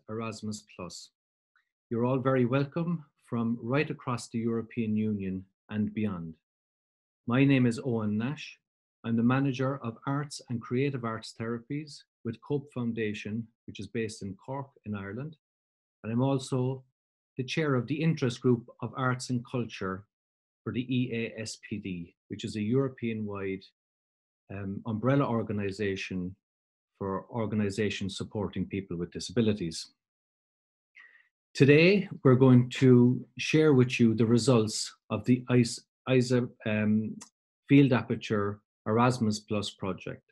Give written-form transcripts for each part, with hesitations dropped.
Erasmus+. You're all very welcome from right across the European Union and beyond. My name is Owen Nash. I'm the Manager of Arts and Creative Arts Therapies with Cope Foundation, which is based in Cork in Ireland. And I'm also the Chair of the Interest Group of Arts and Culture for the EASPD, which is a European-wide umbrella organisation for organisations supporting people with disabilities. Today, we're going to share with you the results of the ISA Field Aperture Erasmus Plus project.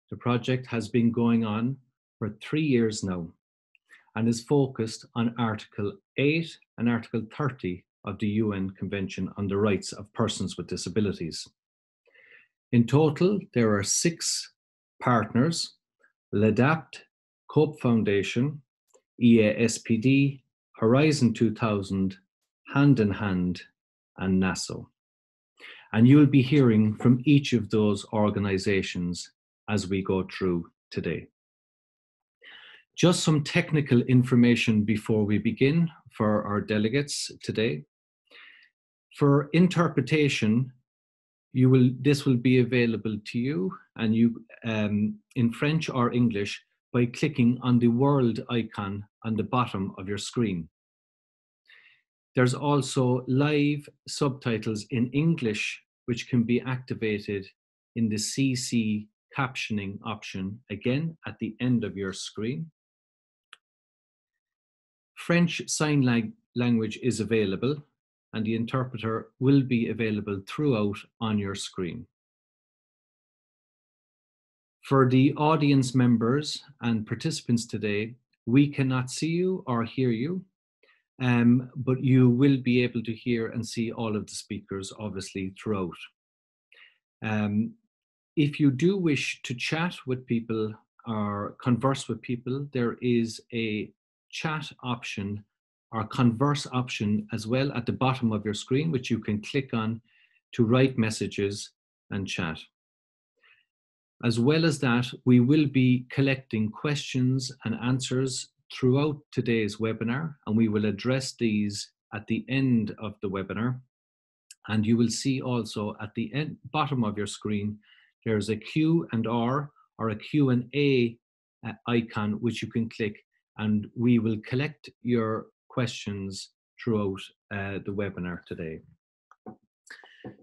The project has been going on for 3 years now and is focused on Article 8 and Article 30 of the UN Convention on the Rights of Persons with Disabilities. In total, there are 6 partners: LADAPT, Cope Foundation, EASPD, Horizon 2000, Hand in Hand, and NASO. And you'll be hearing from each of those organizations as we go through today. Just some technical information before we begin for our delegates today. For interpretation, this will be available to you, and you in French or English by clicking on the world icon on the bottom of your screen. There's also live subtitles in English, which can be activated in the CC captioning option, again at the end of your screen. French Sign Language is available, and the interpreter will be available throughout on your screen. For the audience members and participants today, we cannot see you or hear you, but you will be able to hear and see all of the speakers, obviously, throughout. If you do wish to chat with people or converse with people, there is a chat option or converse option as well at the bottom of your screen, which you can click on to write messages and chat. As well as that, we will be collecting questions and answers throughout today's webinar, and we will address these at the end of the webinar. And you will see also at the bottom of your screen, there's a Q&R or a Q&A icon, which you can click, and we will collect your questions throughout the webinar today.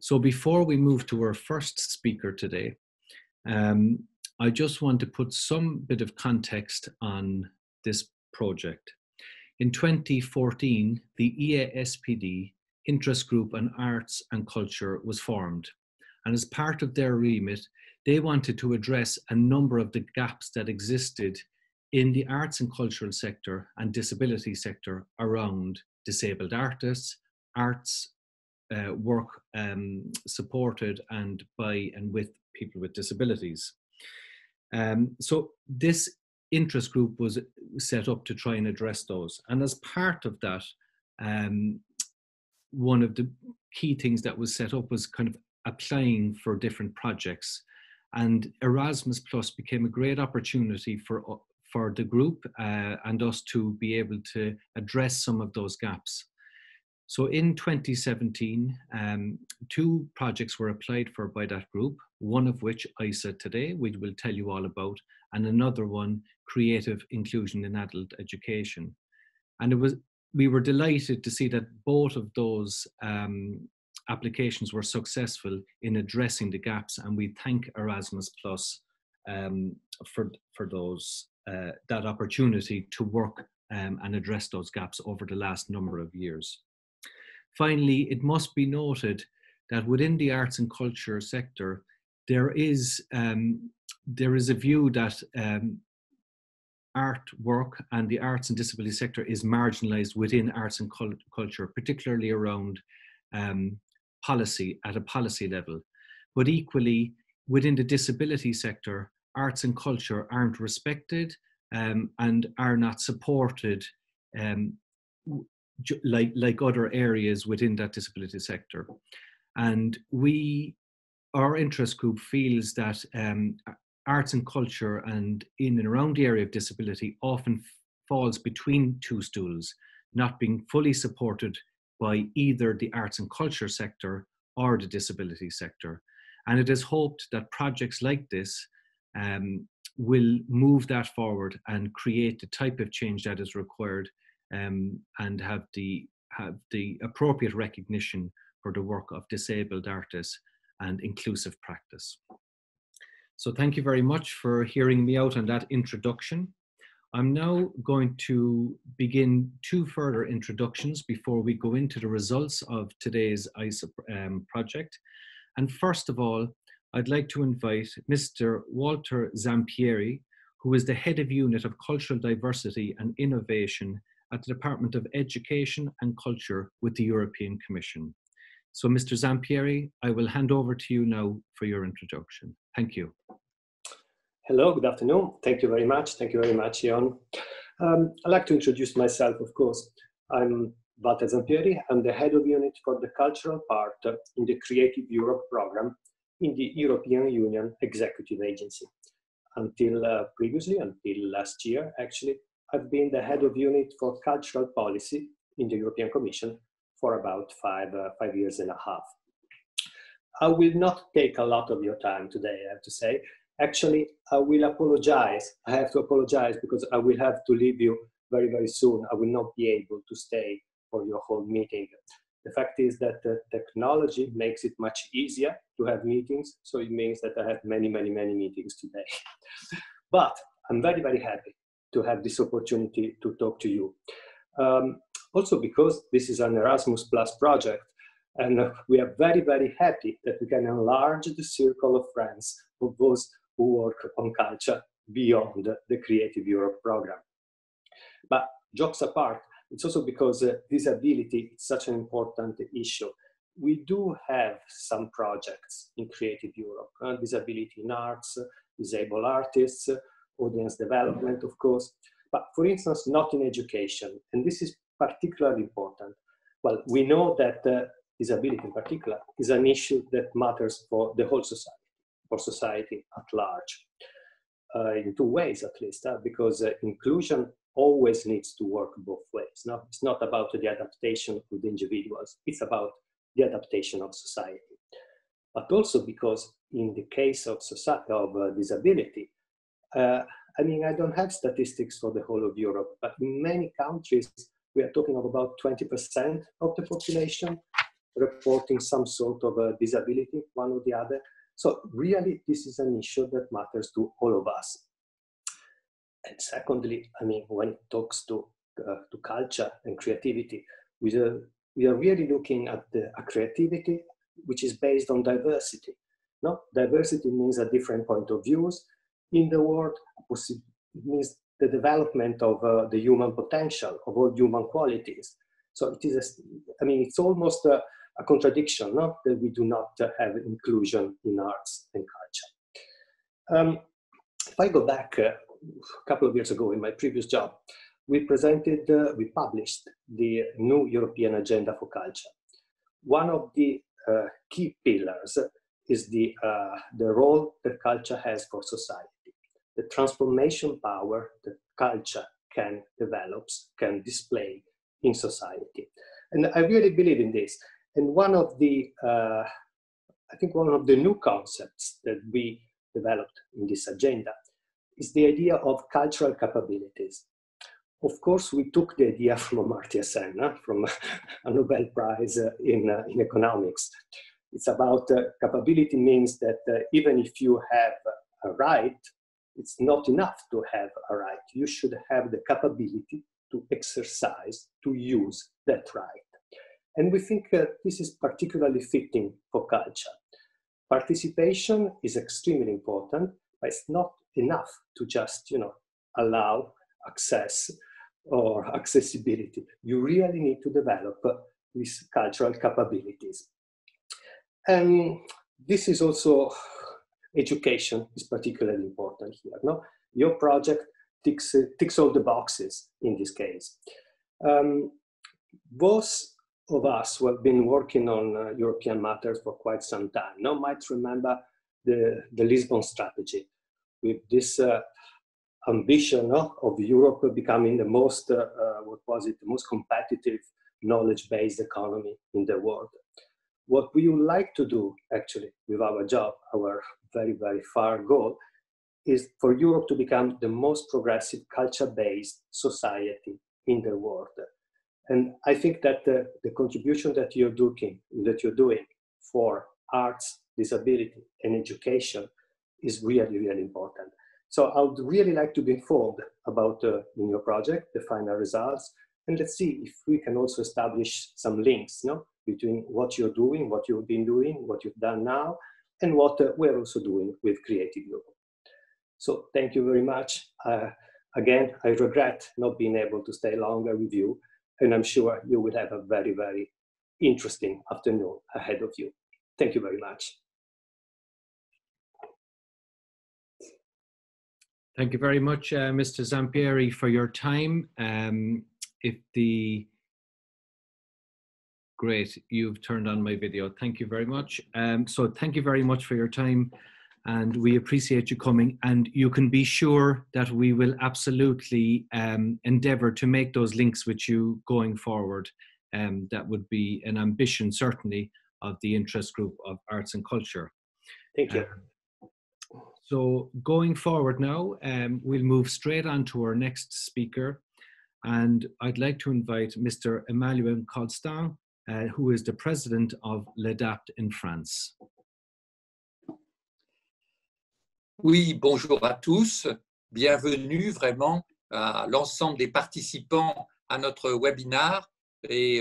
So before we move to our first speaker today, I just want to put some bit of context on this project. In 2014, the EASPD Interest Group on Arts and Culture was formed. And as part of their remit, they wanted to address a number of the gaps that existed in the arts and cultural sector and disability sector around disabled artists, arts work supported and by and with people with disabilities. So this interest group was set up to try and address those. And as part of that, one of the key things that was set up was kind of applying for different projects. And Erasmus Plus became a great opportunity for the group and us to be able to address some of those gaps. So in 2017, 2 projects were applied for by that group, one of which ISA today, we will tell you all about, and another one, Creative Inclusion in Adult Education. And we were delighted to see that both of those applications were successful in addressing the gaps, and we thank Erasmus Plus for those that opportunity to work and address those gaps over the last number of years. Finally, it must be noted that within the arts and culture sector, there is a view that art work and the arts and disability sector is marginalized within arts and culture, particularly around policy, at a policy level. But equally, within the disability sector, arts and culture aren't respected and are not supported like other areas within that disability sector. And our interest group feels that arts and culture and in and around the area of disability often falls between two stools, not being fully supported by either the arts and culture sector or the disability sector. And it is hoped that projects like this will move that forward and create the type of change that is required, and have the appropriate recognition for the work of disabled artists and inclusive practice. So thank you very much for hearing me out on that introduction. I'm now going to begin two further introductions before we go into the results of today's ISA project. And first of all, I'd like to invite Mr. Walter Zampieri, who is the Head of Unit of Cultural Diversity and Innovation at the Department of Education and Culture with the European Commission. So Mr. Zampieri, I will hand over to you now for your introduction. Thank you. Hello, good afternoon. Thank you very much. Thank you very much, Jan. I'd like to introduce myself, of course. I'm Walter Zampieri. I'm the Head of Unit for the Cultural Part in the Creative Europe program in the European Union Executive Agency. Until previously, until last year, actually, I've been the Head of Unit for Cultural Policy in the European Commission for about 5 years and a half. I will not take a lot of your time today, I have to say. Actually, I will apologize. I have to apologize because I will have to leave you very, very soon. I will not be able to stay for your whole meeting. The fact is that technology makes it much easier to have meetings. So it means that I have many, many, many meetings today. But I'm very, very happy to have this opportunity to talk to you. Also because this is an Erasmus Plus project, and we are very, very happy that we can enlarge the circle of friends of those who work on culture beyond the Creative Europe program. But jokes apart, it's also because disability is such an important issue. We do have some projects in Creative Europe, disability in arts, disabled artists, audience development, of course, but for instance, not in education. And this is particularly important. Well, we know that disability in particular is an issue that matters for the whole society, for society at large, in two ways at least, because inclusion always needs to work both ways. No? It's not about the adaptation of the individuals, it's about the adaptation of society. But also because in the case of society, of disability, I mean, I don't have statistics for the whole of Europe, but in many countries, we are talking of about 20% of the population reporting some sort of a disability, one or the other. So really, this is an issue that matters to all of us. And secondly, I mean, when it talks to culture and creativity, we are really looking at a creativity which is based on diversity. No? Diversity means a different point of views in the world. It means the development of the human potential, of all human qualities. So it is, it's almost a contradiction, no? That we do not have inclusion in arts and culture. If I go back a couple of years ago in my previous job, we published the new European Agenda for Culture. One of the key pillars is the role that culture has for society, the transformation power that culture can develop, can display in society. And I really believe in this. And one of the, I think one of the new concepts that we developed in this agenda is the idea of cultural capabilities. Of course, we took the idea from Amartya Sen, from a Nobel Prize in economics. It's about capability means that even if you have a right, it's not enough to have a right. You should have the capability to exercise, to use that right. And we think this is particularly fitting for culture. Participation is extremely important, but it's not enough to just, allow access or accessibility. You really need to develop these cultural capabilities. And this is also, education is particularly important here. No? Your project ticks all the boxes in this case. Those of us who have been working on European matters for quite some time now might remember the Lisbon strategy with this ambition of Europe becoming the most, the most competitive knowledge-based economy in the world. What we would like to do actually with our job, our very, very far goal, is for Europe to become the most progressive culture-based society in the world. And I think that the contribution that you're doing for arts, disability, and education is really, really important. So I would really like to be informed about in your project, the final results, and let's see if we can also establish some links, between what you're doing, what you've been doing, what you've done now, and what we're also doing with Creative Europe. So thank you very much. Again, I regret not being able to stay longer with you, and I'm sure you will have a very, very interesting afternoon ahead of you. Thank you very much. Thank you very much, Mr. Zampieri, for your time. Great, you've turned on my video. Thank you very much. So thank you very much for your time, and we appreciate you coming. And you can be sure that we will absolutely endeavour to make those links with you going forward. That would be an ambition, certainly, of the interest group of arts and culture. Thank you. So going forward now, we'll move straight on to our next speaker. And I'd like to invite Mr. Emmanuel Constant, who is the president of LADAPT in France. Oui, bonjour à tous. Bienvenue vraiment à l'ensemble des participants à notre webinaire et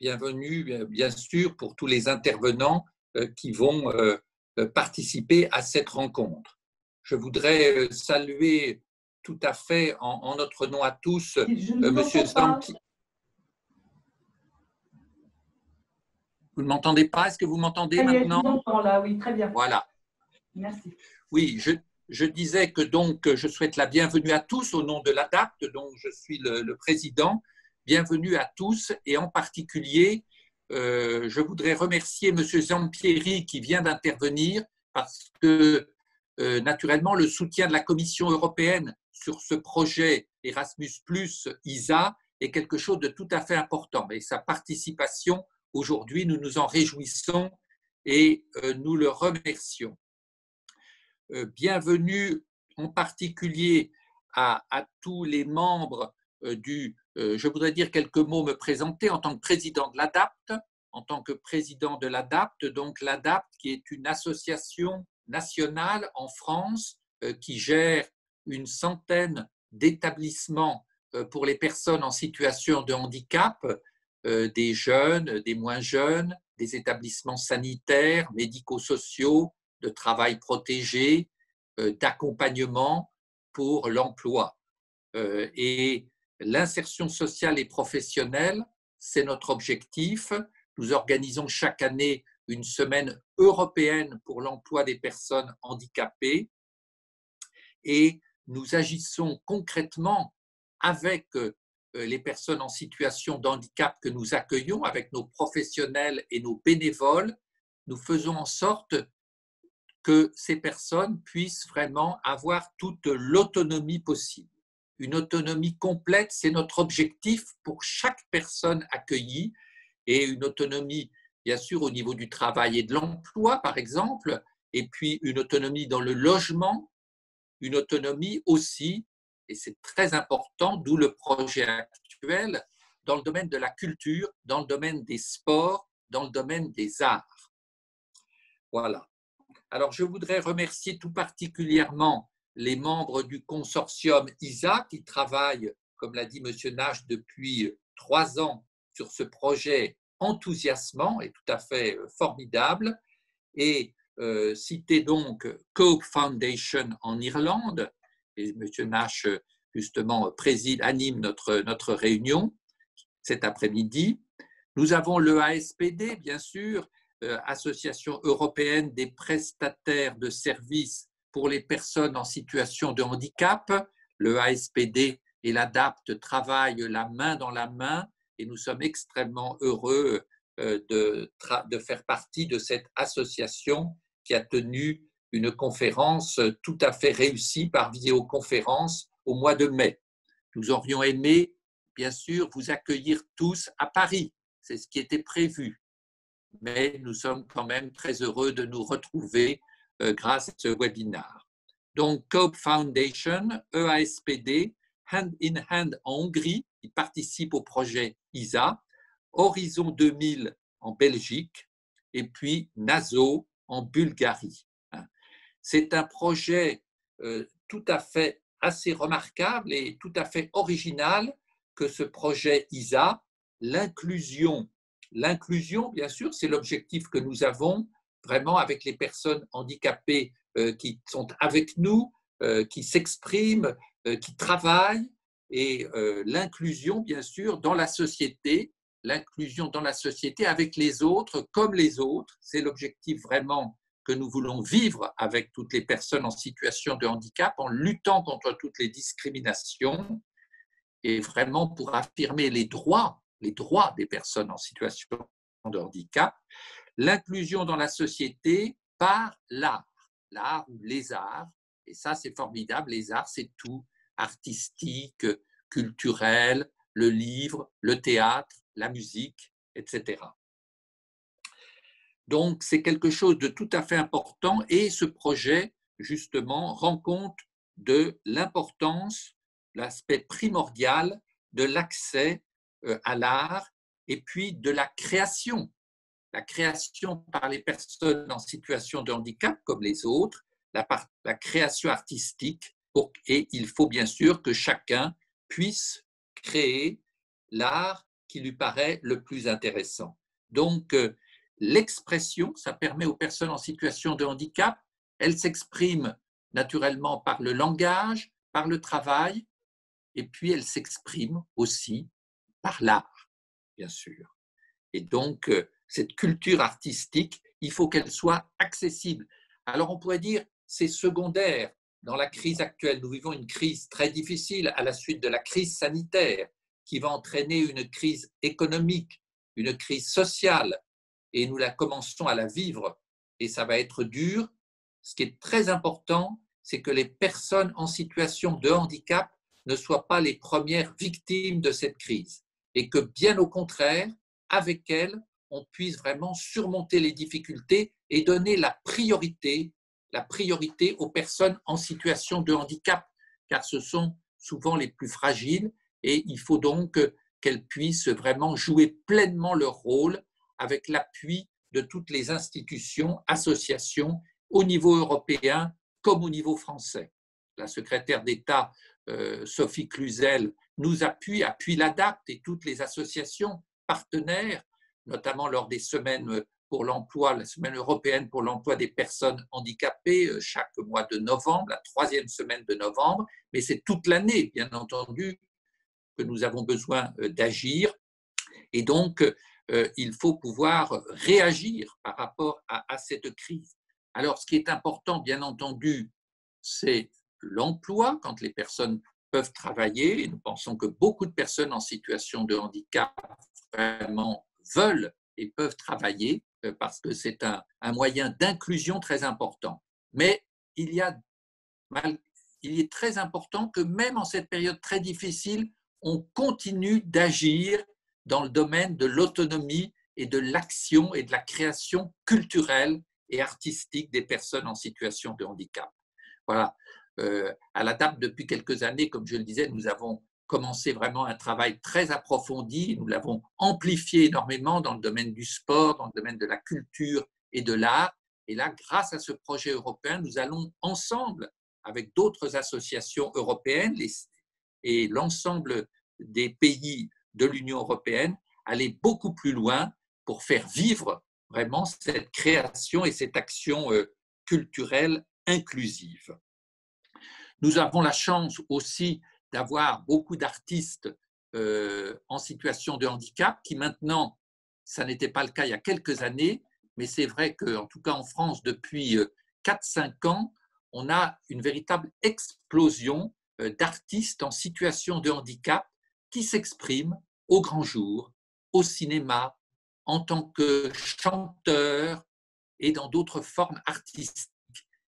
bienvenue bien sûr pour tous les intervenants qui vont participer à cette rencontre. Je voudrais saluer tout à fait en notre nom à tous Monsieur Zampieri. Vous ne m'entendez pas? Est-ce que vous m'entendez maintenant? Je vous entends là, oui, très bien. Voilà. Merci. Oui, je disais que donc je souhaite la bienvenue à tous au nom de l'ADAPT, dont je suis le président. Bienvenue à tous et en particulier, je voudrais remercier M. Zampieri qui vient d'intervenir parce que naturellement le soutien de la Commission européenne sur ce projet Erasmus+ ISA est quelque chose de tout à fait important et sa participation aujourd'hui, nous nous en réjouissons et nous le remercions. Bienvenue en particulier à tous les membres je voudrais dire quelques mots, me présenter en tant que président de l'ADAPT. En tant que président de l'ADAPT, donc l'ADAPT qui est une association nationale en France qui gère une centaine d'établissements pour les personnes en situation de handicap, des jeunes, des moins jeunes, des établissements sanitaires, médico-sociaux, de travail protégé, d'accompagnement pour l'emploi. Et l'insertion sociale et professionnelle, c'est notre objectif. Nous organisons chaque année une semaine européenne pour l'emploi des personnes handicapées et nous agissons concrètement avec les personnes en situation de handicap que nous accueillons, avec nos professionnels et nos bénévoles. Nous faisons en sorte que ces personnes puissent vraiment avoir toute l'autonomie possible. Une autonomie complète, c'est notre objectif pour chaque personne accueillie et une autonomie, bien sûr, au niveau du travail et de l'emploi, par exemple, et puis une autonomie dans le logement, une autonomie aussi, et c'est très important, d'où le projet actuel, dans le domaine de la culture, dans le domaine des sports, dans le domaine des arts. Voilà. Alors, je voudrais remercier tout particulièrement les membres du consortium ISA qui travaillent, comme l'a dit M. Nash, depuis 3 ans sur ce projet enthousiasmant et tout à fait formidable. Et citer donc Coke Foundation en Irlande, et M. Nash justement anime notre réunion cet après-midi. Nous avons le ASPD, bien sûr, Association européenne des prestataires de services pour les personnes en situation de handicap. Le ASPD et l'ADAPT travaillent la main dans la main et nous sommes extrêmement heureux de faire partie de cette association qui a tenu une conférence tout à fait réussie par vidéoconférence au mois de mai. Nous aurions aimé, bien sûr, vous accueillir tous à Paris. C'est ce qui était prévu. Mais nous sommes quand même très heureux de nous retrouver grâce à ce webinaire. Donc, Cope Foundation, EASPD, Hand in Hand en Hongrie, qui participe au projet ISA, Horizon 2000 en Belgique, et puis NASO en Bulgarie. C'est un projet tout à fait assez remarquable et tout à fait original que ce projet ISA, l'inclusion. L'inclusion, bien sûr, c'est l'objectif que nous avons vraiment avec les personnes handicapées qui sont avec nous, qui s'expriment, qui travaillent, et l'inclusion, bien sûr, dans la société, l'inclusion dans la société avec les autres, comme les autres. C'est l'objectif vraiment que nous voulons vivre avec toutes les personnes en situation de handicap, en luttant contre toutes les discriminations et vraiment pour affirmer les droits des personnes en situation de handicap. L'inclusion dans la société par l'art ou les arts, et ça c'est formidable, les arts c'est tout, artistique, culturel, le livre, le théâtre, la musique, etc. Donc, c'est quelque chose de tout à fait important et ce projet, justement, rend compte de l'importance, l'aspect primordial de l'accès à l'art et puis de la création par les personnes en situation de handicap comme les autres, la création artistique, et il faut bien sûr que chacun puisse créer l'art qui lui paraît le plus intéressant. Donc, l'expression, ça permet aux personnes en situation de handicap, elles s'expriment naturellement par le langage, par le travail, et puis elles s'expriment aussi par l'art, bien sûr. Et donc, cette culture artistique, il faut qu'elle soit accessible. Alors, on pourrait dire, c'est secondaire. Dans la crise actuelle, nous vivons une crise très difficile à la suite de la crise sanitaire qui va entraîner une crise économique, une crise sociale, et nous la commençons à la vivre et ça va être dur. Ce qui est très important, c'est que les personnes en situation de handicap ne soient pas les premières victimes de cette crise et que bien au contraire, avec elles, on puisse vraiment surmonter les difficultés et donner la priorité aux personnes en situation de handicap, car ce sont souvent les plus fragiles et il faut donc qu'elles puissent vraiment jouer pleinement leur rôle avec l'appui de toutes les institutions, associations au niveau européen comme au niveau français. La secrétaire d'État Sophie Cluzel nous appuie LADAPT et toutes les associations partenaires, notamment lors des semaines pour l'emploi, la semaine européenne pour l'emploi des personnes handicapées, chaque mois de novembre, la 3e semaine de novembre, mais c'est toute l'année, bien entendu, que nous avons besoin d'agir. Et donc, il faut pouvoir réagir par rapport à cette crise. Alors, ce qui est important, bien entendu, c'est l'emploi, quand les personnes peuvent travailler. Et nous pensons que beaucoup de personnes en situation de handicap vraiment veulent et peuvent travailler parce que c'est un moyen d'inclusion très important. Mais il est très important que même en cette période très difficile, on continue d'agir dans le domaine de l'autonomie et de l'action et de la création culturelle et artistique des personnes en situation de handicap. Voilà. À LADAPT, depuis quelques années, comme je le disais, nous avons commencé vraiment un travail très approfondi. Nous l'avons amplifié énormément dans le domaine du sport, dans le domaine de la culture et de l'art. Et là, grâce à ce projet européen, nous allons ensemble, avec d'autres associations européennes et l'ensemble des pays de l'Union européenne, aller beaucoup plus loin pour faire vivre vraiment cette création et cette action culturelle inclusive. Nous avons la chance aussi d'avoir beaucoup d'artistes en situation de handicap qui maintenant, ça n'était pas le cas il y a quelques années, mais c'est vrai qu'en tout cas en France, depuis 4-5 ans, on a une véritable explosion d'artistes en situation de handicap qui s'expriment au grand jour, au cinéma, en tant que chanteurs et dans d'autres formes artistiques.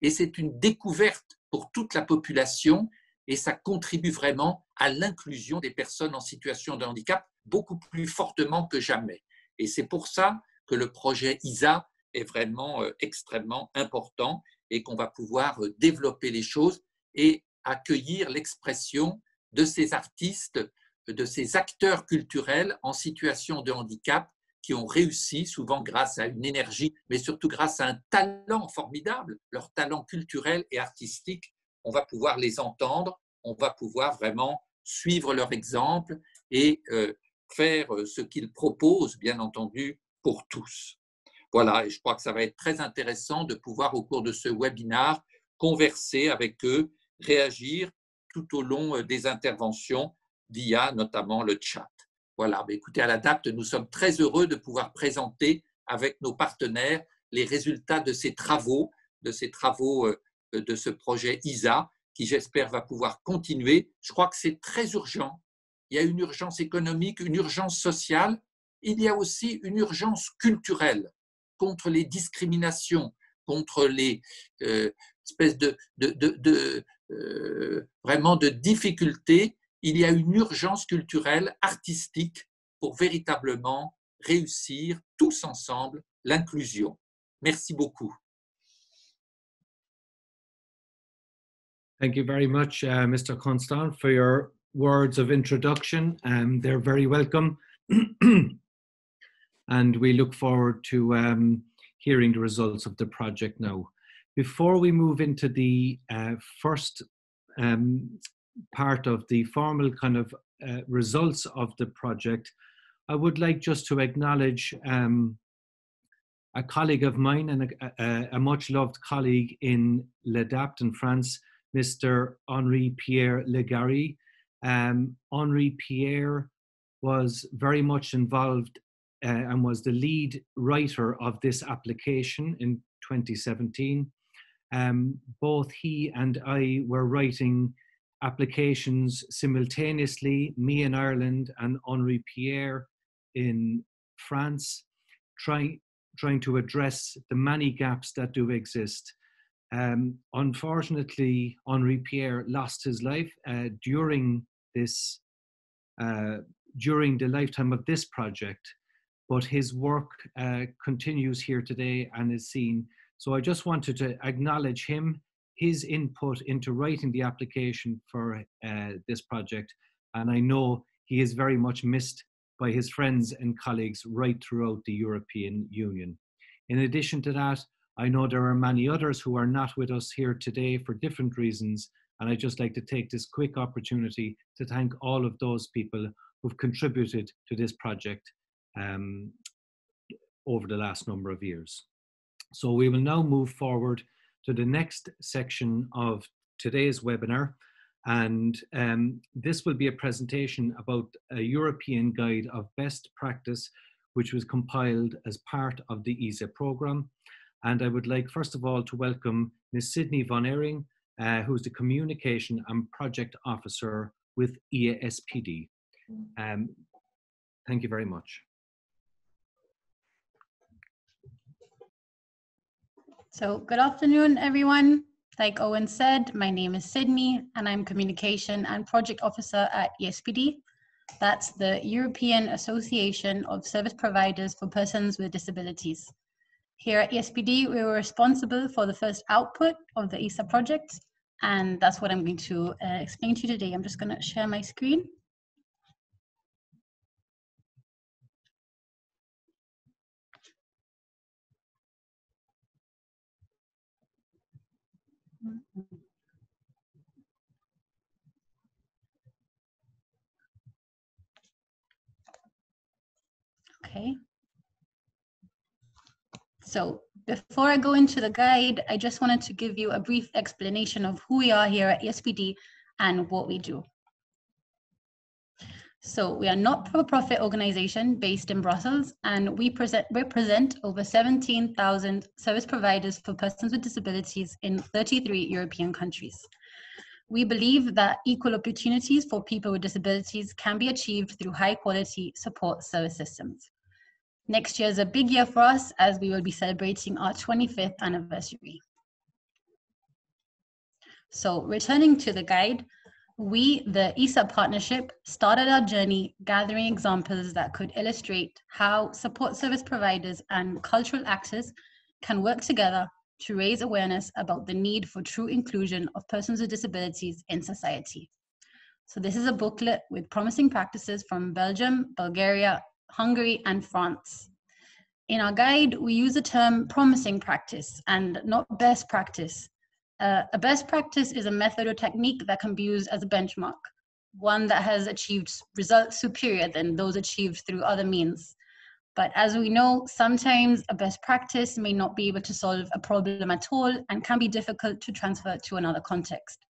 et c'est une découverte pour toute la population et ça contribue vraiment à l'inclusion des personnes en situation de handicap beaucoup plus fortement que jamais. Et c'est pour ça que le projet ISA est vraiment extrêmement important et qu'on va pouvoir développer les choses et accueillir l'expression de ces artistes, de ces acteurs culturels en situation de handicap qui ont réussi, souvent grâce à une énergie, mais surtout grâce à un talent formidable, leur talent culturel et artistique. On va pouvoir les entendre, on va pouvoir vraiment suivre leur exemple et faire ce qu'ils proposent, bien entendu, pour tous. Voilà, et je crois que ça va être très intéressant de pouvoir, au cours de ce webinaire, converser avec eux, réagir tout au long des interventions via notamment le chat. Voilà, écoutez, à l'ADAPT, nous sommes très heureux de pouvoir présenter avec nos partenaires les résultats de ces travaux de ce projet ISA, qui j'espère va pouvoir continuer. Je crois que c'est très urgent. Il y a une urgence économique, une urgence sociale. Il y a aussi une urgence culturelle contre les discriminations, contre les espèces vraiment de difficultés. Il y a une urgence culturelle, artistique, pour véritablement réussir tous ensemble l'inclusion. Merci beaucoup. Thank you very much, Mr. Constant, for your words of introduction. They're very welcome. And we look forward to hearing the results of the project now. Before we move into the first part of the formal kind of results of the project, I would like just to acknowledge a colleague of mine and a much loved colleague in LADAPT in France, Mr. Henri-Pierre Legary. Henri-Pierre was very much involved and was the lead writer of this application in 2017. Both he and I were writing applications simultaneously, me in Ireland and Henri-Pierre in France, trying to address the many gaps that do exist. Unfortunately, Henri-Pierre lost his life during the lifetime of this project, but his work continues here today and is seen. So I just wanted to acknowledge him, his input into writing the application for this project, and I know he is very much missed by his friends and colleagues right throughout the European Union. In addition to that, I know there are many others who are not with us here today for different reasons, and I'd just like to take this quick opportunity to thank all of those people who've contributed to this project over the last number of years. So we will now move forward to the next section of today's webinar, and this will be a presentation about a European Guide of Best Practice, which was compiled as part of the ISA program. And I would like, first of all, to welcome Ms. Sydney Von Ehring, who's the Communication and Project Officer with EASPD. Thank you very much. So good afternoon, everyone. Like Owen said, my name is Sydney, and I'm Communication and Project Officer at EASPD. That's the European Association of Service Providers for Persons with Disabilities. Here at EASPD, we were responsible for the first output of the ISA project, and that's what I'm going to explain to you today. I'm just going to share my screen. Okay. So before I go into the guide, I just wanted to give you a brief explanation of who we are here at EASPD and what we do. So we are not a for-profit organization based in Brussels, and we represent over 17,000 service providers for persons with disabilities in 33 European countries. We believe that equal opportunities for people with disabilities can be achieved through high-quality support service systems. Next year is a big year for us, as we will be celebrating our 25th anniversary. So returning to the guide, we, the ESA partnership, started our journey gathering examples that could illustrate how support service providers and cultural actors can work together to raise awareness about the need for true inclusion of persons with disabilities in society. So this is a booklet with promising practices from Belgium, Bulgaria, Hungary, and France. In our guide, we use the term promising practice and not best practice. A best practice is a method or technique that can be used as a benchmark, one that has achieved results superior than those achieved through other means. But as we know, sometimes a best practice may not be able to solve a problem at all and can be difficult to transfer to another context.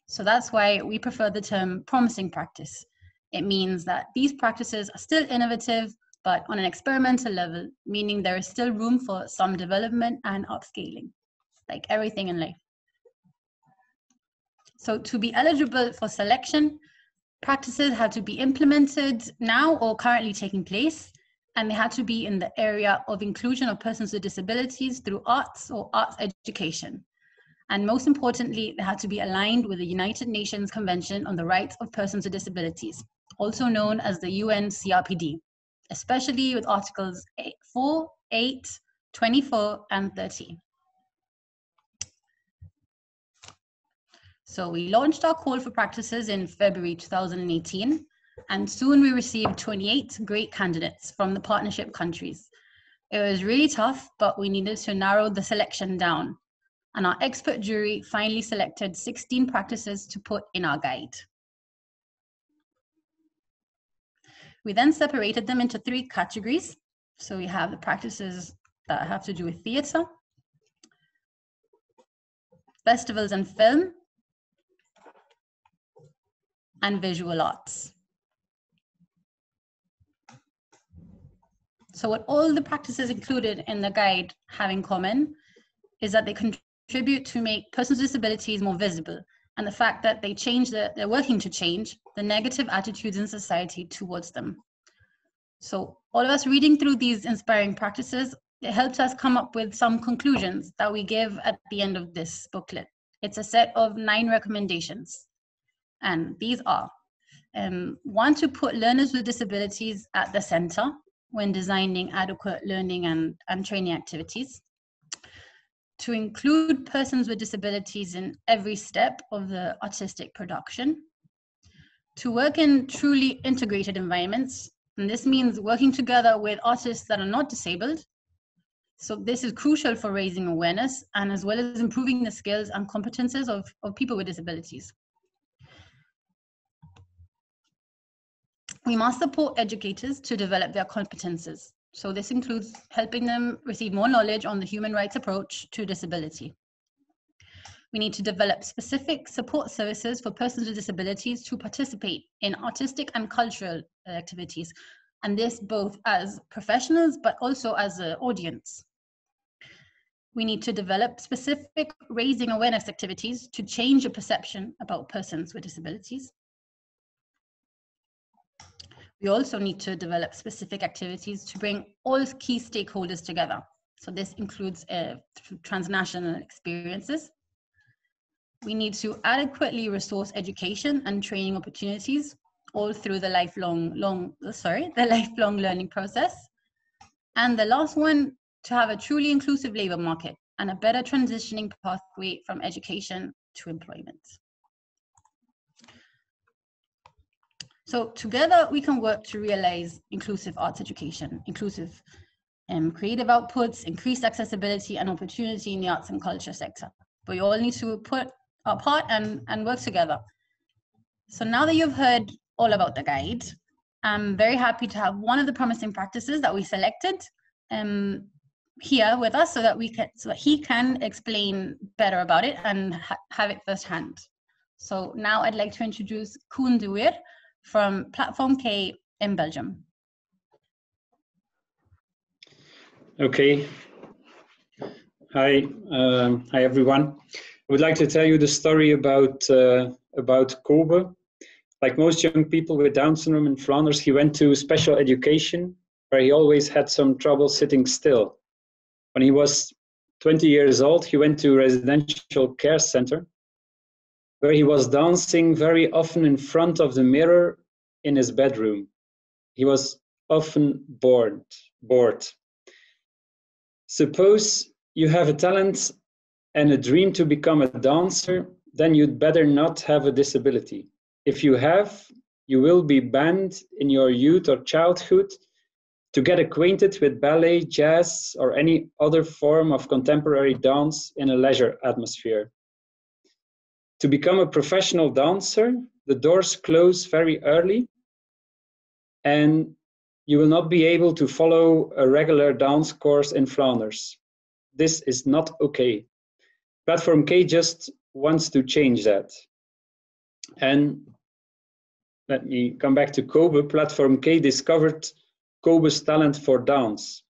So that's why we prefer the term promising practice. It means that these practices are still innovative, but on an experimental level, meaning there is still room for some development and upscaling, like everything in life. So to be eligible for selection, practices had to be implemented now or currently taking place, and they had to be in the area of inclusion of persons with disabilities through arts or arts education. And most importantly, they had to be aligned with the United Nations Convention on the Rights of Persons with Disabilities, also known as the UN CRPD, especially with Articles 4, 8, 24, and 30. So we launched our call for practices in February 2018, and soon we received 28 great candidates from the partnership countries. It was really tough, but we needed to narrow the selection down. And our expert jury finally selected 16 practices to put in our guide. We then separated them into 3 categories. So we have the practices that have to do with theatre, festivals and film, and visual arts. So what all the practices included in the guide have in common is that they contribute to make persons with disabilities more visible, and the fact that they change they're working to change the negative attitudes in society towards them. So all of us reading through these inspiring practices, it helps us come up with some conclusions that we give at the end of this booklet. It's a set of 9 recommendations. And these are, 1, to put learners with disabilities at the center when designing adequate learning and training activities. To include persons with disabilities in every step of the artistic production. To work in truly integrated environments. And this means working together with artists that are not disabled. So this is crucial for raising awareness and as well as improving the skills and competences of people with disabilities. We must support educators to develop their competences. So this includes helping them receive more knowledge on the human rights approach to disability. We need to develop specific support services for persons with disabilities to participate in artistic and cultural activities, and this both as professionals but also as an audience. We need to develop specific raising awareness activities to change the perception about persons with disabilities. We also need to develop specific activities to bring all key stakeholders together. So this includes transnational experiences. We need to adequately resource education and training opportunities all through the lifelong learning process. And the last one, to have a truly inclusive labor market and a better transitioning pathway from education to employment. So together we can work to realize inclusive arts education, inclusive creative outputs, increased accessibility and opportunity in the arts and culture sector. But we all need to put our part and work together. So now that you've heard all about the guide, I'm very happy to have one of the promising practices that we selected here with us so that he can explain better about it and have it firsthand. So now I'd like to introduce Koen de Weer from Platform K in Belgium. Okay. Hi everyone. I would like to tell you the story about Kobe. Like most young people with Down syndrome in Flanders, he went to special education where he always had some trouble sitting still. When he was 20 years old, he went to a residential care center where he was dancing very often in front of the mirror in his bedroom. He was often bored. Suppose you have a talent and a dream to become a dancer, then you'd better not have a disability. If you have, you will be banned in your youth or childhood to get acquainted with ballet, jazz, or any other form of contemporary dance in a leisure atmosphere. To become a professional dancer, the doors close very early, and you will not be able to follow a regular dance course in Flanders. This is not okay. Platform K just wants to change that. And let me come back to Kobe. Platform K discovered Kobe's talent for dance.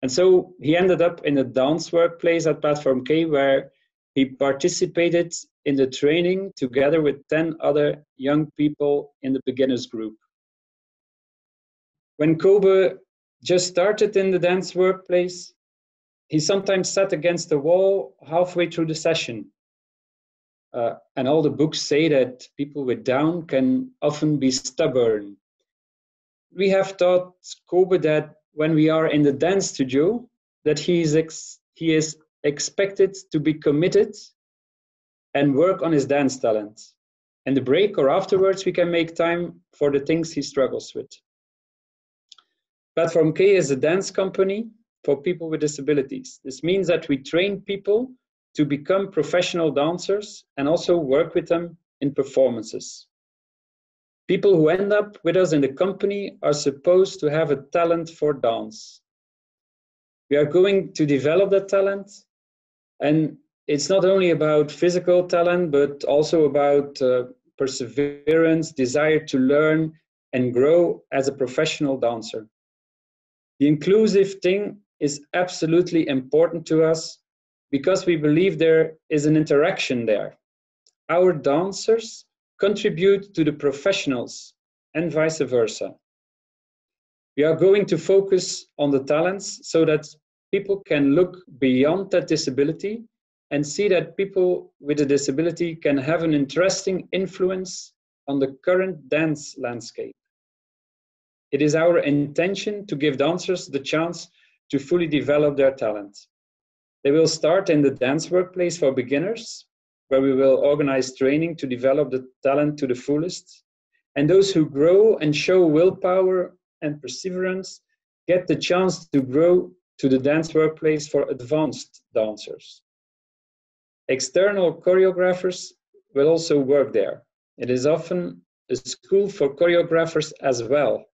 And so he ended up in a dance workplace at Platform K, where he participated in the training together with 10 other young people in the beginners group. When Kobe just started in the dance workplace, he sometimes sat against the wall halfway through the session. And all the books say that people with Down can often be stubborn. We have taught Kobe that when we are in the dance studio, that he is expected to be committed and work on his dance talent. In the break or afterwards, we can make time for the things he struggles with. Platform K is a dance company for people with disabilities. This means that we train people to become professional dancers and also work with them in performances. People who end up with us in the company are supposed to have a talent for dance. We are going to develop that talent, and it's not only about physical talent, but also about perseverance, desire to learn and grow as a professional dancer. The inclusive thing is absolutely important to us because we believe there is an interaction there. Our dancers contribute to the professionals and vice versa. We are going to focus on the talents so that people can look beyond that disability and see that people with a disability can have an interesting influence on the current dance landscape. It is our intention to give dancers the chance to fully develop their talent. They will start in the dance workplace for beginners, where we will organize training to develop the talent to the fullest. And those who grow and show willpower and perseverance get the chance to grow to the dance workplace for advanced dancers. External choreographers will also work there. It is often a school for choreographers as well.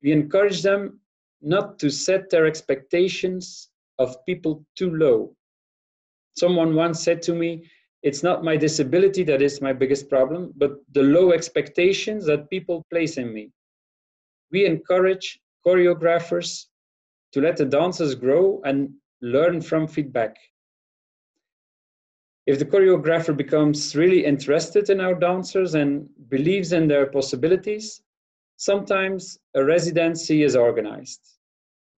We encourage them not to set their expectations of people too low. Someone once said to me, "It's not my disability that is my biggest problem, but the low expectations that people place in me." We encourage choreographers to let the dancers grow and learn from feedback. If the choreographer becomes really interested in our dancers and believes in their possibilities, sometimes a residency is organized.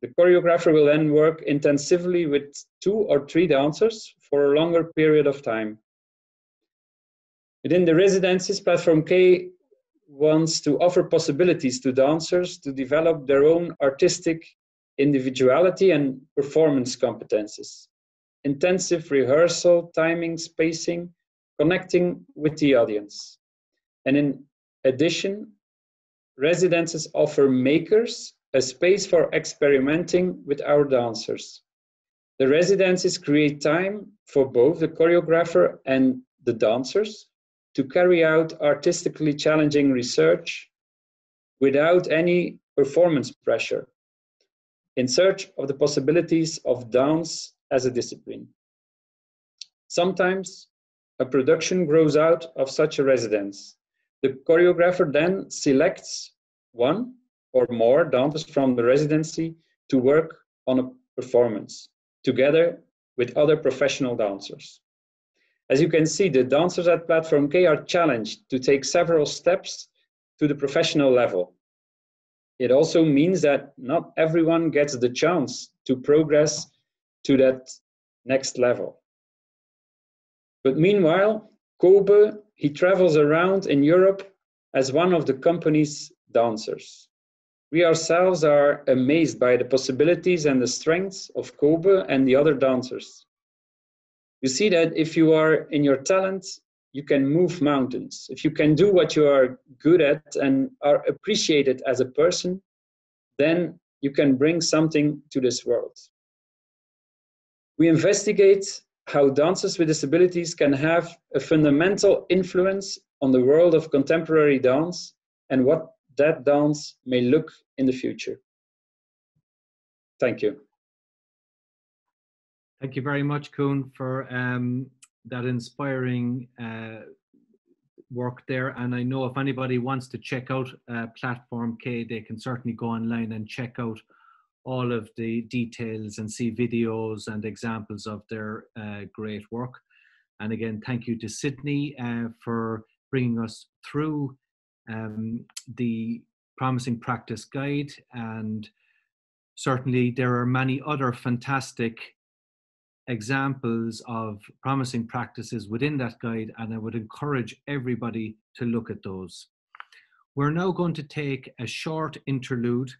The choreographer will then work intensively with 2 or 3 dancers for a longer period of time. Within the residencies, Platform K wants to offer possibilities to dancers to develop their own artistic individuality and performance competences. Intensive rehearsal, timing, spacing, connecting with the audience. And in addition, residences offer makers a space for experimenting with our dancers. The residencies create time for both the choreographer and the dancers to carry out artistically challenging research without any performance pressure, in search of the possibilities of dance as a discipline. Sometimes a production grows out of such a residence. The choreographer then selects 1 or more dancers from the residency to work on a performance, together with other professional dancers. As you can see, the dancers at Platform K are challenged to take several steps to the professional level. It also means that not everyone gets the chance to progress to that next level. But meanwhile, Kobe he travels around in Europe as one of the company's dancers. We ourselves are amazed by the possibilities and the strengths of Kobe and the other dancers. You see that if you are in your talent, you can move mountains. If you can do what you are good at and are appreciated as a person, then you can bring something to this world. We investigate how dancers with disabilities can have a fundamental influence on the world of contemporary dance and what that dance may look in the future. Thank you. Thank you very much, Koen, for that inspiring work there. And I know if anybody wants to check out Platform K, they can certainly go online and check out all of the details and see videos and examples of their great work. And again, thank you to Sydney for bringing us through the Promising Practice Guide. And certainly there are many other fantastic examples of promising practices within that guide, and I would encourage everybody to look at those. We're now going to take a short interlude,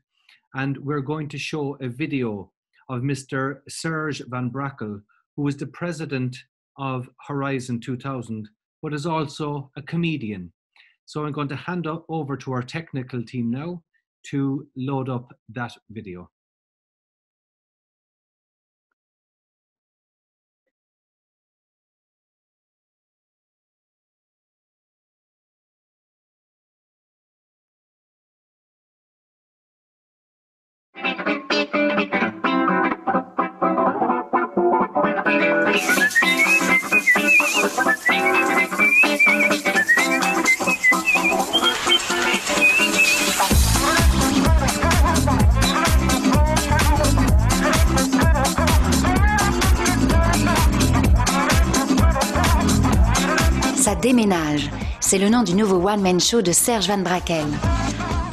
and we're going to show a video of Mr. Serge Van Brakel, who is the president of Horizon 2000, but is also a comedian. So I'm going to hand over to our technical team now to load up that video. Ça déménage, c'est le nom du nouveau one-man show de Serge Van Brakel.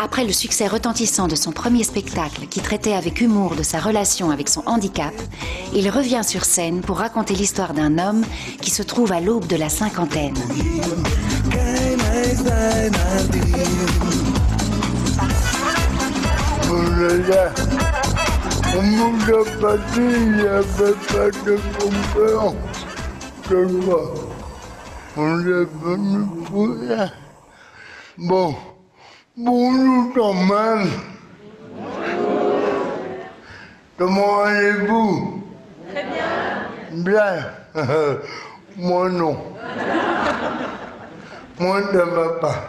Après le succès retentissant de son premier spectacle qui traitait avec humour de sa relation avec son handicap, il revient sur scène pour raconter l'histoire d'un homme qui se trouve à l'aube de la cinquantaine. On nous a pas dit, il n'y avait pas de conférence. On est venu pour ça. Bon, bonjour quand même. Comment allez-vous? Très bien. Bien. Moi non. Moi ça va pas.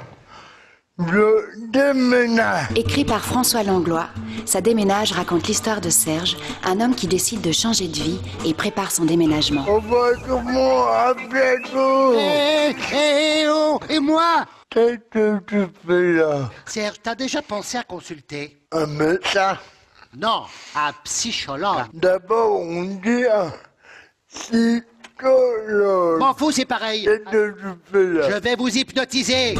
Je déménage. Écrit par François Langlois, Ça déménage raconte l'histoire de Serge, un homme qui décide de changer de vie et prépare son déménagement. On va comment à bientôt. Et moi? Qu'est-ce que tu fais là? Serge, t'as déjà pensé à consulter? Un médecin? Non, un psychologue. D'abord, on dit un psychologue. M'en fous, c'est pareil. Qu'est-ce que tu fais là? Je vais vous hypnotiser.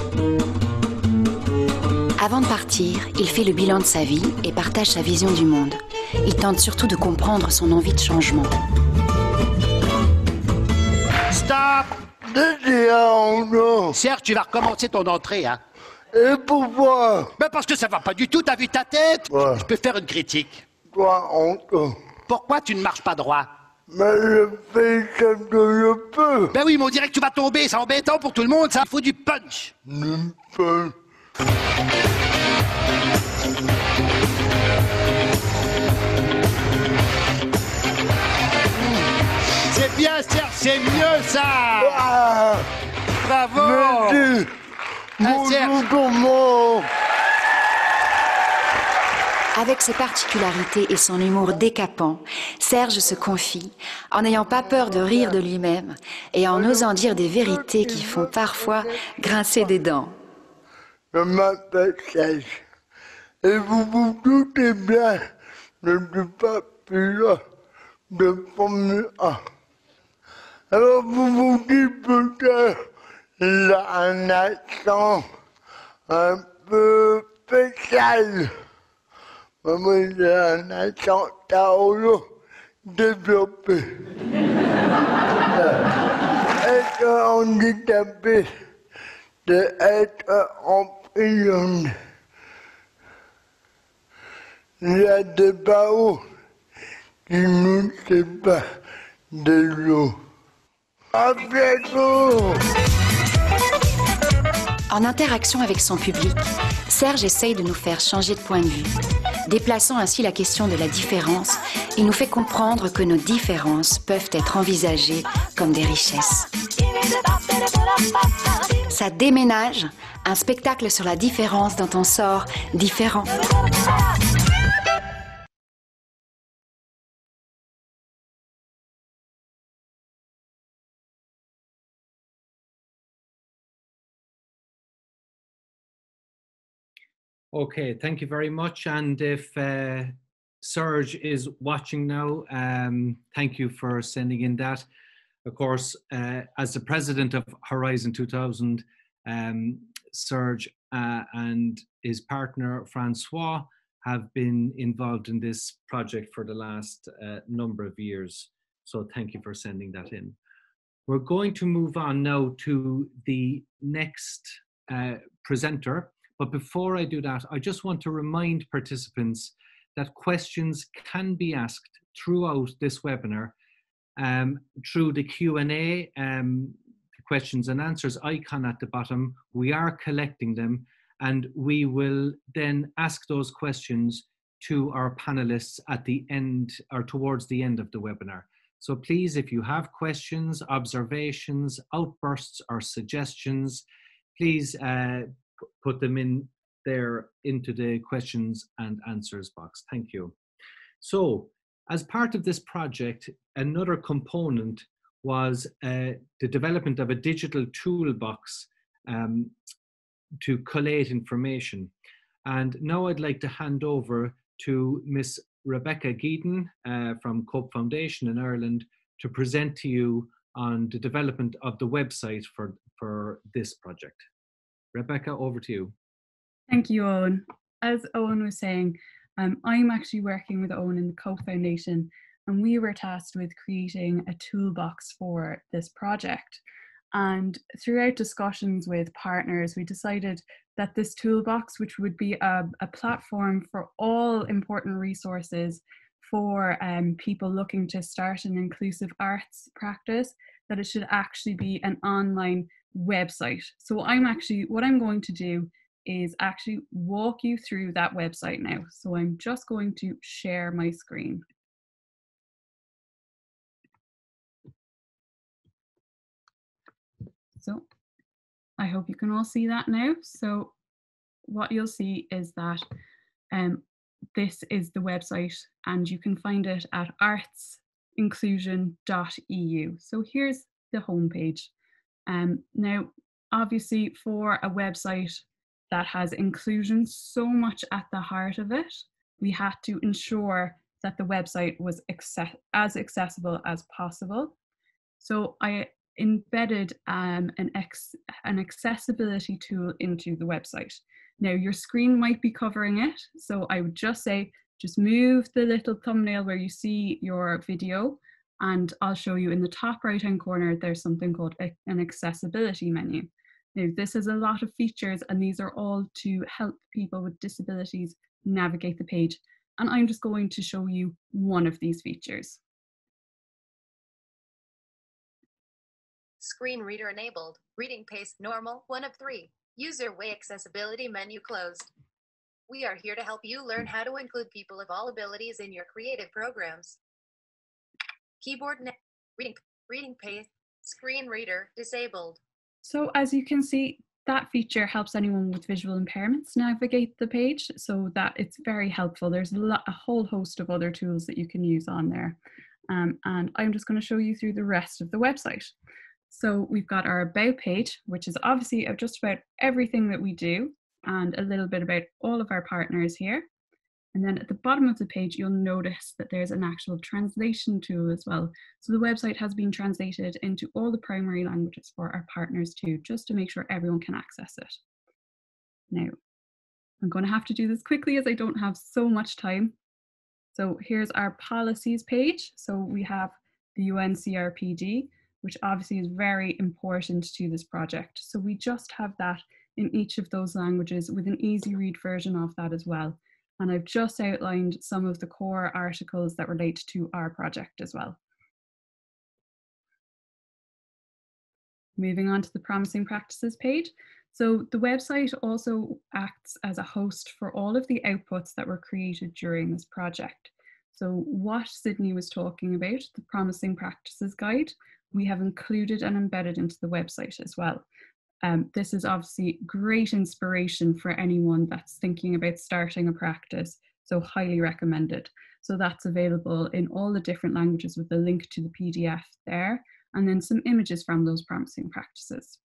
Avant de partir, il fait le bilan de sa vie et partage sa vision du monde. Il tente surtout de comprendre son envie de changement. Stop! Serge, tu vas recommencer ton entrée, hein? Et pourquoi? Ben parce que ça va pas du tout, t'as vu ta tête? Ouais. Je peux faire une critique. Toi, encore. Pourquoi tu ne marches pas droit? Mais je fais ce que je peux. Ben oui, mais on dirait que tu vas tomber, c'est embêtant pour tout le monde, ça. Il faut du punch. Du punch. C'est bien, Serge, c'est mieux, ça. Ah, Bravo. merci. Serge. Comment? Avec ses particularités et son humour décapant, Serge se confie en n'ayant pas peur de rire de lui-même et en osant dire des vérités qui font parfois grincer des dents. Je m'appelle Serge. Et vous vous doutez bien, je ne suis pas pilote de Formule 1. Alors vous vous dites peut-être, il a un accent un peu spécial. Moi, j'ai un accent taolo développé. Être handicapé, d'être en prison. Il y a des barreaux qui nous séparent de l'eau. À bientôt! En interaction avec son public, Serge essaye de nous faire changer de point de vue. Déplaçant ainsi la question de la différence, il nous fait comprendre que nos différences peuvent être envisagées comme des richesses. Ça déménage, un spectacle sur la différence dont on sort différent. Okay, thank you very much. And if Serge is watching now, thank you for sending in that. Of course, as the president of Horizon 2000, Serge and his partner Francois have been involved in this project for the last number of years. So thank you for sending that in. We're going to move on now to the next presenter. But before I do that, I just want to remind participants that questions can be asked throughout this webinar through the Q&A, questions and answers icon at the bottom. We are collecting them, and we will then ask those questions to our panelists at the end or towards the end of the webinar. So please, if you have questions, observations, outbursts, or suggestions, please put them in there into the questions and answers box. Thank you. So, as part of this project, another component was the development of a digital toolbox to collate information. And now I'd like to hand over to Miss Rebecca Geaton from Cope Foundation in Ireland to present to you on the development of the website for this project. Rebecca, over to you. Thank you, Owen. As Owen was saying, I'm actually working with Owen in the Cope Foundation, and we were tasked with creating a toolbox for this project. And throughout discussions with partners, we decided that this toolbox, which would be a platform for all important resources for people looking to start an inclusive arts practice, that it should actually be an online website. So what I'm going to do is actually walk you through that website now. So I'm just going to share my screen. So I hope you can all see that now. So what you'll see is that this is the website, and you can find it at artsinclusion.eu. So here's the homepage. Now, obviously, for a website that has inclusion so much at the heart of it, we had to ensure that the website was as accessible as possible. So I embedded an accessibility tool into the website. Now, your screen might be covering it, so I would just say, just move the little thumbnail where you see your video, and I'll show you in the top right-hand corner, there's something called an accessibility menu. Now, this has a lot of features, and these are all to help people with disabilities navigate the page. And I'm just going to show you one of these features. Screen reader enabled. Reading pace normal, 1 of 3. User way accessibility menu closed. We are here to help you learn how to include people of all abilities in your creative programs. Keyboard reading pace, screen reader disabled. So as you can see, that feature helps anyone with visual impairments navigate the page, so that it's very helpful. There's a whole host of other tools that you can use on there. And I'm just going to show you through the rest of the website. So we've got our About page, which is obviously just about everything that we do, and a little bit about all of our partners here. And then at the bottom of the page, you'll notice that there's an actual translation tool as well. So the website has been translated into all the primary languages for our partners too, just to make sure everyone can access it. Now, I'm going to have to do this quickly as I don't have so much time. So here's our policies page. So we have the UNCRPD, which obviously is very important to this project. So we just have that in each of those languages with an easy read version of that as well. And I've just outlined some of the core articles that relate to our project as well. Moving on to the Promising Practices page. So the website also acts as a host for all of the outputs that were created during this project. So what Sydney was talking about, the Promising Practices Guide, we have included and embedded into the website as well. This is obviously great inspiration for anyone that's thinking about starting a practice, so highly recommended. So that's available in all the different languages with the link to the PDF there, and then some images from those promising practices.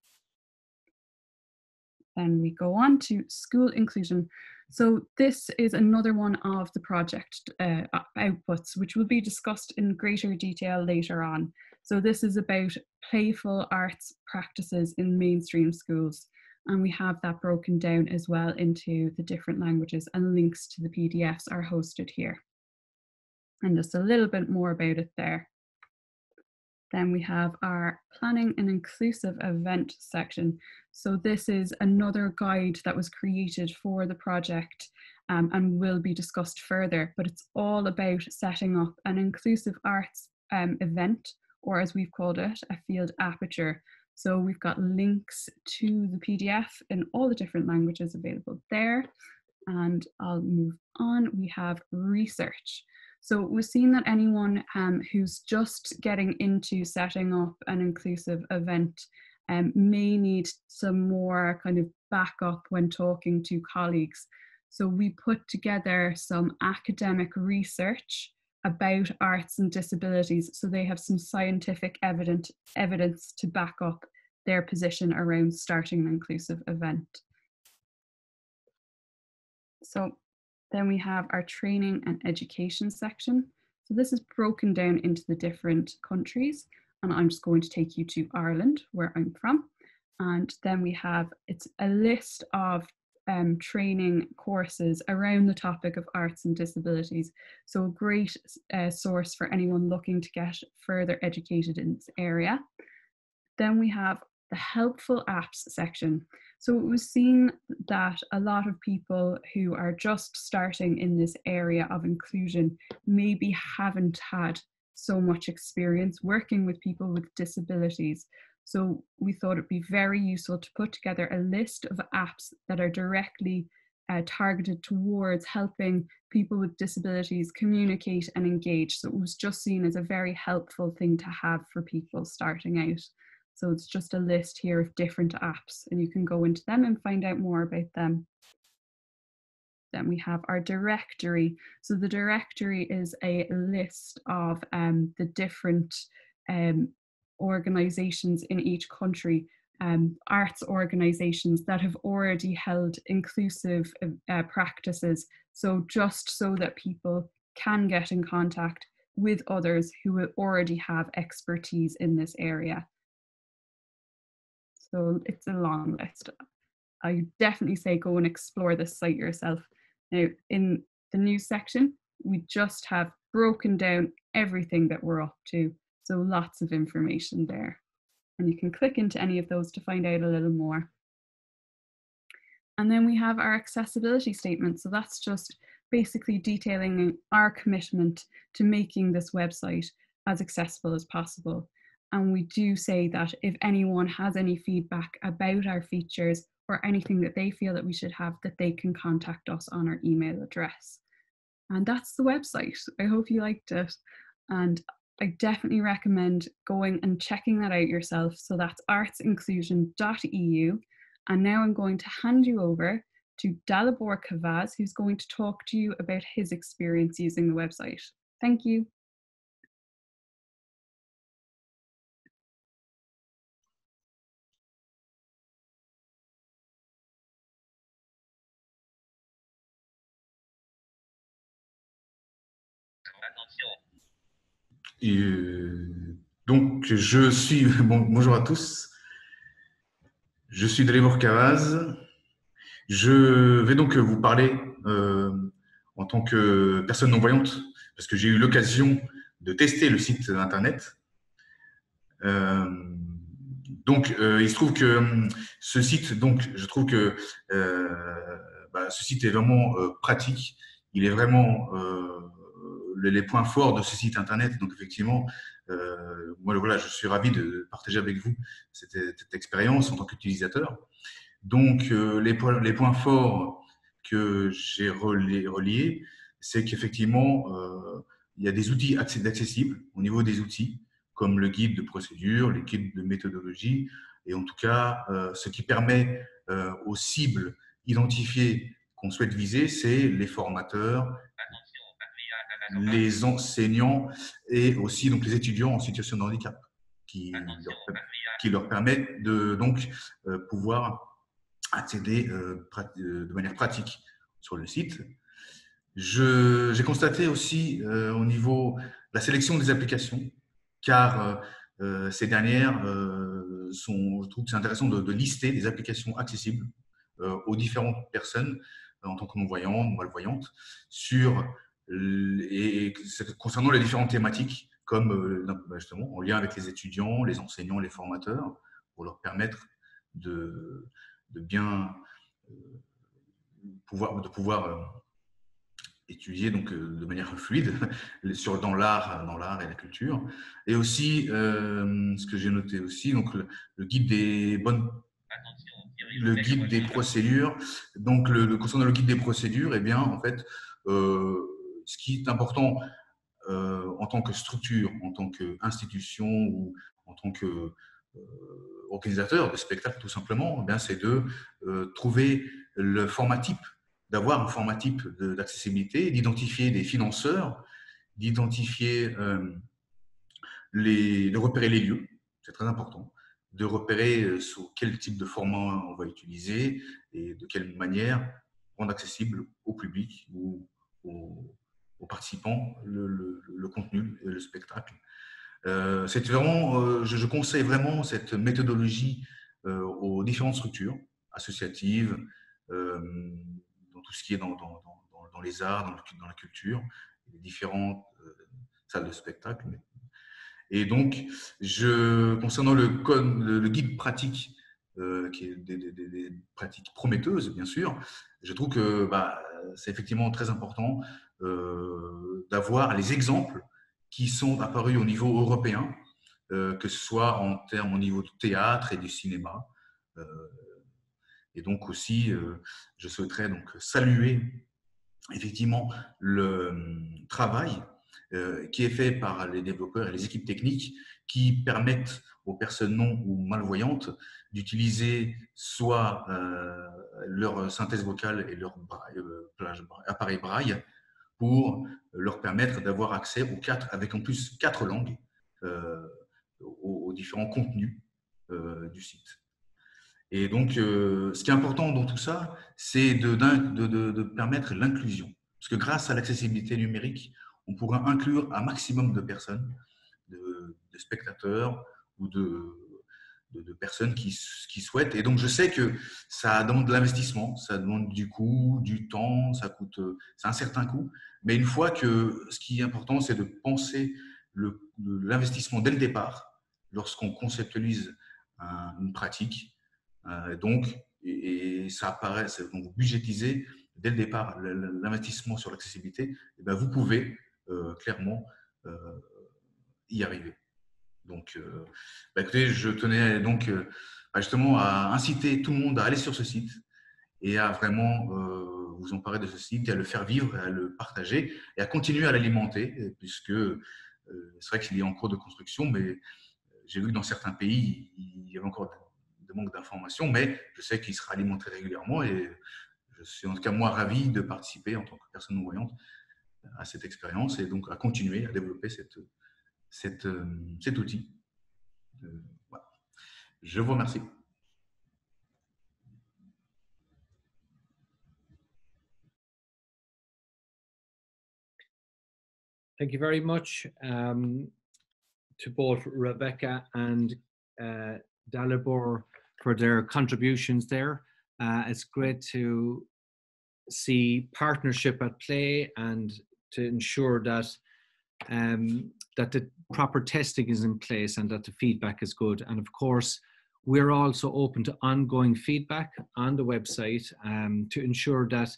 Then we go on to school inclusion. So this is another one of the project outputs, which will be discussed in greater detail later on. So this is about playful arts practices in mainstream schools. And we have that broken down as well into the different languages, and links to the PDFs are hosted here. And just a little bit more about it there. Then we have our planning an inclusive event section. So this is another guide that was created for the project and will be discussed further, but it's all about setting up an inclusive arts event, or as we've called it, a field aperture. So we've got links to the PDF in all the different languages available there. And I'll move on. We have research. So we've seen that anyone who's just getting into setting up an inclusive event may need some more kind of backup when talking to colleagues. So we put together some academic research about arts and disabilities, so they have some scientific evidence to back up their position around starting an inclusive event. So then we have our training and education section. So this is broken down into the different countries, and I'm just going to take you to Ireland, where I'm from. And then we have, it's a list of training courses around the topic of arts and disabilities. So a great source for anyone looking to get further educated in this area. Then we have the helpful apps section. So it was seen that a lot of people who are just starting in this area of inclusion maybe haven't had so much experience working with people with disabilities. So we thought it'd be very useful to put together a list of apps that are directly targeted towards helping people with disabilities communicate and engage. So it was just seen as a very helpful thing to have for people starting out. So it's just a list here of different apps, and you can go into them and find out more about them. Then we have our directory. So the directory is a list of the different organizations in each country, arts organizations that have already held inclusive practices. So just so that people can get in contact with others who already have expertise in this area. So it's a long list. I definitely say go and explore this site yourself. Now, in the news section, we just have broken down everything that we're up to. So lots of information there. And you can click into any of those to find out a little more. And then we have our accessibility statement. So that's just basically detailing our commitment to making this website as accessible as possible. And we do say that if anyone has any feedback about our features or anything that they feel that we should have, that they can contact us on our email address. And that's the website. I hope you liked it. And I definitely recommend going and checking that out yourself. So that's artsinclusion.eu. And now I'm going to hand you over to Dalibor Kavaz, who's going to talk to you about his experience using the website. Thank you. Donc, je suis... bonjour à tous. Je suis Dalibor Kavaz. Je vais donc vous parler en tant que personne non-voyante, parce que j'ai eu l'occasion de tester le site internet. Donc, il se trouve que ce site, donc, je trouve que ce site est vraiment pratique. Il est vraiment les points forts de ce site internet. Donc, effectivement, moi, voilà, je suis ravi de partager avec vous cette expérience en tant qu'utilisateur. Donc, les points forts que j'ai reliés, c'est qu'effectivement, il y a des outils accessibles au niveau des outils, comme le guide de procédure, les guides de méthodologie, et en tout cas, ce qui permet aux cibles identifiées qu'on souhaite viser, c'est les formateurs, les enseignants et aussi donc, les étudiants en situation de handicap, qui leur permettent de donc, pouvoir accéder de manière pratique sur le site. J'ai constaté aussi au niveau de la sélection des applications, car ces dernières je trouve que c'est intéressant de lister des applications accessibles aux différentes personnes en tant que non-voyantes, malvoyantes, et concernant les différentes thématiques, comme justement en lien avec les étudiants, les enseignants, les formateurs, pour leur permettre de bien pouvoir étudier donc, de manière fluide dans l'art et la culture. Et aussi, ce que j'ai noté aussi, donc, le guide des procédures. Donc, concernant le guide des procédures, eh bien, en fait, ce qui est important en tant que structure, en tant qu'institution ou en tant que organisateur de spectacle, tout simplement, eh c'est de trouver le format type, d'avoir un format type d'accessibilité, d'identifier des financeurs, d'identifier, de repérer les lieux, c'est très important, de repérer sous quel type de format on va utiliser et de quelle manière rendre accessible au public ou aux participants le contenu et le spectacle. C'est vraiment, je conseille vraiment cette méthodologie aux différentes structures associatives, dans tout ce qui est dans les arts, dans la culture, les différentes salles de spectacle. Et donc, concernant le guide pratique, qui est des pratiques prometteuses, bien sûr, je trouve que c'est effectivement très important d'avoir les exemples qui sont apparus au niveau européen, que ce soit en termes au niveau du théâtre et du cinéma. Et donc aussi, je souhaiterais donc saluer effectivement le travail qui est fait par les développeurs et les équipes techniques qui permettent aux personnes non ou malvoyantes d'utiliser soit leur synthèse vocale et leur appareil braille pour leur permettre d'avoir accès avec en plus 4 langues aux différents contenus du site. Et donc, ce qui est important dans tout ça, c'est de permettre l'inclusion. Parce que grâce à l'accessibilité numérique, on pourra inclure un maximum de personnes, de spectateurs ou de personnes qui souhaitent. Et donc, je sais que ça demande de l'investissement, ça demande du coût, du temps, c'est un certain coût. Mais une fois que ce qui est important, c'est de penser l'investissement dès le départ, lorsqu'on conceptualise une pratique. Et ça apparaît, donc vous budgétisez dès le départ l'investissement sur l'accessibilité, et vous pouvez clairement y arriver. Donc, écoutez, je tenais donc justement à inciter tout le monde à aller sur ce site et à vraiment vous emparer de ce site et à le faire vivre, à le partager et à continuer à l'alimenter, puisque c'est vrai qu'il est en cours de construction, mais j'ai vu que dans certains pays, il y avait encore de manque d'informations, mais je sais qu'il sera alimenté régulièrement et je suis en tout cas moi ravi de participer en tant que personne non-voyante à cette expérience et donc à continuer à développer cet outil. Voilà. Je vous remercie. Thank you very much to both Rebecca and Dalibor for their contributions there. It's great to see partnership at play and to ensure that that proper testing is in place and that the feedback is good. And of course, we're also open to ongoing feedback on the website to ensure that,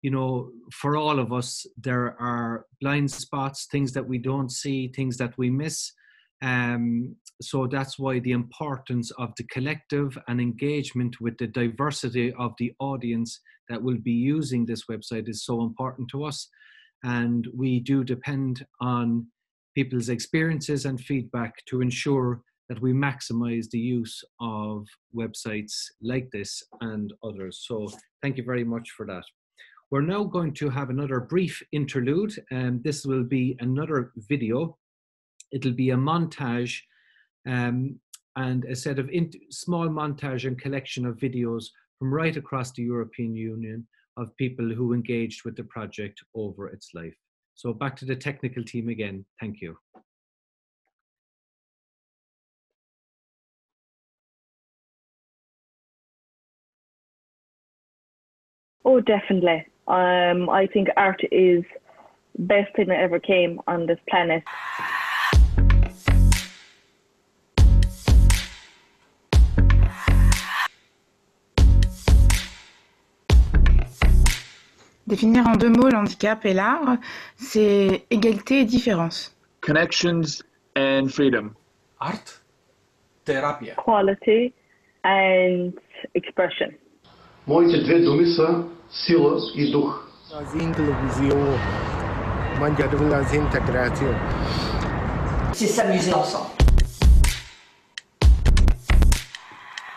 you know, for all of us, there are blind spots, things that we don't see, things that we miss. So that's why the importance of the collective and engagement with the diversity of the audience that will be using this website is so important to us. And we do depend on people's experiences and feedback to ensure that we maximize the use of websites like this and others. So thank you very much for that. We're now going to have another brief interlude, and this will be another video. It'll be a montage and a set of small montage and collection of videos from right across the European Union of people who engaged with the project over its life. So back to the technical team again. Thank you. Oh, definitely. I think art is the best thing that ever came on this planet. Définir en 2 mots l'handicap et l'art, c'est égalité et différence. Connections and freedom. Art, terapia. Quality and expression. Mooi twee domissen, zielen i duch. C'est s'amuser ensemble.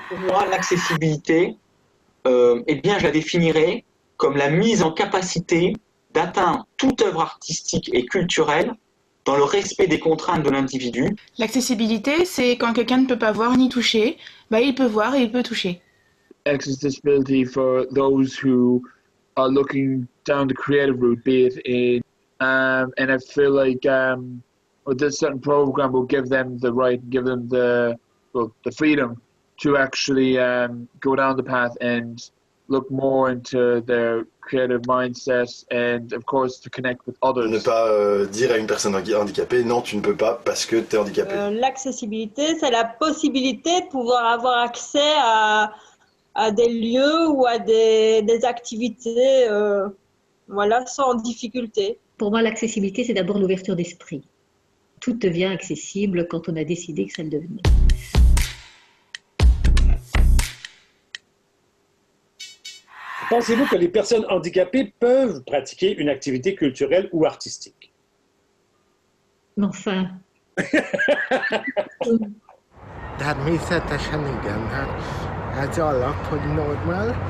Pour moi, l'accessibilité, eh bien, je la définirais comme la mise en capacité d'atteindre toute œuvre artistique et culturelle dans le respect des contraintes de l'individu. L'accessibilité, c'est quand quelqu'un ne peut pas voir ni toucher, bah, il peut voir et il peut toucher. Accessibility for those who are looking down the creative route, be it in, and I feel like with this certain program will give them the right, give them the freedom to actually go down the path and look more into their creative mindset and of course to connect with others. Ne pas dire à une personne handicapée non, tu ne peux pas parce que tu es handicapé. L'accessibilité, c'est la possibilité de pouvoir avoir accès à des lieux ou à des activités voilà, sans difficulté. Pour moi, l'accessibilité, c'est d'abord l'ouverture d'esprit. Tout devient accessible quand on a décidé que ça le devenait. Pensez-vous que les personnes handicapées peuvent pratiquer une activité culturelle ou artistique? Enfin. Of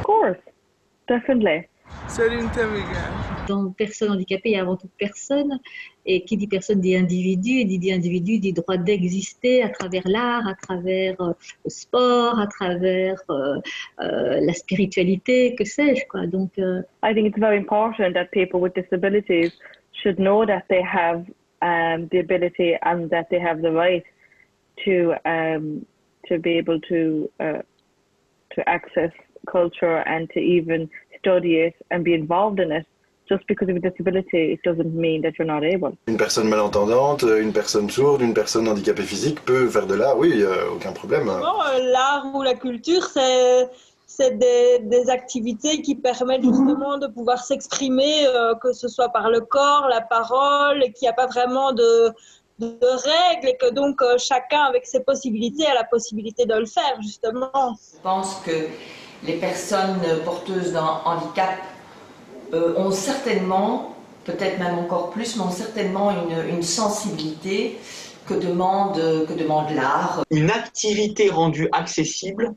course, definitely. Dans personne handicapée, il y a avant tout personne. Et qui dit personne dit individu. Et dit individu dit droit d'exister à travers l'art, à travers le sport, à travers la spiritualité, que sais-je, quoi. Donc, I think it's very important that people with disabilities should know that they have the ability and that they have the right to be able to access culture and to even study it and be involved in it. Just because of a disability, it doesn't mean that you're not able. Une personne malentendante, une personne sourde, une personne handicapée physique peut faire de l'art, oui, aucun problème. L'art ou la culture, c'est des activités qui permettent justement de pouvoir s'exprimer, que ce soit par le corps, la parole, et qu'il n'y a pas vraiment de règles, et que donc chacun avec ses possibilités a la possibilité de le faire, justement. Je pense que les personnes porteuses d'un handicap ont certainement, peut-être même encore plus, mais ont certainement une sensibilité que demande l'art. Une activité rendue accessible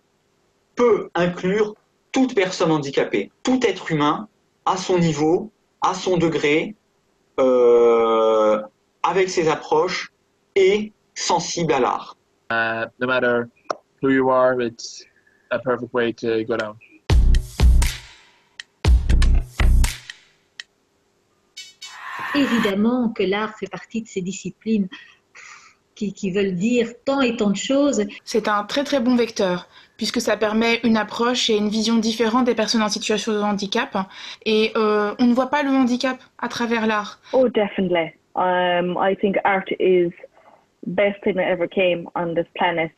peut inclure toute personne handicapée, tout être humain, à son niveau, à son degré, avec ses approches et sensible à l'art. No matter who you are, it's a perfect way to go down. Évidemment que l'art fait partie de ces disciplines qui veulent dire tant et tant de choses. C'est un très très bon vecteur, puisque ça permet une approche et une vision différente des personnes en situation de handicap. Et on ne voit pas le handicap à travers l'art. Oh, definitely. I think art is best thing that ever came on this planet,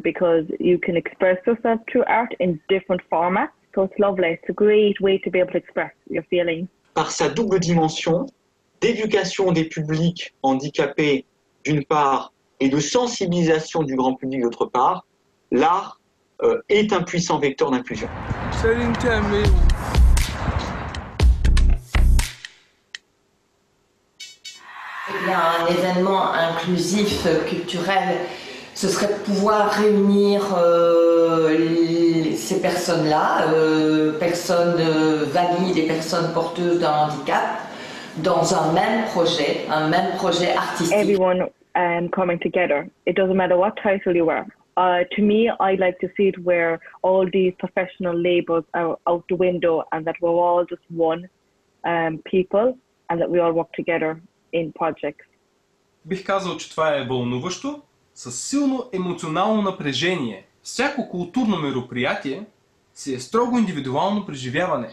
because you can express yourself through art in different formats. So it's lovely. It's a great way to be able to express your feelings. Par sa double dimension d'éducation des publics handicapés d'une part et de sensibilisation du grand public d'autre part, l'art est un puissant vecteur d'inclusion. Eh bien, un événement inclusif, culturel, ce serait de pouvoir réunir ces personnes-là, personnes valides et personnes porteuses d'un handicap, dans un même projet artistique. Everyone coming together. It doesn't matter what title you are. To me, I like to see it where all these professional labels are out the window and that we're all just one people and that we all work together in projects. Бих казал, че това е вълнуващо, със силно емоционално напрежение. Всяко културно мероприятие си е строго индивидуално преживяване.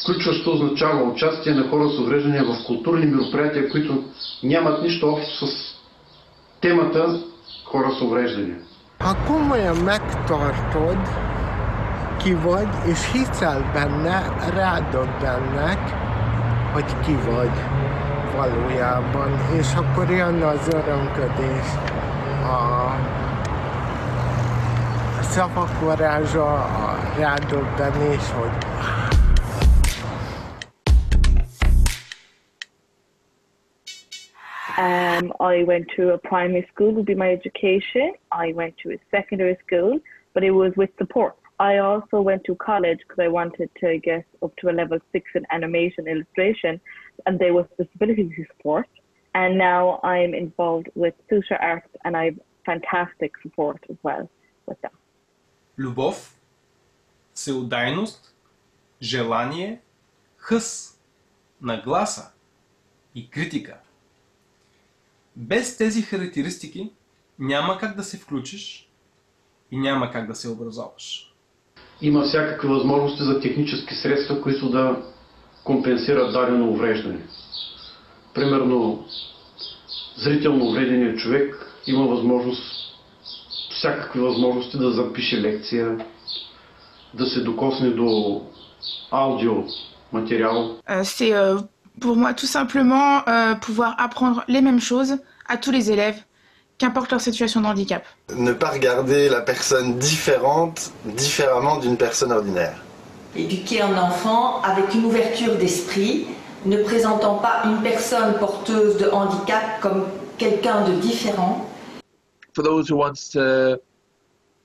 Включващо означава участие на хора с увреждания в културни мероприятия, които нямат нищо общо с темата хора с увреждания. Acum megtartod, ki vagy, és hiszel benne, rádöbbennek, hogy ki vagy valójában, és akkor jön az örömködés, a szavak varázsa, a rádöbbenés, hogy I went to a primary school, would be my education. I went to a secondary school, but it was with support. I also went to college because I wanted to get up to a level 6 in animation illustration, and there was disability support. And now I'm involved with Clôture Arts, and I have fantastic support as well with them. Любов, всеотдайност, желание, хъс, нагласа и критика. Без тези характеристики няма как да се включиш и няма как да се образоваш. Има всякакви възможности за технически средства, които да компенсират дадено увреждане. Примерно, зрително увреденият човек има възможност, всякакви възможности да запише лекция, да се докосне до аудиоматериал. C'est pour moi tout simplement pouvoir apprendre les mêmes choses à tous les élèves, qu'importe leur situation de handicap. Ne pas regarder la personne différemment d'une personne ordinaire. Éduquer un enfant avec une ouverture d'esprit, ne présentant pas une personne porteuse de handicap comme quelqu'un de différent. For those who want to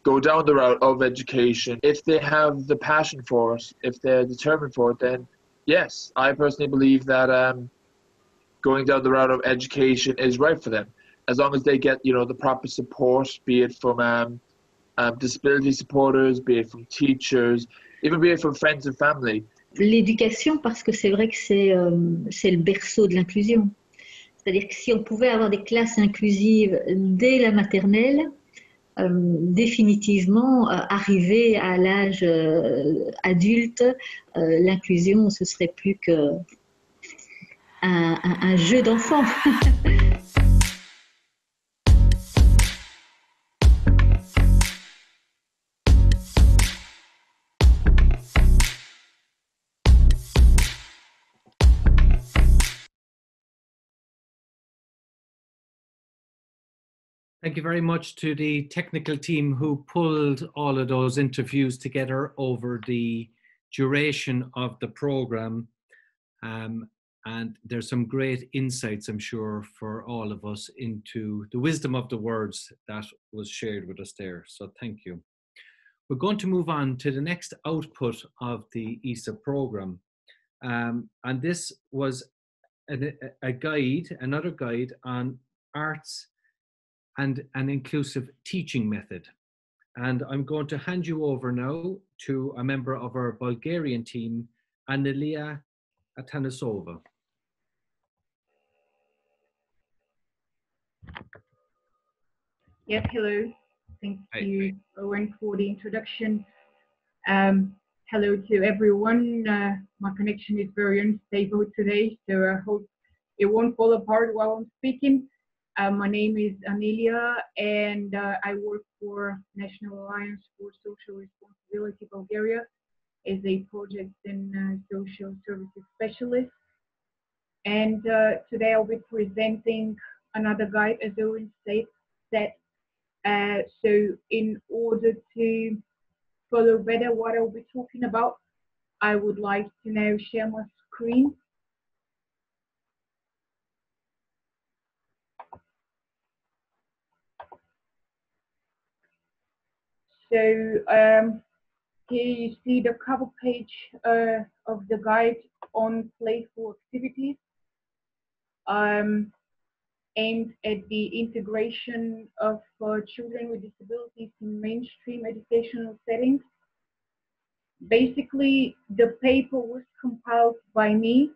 go down the route of education, if they have the passion for it, if they're determined for it, then yes, I personally believe that going down the route of education is right for them, as long as they get, the proper support, be it from disability supporters, be it from teachers, even be it from friends and family. L'éducation, parce que c'est vrai que c'est le berceau de l'inclusion. C'est-à-dire que si on pouvait avoir des classes inclusives dès la maternelle, définitivement, arriver à l'âge adulte, l'inclusion, ce serait plus que un jeu d'enfant. Thank you very much to the technical team who pulled all of those interviews together over the duration of the program. And there's some great insights, I'm sure, for all of us into the wisdom of the words that was shared with us there. So thank you. We're going to move on to the next output of the ESA program. And this was a guide, another guide on arts and an inclusive teaching method. And I'm going to hand you over now to a member of our Bulgarian team, Annelia Atanasova. Yep, hello. Thank you, Owen, for the introduction. Hello to everyone. My connection is very unstable today, so I hope it won't fall apart while I'm speaking. My name is Amelia, and I work for National Alliance for Social Responsibility Bulgaria as a project and social services specialist. And today I'll be presenting another guide, as Owen said. So in order to follow better what I'll be talking about, I would like to now share my screen. So here you see the cover page of the guide on playful activities aimed at the integration of children with disabilities in mainstream educational settings. Basically, the paper was compiled by me.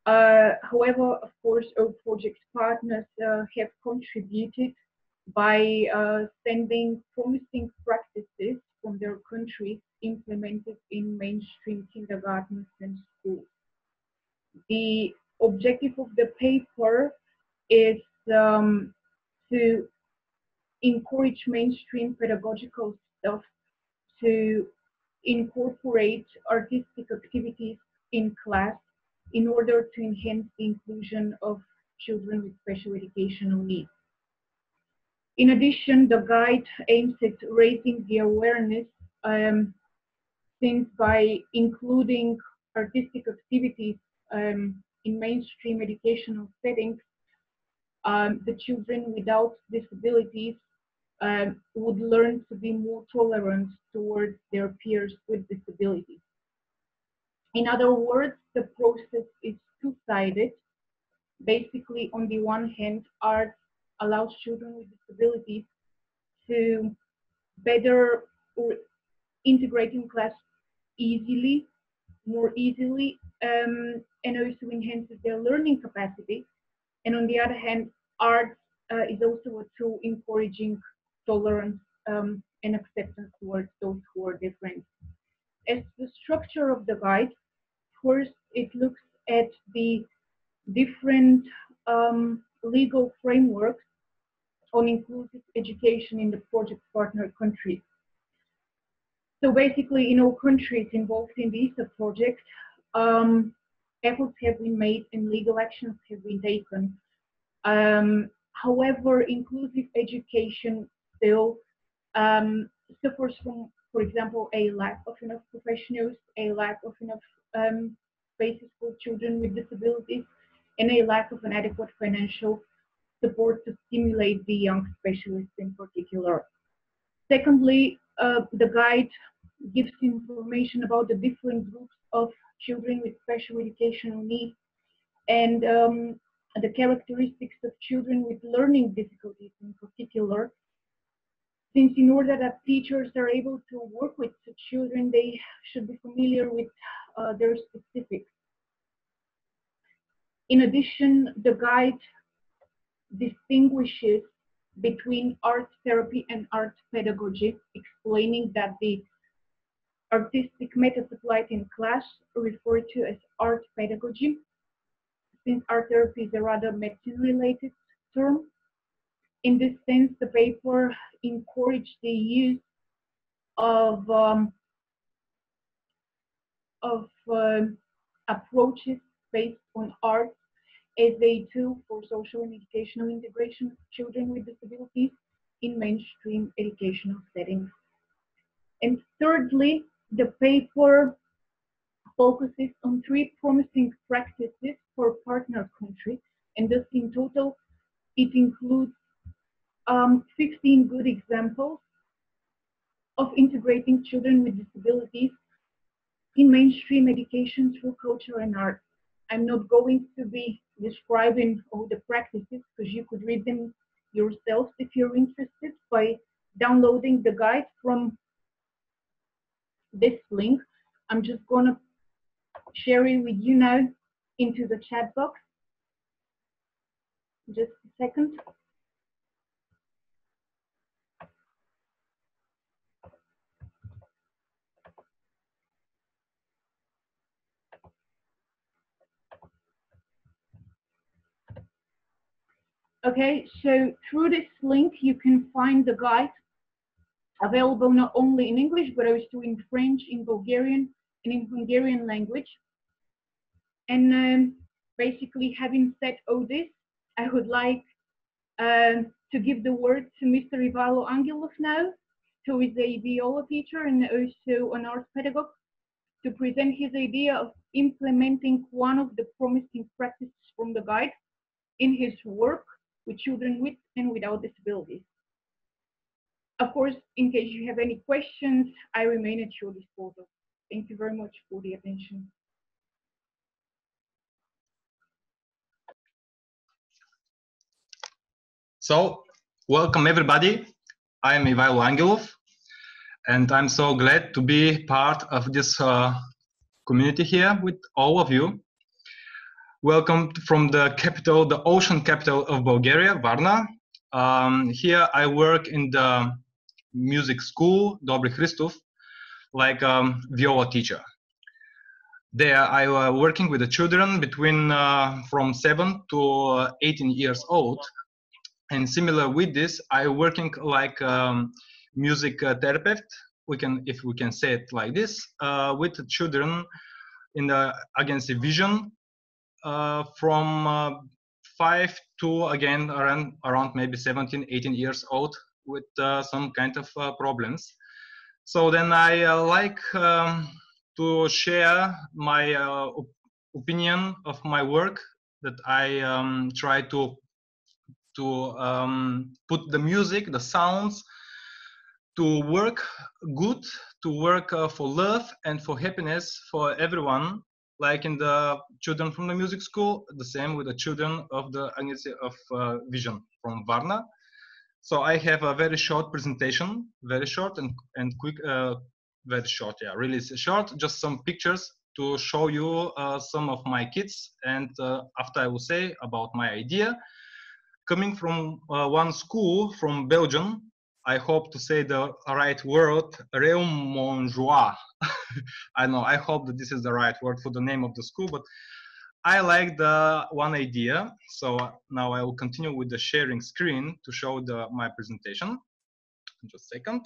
However, of course, our project partners have contributed by sending promising practices from their countries implemented in mainstream kindergartens and schools. The objective of the paper is to encourage mainstream pedagogical staff to incorporate artistic activities in class in order to enhance the inclusion of children with special educational needs. In addition, the guide aims at raising the awareness since by including artistic activities in mainstream educational settings, the children without disabilities would learn to be more tolerant towards their peers with disabilities. In other words, the process is two-sided. Basically, on the one hand, art allows children with disabilities to better integrate in class more easily, and also enhances their learning capacity. And on the other hand, art is also a tool encouraging tolerance and acceptance towards those who are different. As the structure of the guide, first it looks at the different legal frameworks on inclusive education in the project partner countries. So basically, in all countries involved in the ISA project, efforts have been made and legal actions have been taken. However, inclusive education still suffers from, for example, a lack of enough professionals, a lack of enough spaces for children with disabilities, and a lack of an adequate financial support to stimulate the young specialists in particular. Secondly, the guide gives information about the different groups of children with special educational needs and the characteristics of children with learning difficulties in particular, since in order that teachers are able to work with such children, they should be familiar with their specifics. In addition, the guide distinguishes between art therapy and art pedagogy, explaining that the artistic methods applied in class are referred to as art pedagogy, since art therapy is a rather medicine-related term. In this sense, the paper encouraged the use of approaches based on art as a tool for social and educational integration of children with disabilities in mainstream educational settings. And thirdly, the paper focuses on 3 promising practices for partner countries, and thus in total, it includes 15 good examples of integrating children with disabilities in mainstream education through culture and art. I'm not going to be describing all the practices because you could read them yourselves if you're interested by downloading the guide from this link. I'm just going to share it with you now into the chat box. Just a second. Okay, so through this link, you can find the guide available not only in English, but also in French, in Bulgarian, and in Hungarian language. And basically, having said all this, I would like to give the word to Mr. Ivailo Angelov now, who is a viola teacher and also an art pedagogue, to present his idea of implementing one of the promising practices from the guide in his work with children with and without disabilities. Of course, in case you have any questions, I remain at your disposal. Thank you very much for the attention. So, welcome everybody. I'm Ivailo Angelov, and I'm so glad to be part of this community here with all of you. Welcome from the capital, the ocean capital of Bulgaria, Varna. Here I work in the music school, Dobry Hristov, like a viola teacher. There I was working with the children between from 7 to 18 years old. And similar with this, I working like music therapist, if we can say it like this, with the children in the against vision from 5 to again around maybe 17, 18 years old with some kind of problems. So then I like to share my opinion of my work, that I try to put the music, the sounds, to work good, to work for love and for happiness for everyone, like in the children from the music school, the same with the children of the Organisé of Vision from Varna. So I have a very short presentation, very short and quick, very short, yeah, really short, just some pictures to show you some of my kids, and after I will say about my idea. Coming from one school from Belgium, I hope to say the right word, Réaumonjois. I know, I hope that this is the right word for the name of the school, but I like the one idea. So now I will continue with the sharing screen to show my presentation. Just a second.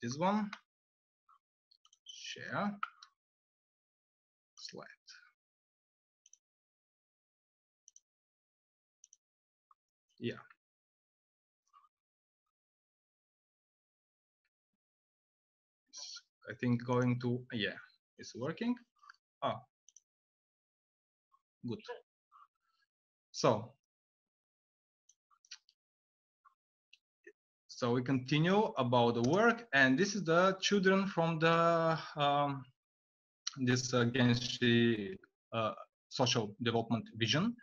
This one. Share. Slide. Yeah. I think going to, yeah, it's working. Ah, good. So we continue about the work, and this is the children from the this against the social development vision.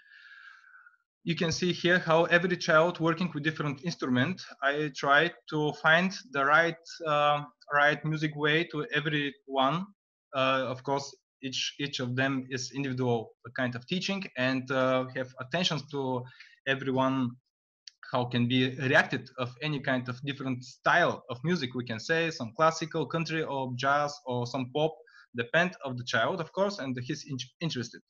You can see here how every child working with different instrument, I try to find the right music way to everyone. Of course, each of them is individual kind of teaching, and have attention to everyone, how can be reacted of any kind of different style of music. We can say some classical, country, or jazz, or some pop, depend of the child, of course, and he's interested.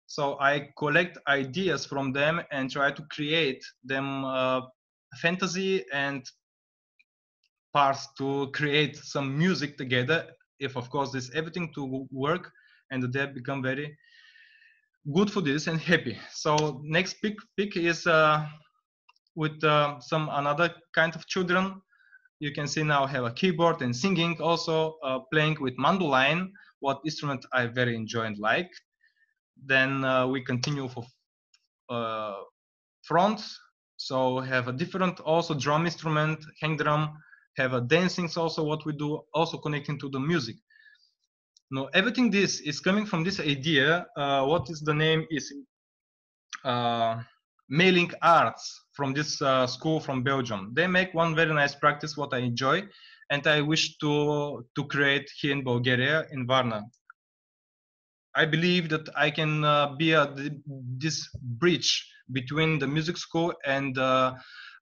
So I collect ideas from them and try to create them fantasy and parts to create some music together. If of course this everything to work, and they become very good for this and happy. So next pick is with some another kind of children. You can see now have a keyboard and singing, also playing with mandolin, what instrument I very enjoy and like. Then we continue for front. So have a different also drum instrument, hang drum, have a dancing also what we do, also connecting to the music. Now everything this is coming from this idea. What is the name is mailing arts from this school from Belgium. They make one very nice practice what I enjoy, and I wish to create here in Bulgaria, in Varna. I believe that I can be this bridge between the music school and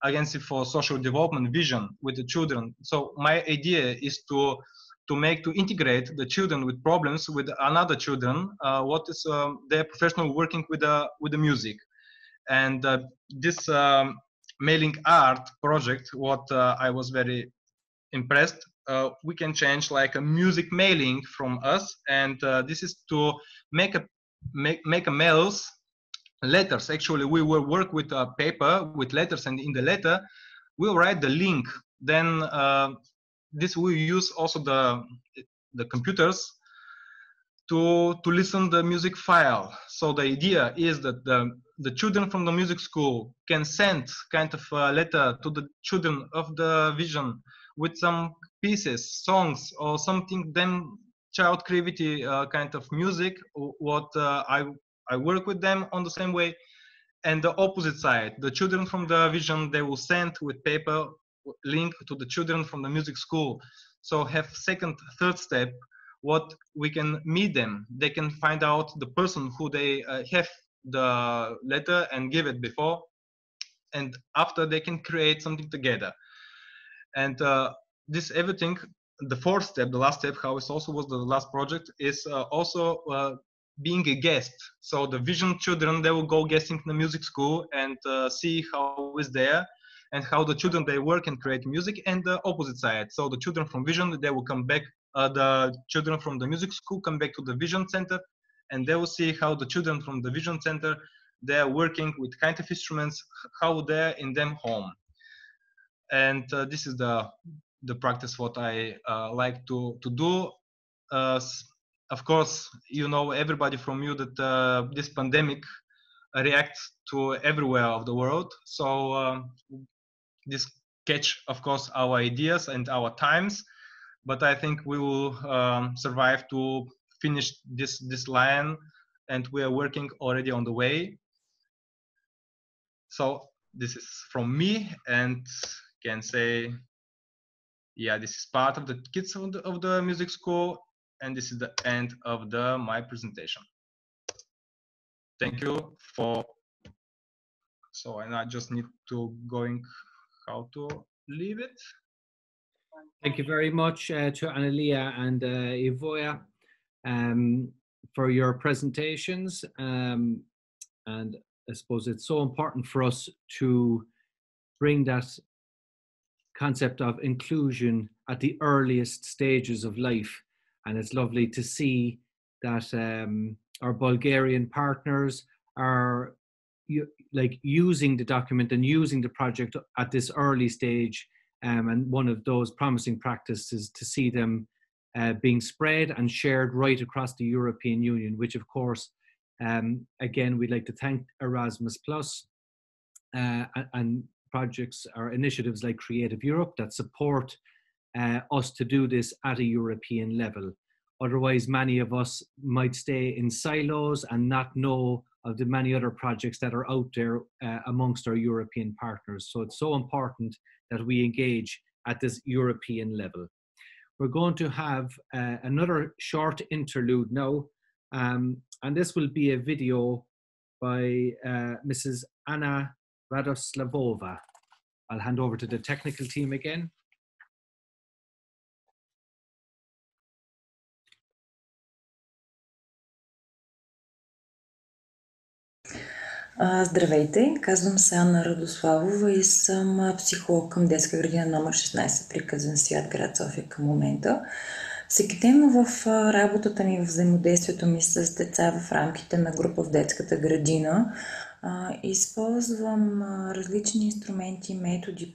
Agency for Social Development Vision with the children. So my idea is to integrate the children with problems with another children. What is their professional working with the music, And this mailing art project, what I was very impressed, we can change like a music mailing from us, and this is to make a mails letters. Actually, we will work with paper with letters, and in the letter we'll write the link. Then this will use also the computers to listen the music file. So the idea is that the children from the music school can send kind of a letter to the children of the vision with some pieces, songs, or something, then child creativity kind of music, what I work with them on the same way. And the opposite side, the children from the vision, they will send with paper link to the children from the music school. So have second, third step, what we can meet them. They can find out the person who they have the letter and give it before, and after they can create something together. And this everything, the fourth step, the last step, how it also was the last project, is also being a guest. So the vision children, they will go guesting in the music school and see how is there and how the children they work and create music, and the opposite side. So the children from vision, they will come back, the children from the music school come back to the vision center, and they will see how the children from the vision center, they are working with kind of instruments, how they're in them home. And this is the practice what I like to do. Of course, you know, everybody from you that this pandemic reacts to everywhere of the world. So this catch, of course, our ideas and our times, but I think we will survive to finish this line, and we are working already on the way. So this is from me, and can say, yeah, this is part of the kids of the music school, and this is the end of my presentation. Thank you for. So I just need to going how to leave it. Thank you very much to Analia and Ivoya for your presentations. And I suppose it's so important for us to bring that concept of inclusion at the earliest stages of life. And it's lovely to see that our Bulgarian partners are using the document and using the project at this early stage. And one of those promising practices to see them being spread and shared right across the European Union, which of course, again, we'd like to thank Erasmus Plus and projects or initiatives like Creative Europe that support us to do this at a European level. Otherwise, many of us might stay in silos and not know of the many other projects that are out there amongst our European partners. So it's so important that we engage at this European level. We're going to have another short interlude now, and this will be a video by Mrs. Anna Radoslavova. I'll hand over to the technical team again. Здравейте, казвам се Анна Радославова и съм психолог към детска градина номер 16 при Късен свят, град София към момента. Всекидневно в работата ми, в взаимодействието ми с деца в рамките на група в детската градина, използвам различни инструменти, методи,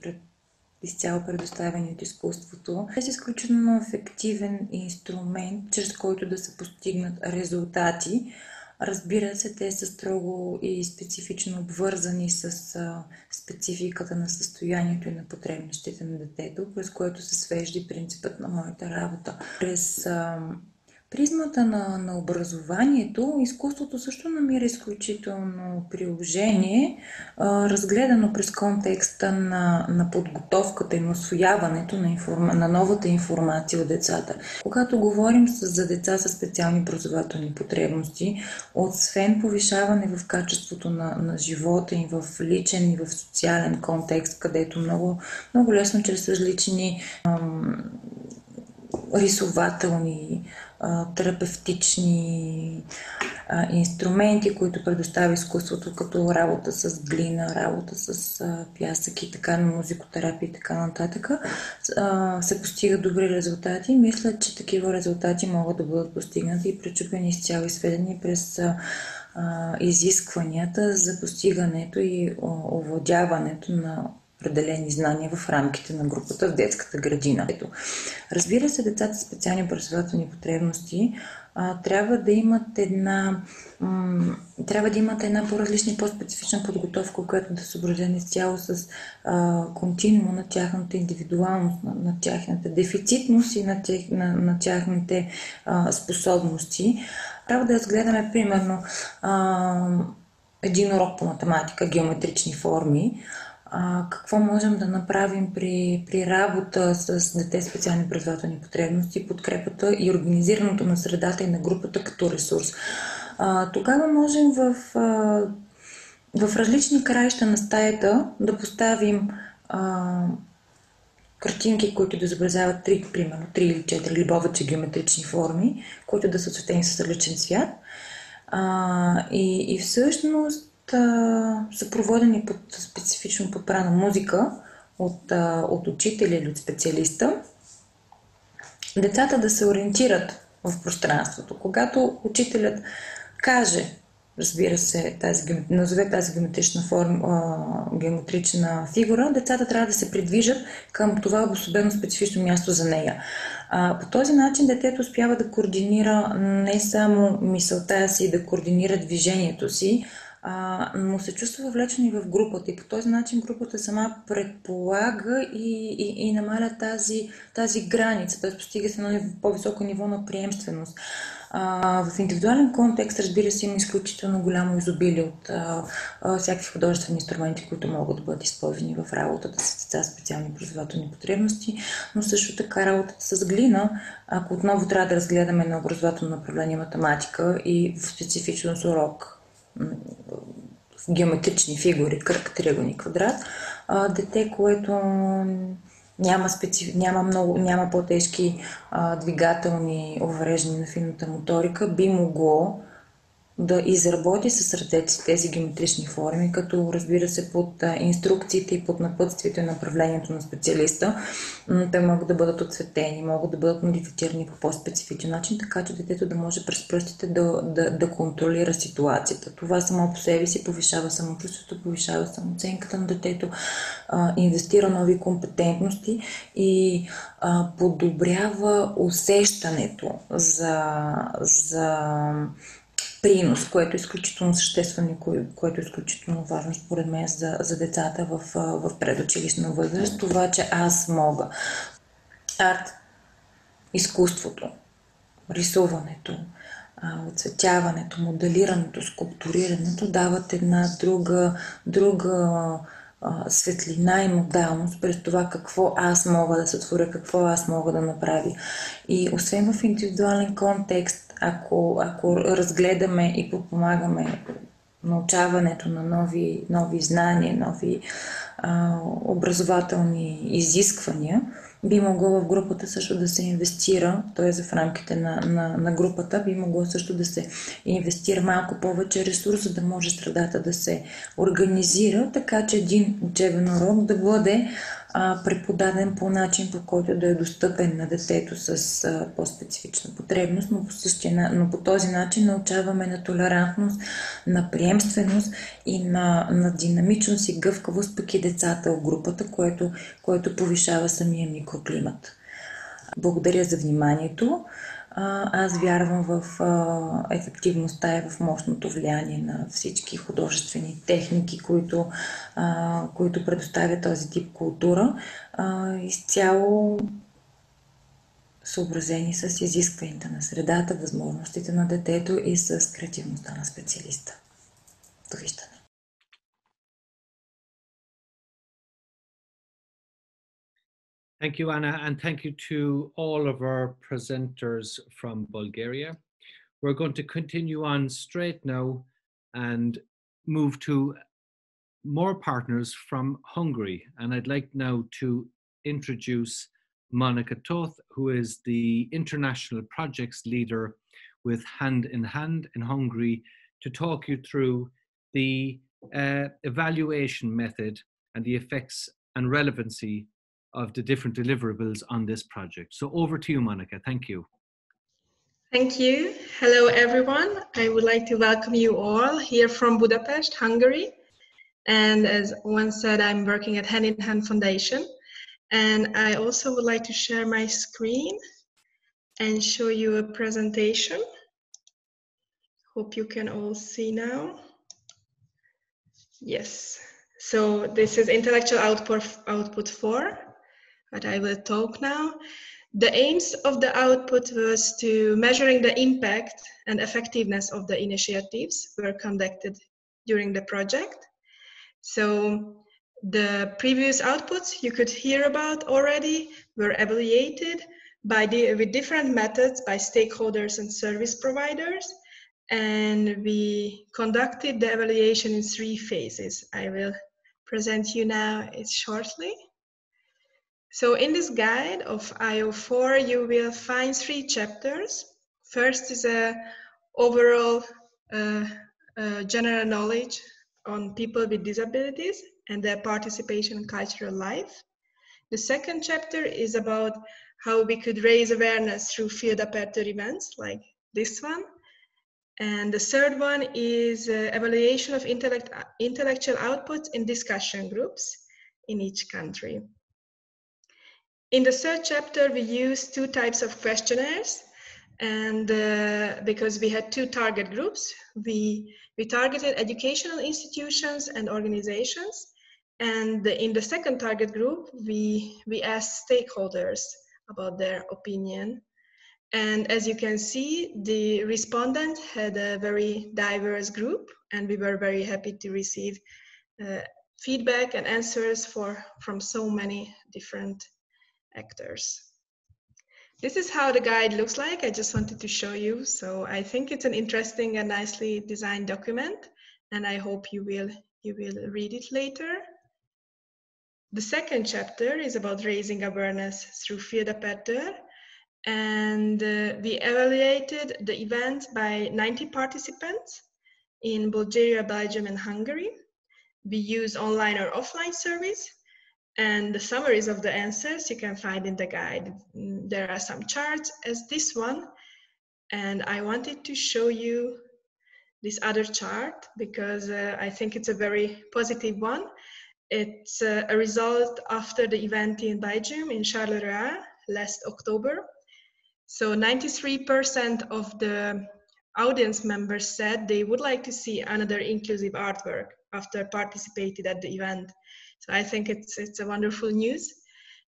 изцяло предоставени от изкуството. Това е изключително ефективен инструмент, чрез който да се постигнат резултати. Разбира се, те са строго и специфично обвързани с спецификата на състоянието и на потребностите на детето, през което се свежда принципът на моята работа. През призмата на образованието, изкуството също намира изключително приложение, разгледано през контекста на подготовката и на усвояването на новата информация от децата. Когато говорим за деца с специални образователни потребности, освен повишаване в качеството на живота им в личен и в социален контекст, където много лесно чрез различни рисувателни терапевтични инструменти, които предоставя изкуството, като работа с глина, работа с пясък и така, на музикотерапия и така нататък, се постигат добри резултати. Мисля, че такива резултати могат да бъдат постигнати и пречупени изцяло и сведени през изискванията за постигането и овладяването на определени знания в рамките на групата в детската градина. Разбира се, децата с специални образователни потребности трябва да имат една по-различна и по-специфична подготовка, която да е съобразена изцяло с континуум на тяхната индивидуалност, на тяхната дефицитност и на тяхните способности. Трябва да разгледаме примерно един урок по математика, геометрични форми. Какво можем да направим при работа с дете с специални образователни потребности, подкрепата и организирането на средата и на групата като ресурс. Тогава можем в различни краища на стаята да поставим картинки, които да изобразяват примерно 3 или 4 или повече геометрични форми, които да са осветени с различен цвят. И всъщност са проводени под специфично подбрана музика от учителя или от специалиста. Децата да се ориентират в пространството. Когато учителят каже, разбира се, назове тази геометрична фигура, децата трябва да се придвижат към това обособено специфично място за нея. По този начин детето успява да координира не само мисълта си, да координира движението си, но се чувства въвлечен и в групата. И по този начин групата сама предполага и намаля тази граница, т.е. постига се на по-високо ниво на приемственост. В индивидуален контекст, разбира се, има изключително голямо изобилие от всякакви художествени инструменти, които могат да бъдат използвани в работата с деца с специални образователни потребности, но също така работата с глина, ако отново трябва да разгледаме на образователно направление математика и в специфичност урок в геометрични фигури, кръг, триъгълник, квадрат, дете, което няма по-тежки двигателни увреждания на финната моторика, би могло да изработи със сърдеци тези геометрични форми, като разбира се под инструкциите и под напътствието и направлението на специалиста. Те могат да бъдат отцветени, могат да бъдат модифицирани по по-специфичен начин, така че детето да може през пръстите да контролира ситуацията. Това само по себе си повишава самочувствието, повишава самооценката на детето, инвестира нови компетентности и подобрява усещането за принос, което е изключително съществено и което е изключително важно според мен за децата в предучилищна възраст. Това, че аз мога. Арт, изкуството, рисуването, оцветяването, моделирането, скулптурирането дават една друга светлина и модалност през това какво аз мога да сътворя, какво аз мога да направя. И освен в индивидуален контекст, ако разгледаме и подпомагаме научаването на нови знания, нови образователни изисквания, би могло в групата също да се инвестира, т.е. в рамките на групата би могло също да се инвестира малко повече ресурс, за да може средата да се организира, така че един учебен урок да бъде преподаден по начин, по който да е достъпен на детето с по-специфична потребност, но по този начин научаваме на толерантност, на приемственост и на динамичност и гъвкавост, пък и децата от групата, което повишава самия микроклимат. Благодаря за вниманието. Аз вярвам в ефективността и в мощното влияние на всички художествени техники, които предоставят този тип култура, изцяло съобразени с изискванията на средата, възможностите на детето и с креативността на специалиста. Довиждане! Thank you, Anna, and thank you to all of our presenters from Bulgaria. We're going to continue on straight now and move to more partners from Hungary. And I'd like now to introduce Monica Toth, who is the International Projects Leader with Hand in Hand in Hungary, to talk you through the evaluation method and the effects and relevancy of the different deliverables on this project. So over to you, Monica. Thank you. Thank you. Hello, everyone. I would like to welcome you all here from Budapest, Hungary. And as one said, I'm working at Hand in Hand Foundation. And I also would like to share my screen and show you a presentation. Hope you can all see now. Yes. So this is intellectual output 4, but I will talk now. The aims of the output was to measuring the impact and effectiveness of the initiatives were conducted during the project. So the previous outputs you could hear about already were evaluated with different methods by stakeholders and service providers. And we conducted the evaluation in 3 phases. I will present you now it shortly. So in this guide of IO4, you will find 3 chapters. First is a overall general knowledge on people with disabilities and their participation in cultural life. The second chapter is about how we could raise awareness through field aperture events like this one. And the third one is evaluation of intellectual outputs in discussion groups in each country. In the third chapter, we used 2 types of questionnaires, and because we had 2 target groups, we targeted educational institutions and organizations, and in the second target group, we asked stakeholders about their opinion. And as you can see, the respondents had a very diverse group, and we were very happy to receive feedback and answers from so many different actors. This is how the guide looks like. I just wanted to show you. So I think it's an interesting and nicely designed document, and I hope you will read it later. The second chapter is about raising awareness through field aperture, and we evaluated the event by 90 participants in Bulgaria, Belgium, and Hungary. We use online or offline service. And the summaries of the answers you can find in the guide. There are some charts as this one, and I wanted to show you this other chart because I think it's a very positive one. It's a result after the event in Belgium in Charleroi last October. So 93% of the audience members said they would like to see another inclusive artwork after participated at the event. So I think it's a wonderful news.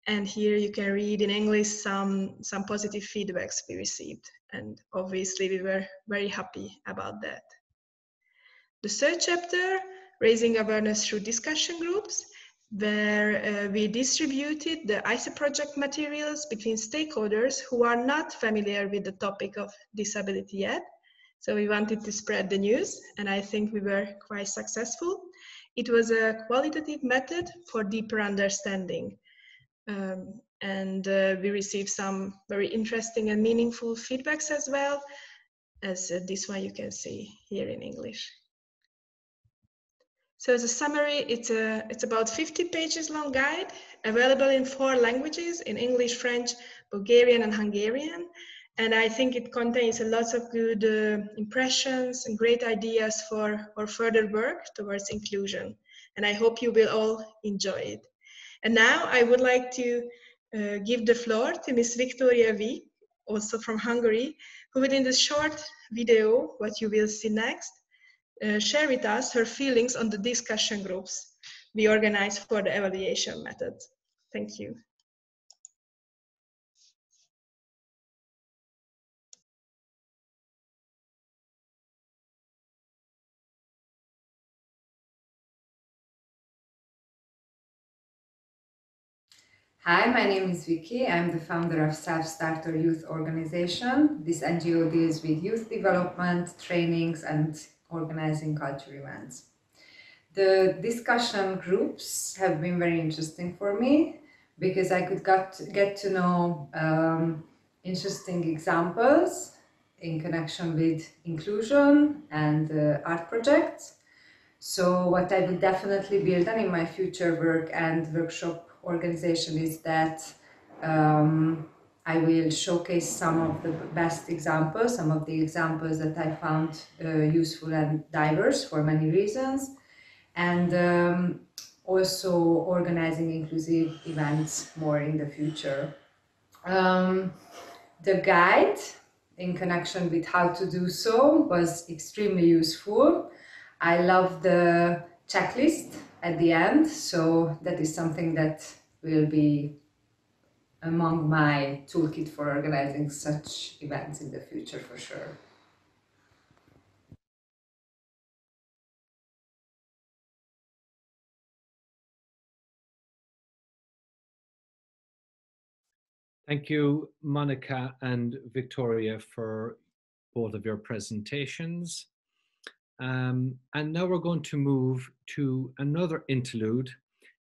And here you can read in English some positive feedbacks we received. And obviously we were very happy about that. The third chapter, raising awareness through discussion groups, where we distributed the ICE project materials between stakeholders who are not familiar with the topic of disability yet. So we wanted to spread the news, and I think we were quite successful. It was a qualitative method for deeper understanding. And we received some very interesting and meaningful feedbacks as well, as this one you can see here in English. So as a summary, it's about 50 pages long guide, available in 4 languages, in English, French, Bulgarian, and Hungarian. And I think it contains a lot of good impressions and great ideas for further work towards inclusion. And I hope you will all enjoy it. And now I would like to give the floor to Ms. Victoria V, also from Hungary, who will in this short video, what you will see next, share with us her feelings on the discussion groups we organized for the evaluation method. Thank you. Hi, my name is Vicky. I'm the founder of Self-Starter Youth Organization. This NGO deals with youth development, trainings, and organizing culture events. The discussion groups have been very interesting for me because I could get to know interesting examples in connection with inclusion and art projects. So what I will definitely build on in my future work and workshop organization is that I will showcase some of the best examples, some of the examples that I found useful and diverse for many reasons, and also organizing inclusive events more in the future. The guide in connection with how to do so was extremely useful. I love the checklist at the end, so that is something that will be among my toolkit for organizing such events in the future for sure. Thank you, Monica and Victoria, for both of your presentations. And now we're going to move to another interlude.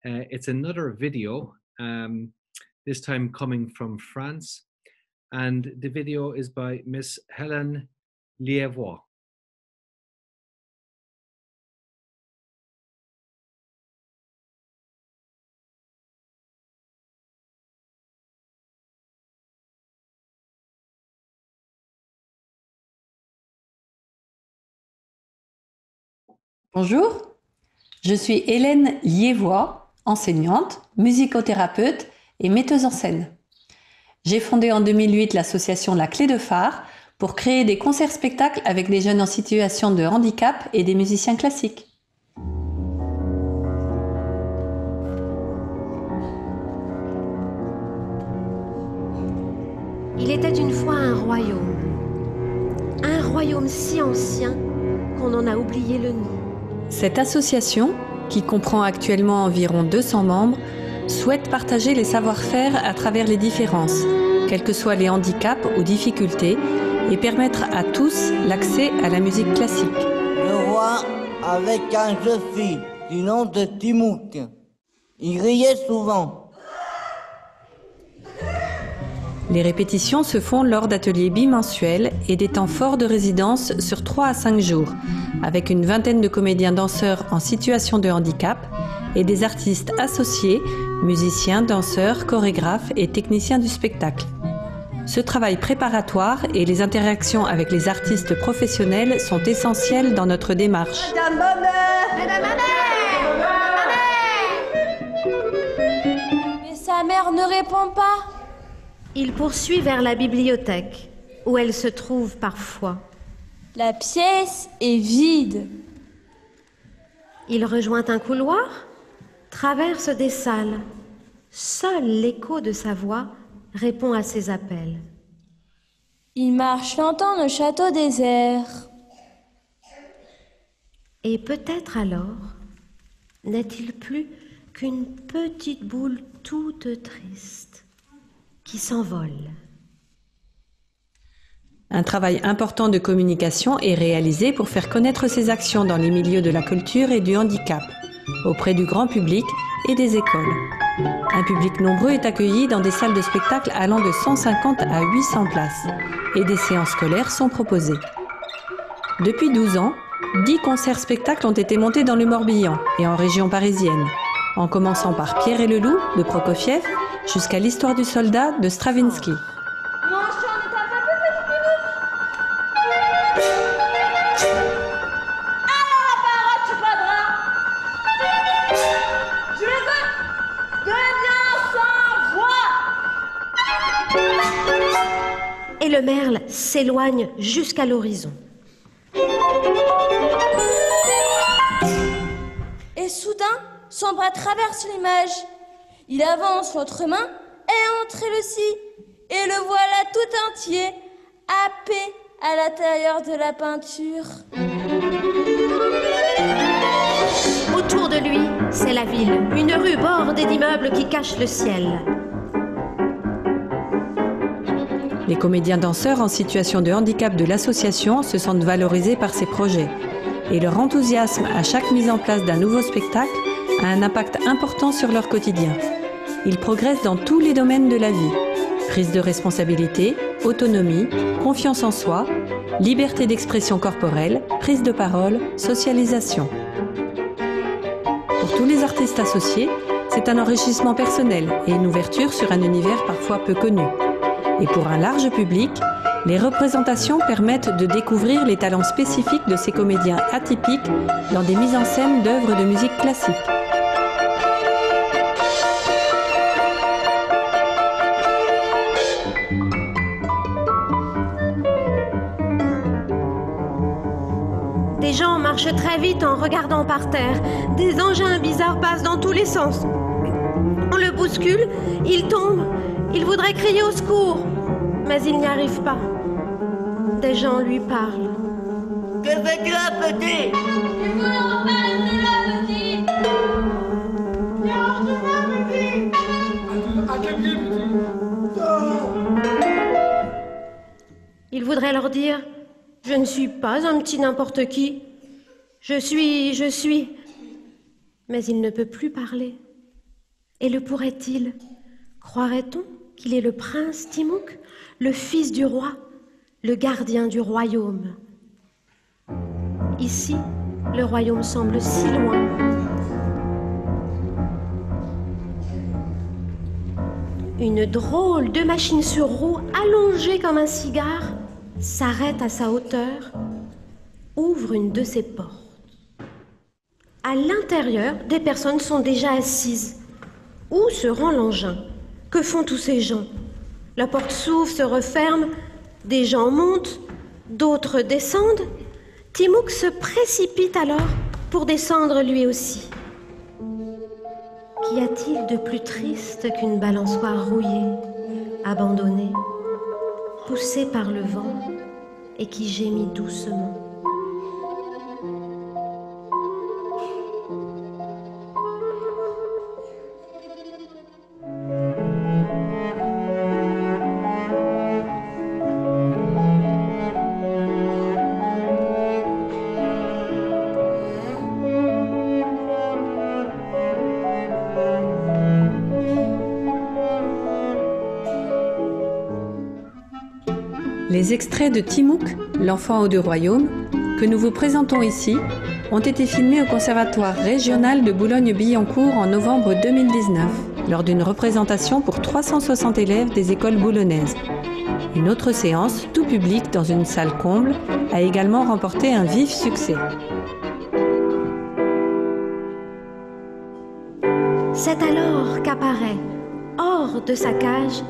It's another video, this time coming from France. And the video is by Miss Hélène Liévois. Bonjour, je suis Hélène Liévois, enseignante, musicothérapeute et metteuse en scène. J'ai fondé en 2008 l'association La Clé de Phare pour créer des concerts-spectacles avec des jeunes en situation de handicap et des musiciens classiques. Il était une fois un royaume si ancien qu'on en a oublié le nom. Cette association, qui comprend actuellement environ 200 membres, souhaite partager les savoir-faire à travers les différences, quels que soient les handicaps ou difficultés, et permettre à tous l'accès à la musique classique. Le roi avec un jeune fille du nom de Timouk. Il riait souvent. Les répétitions se font lors d'ateliers bimensuels et des temps forts de résidence sur 3 à 5 jours, avec une vingtaine de comédiens danseurs en situation de handicap et des artistes associés, musiciens, danseurs, chorégraphes et techniciens du spectacle. Ce travail préparatoire et les interactions avec les artistes professionnels sont essentiels dans notre démarche. Madame Mais sa mère ne répond pas. Il poursuit vers la bibliothèque, où elle se trouve parfois. La pièce est vide. Il rejoint un couloir, traverse des salles. Seul l'écho de sa voix répond à ses appels. Il marche longtemps au château désert. Et peut-être alors n'est-il plus qu'une petite boule toute triste qui s'envole. Un travail important de communication est réalisé pour faire connaître ces actions dans les milieux de la culture et du handicap, auprès du grand public et des écoles. Un public nombreux est accueilli dans des salles de spectacle allant de 150 à 800 places, et des séances scolaires sont proposées. Depuis 12 ans, 10 concerts-spectacles ont été montés dans le Morbihan et en région parisienne, en commençant par Pierre et le loup de Prokofiev jusqu'à l'histoire du soldat de Stravinsky. Et le merle s'éloigne jusqu'à l'horizon. Et soudain, son bras traverse l'image. Il avance l'autre main et entre le-ci. Et le voilà tout entier, happé à l'intérieur de la peinture. Autour de lui, c'est la ville. Une rue bordée d'immeubles qui cachent le ciel. Les comédiens danseurs en situation de handicap de l'association se sentent valorisés par ces projets. Et leur enthousiasme à chaque mise en place d'un nouveau spectacle a un impact important sur leur quotidien. il progresse dans tous les domaines de la vie. Prise de responsabilité, autonomie, confiance en soi, liberté d'expression corporelle, prise de parole, socialisation. Pour tous les artistes associés, c'est un enrichissement personnel et une ouverture sur un univers parfois peu connu. Et pour un large public, les représentations permettent de découvrir les talents spécifiques de ces comédiens atypiques dans des mises en scène d'œuvres de musique classique. Des gens marchent très vite en regardant par terre. Des engins bizarres passent dans tous les sens. On le bouscule, il tombe, il voudrait crier au secours, mais il n'y arrive pas. Des gens lui parlent. Que fais-tu là, petit? Il voudrait leur dire: je ne suis pas un petit n'importe qui. Je suis. Mais il ne peut plus parler. Et le pourrait-il? Croirait-on qu'il est le prince Timok, le fils du roi, le gardien du royaume? Ici, le royaume semble si loin. Une drôle de machine sur roue, allongée comme un cigare, s'arrête à sa hauteur, ouvre une de ses portes. À l'intérieur, des personnes sont déjà assises. Où se rend l'engin? Que font tous ces gens? La porte s'ouvre, se referme, des gens montent, d'autres descendent. Timok se précipite alors pour descendre lui aussi. Qu'y a-t-il de plus triste qu'une balançoire rouillée, abandonnée, poussée par le vent et qui gémit doucement? Les extraits de Timok, l'enfant aux deux royaumes, que nous vous présentons ici, ont été filmés au Conservatoire régional de Boulogne-Billancourt en novembre 2019, lors d'une représentation pour 360 élèves des écoles boulonnaises. Une autre séance, tout public dans une salle comble, a également remporté un vif succès. C'est alors qu'apparaît, hors de sa cage,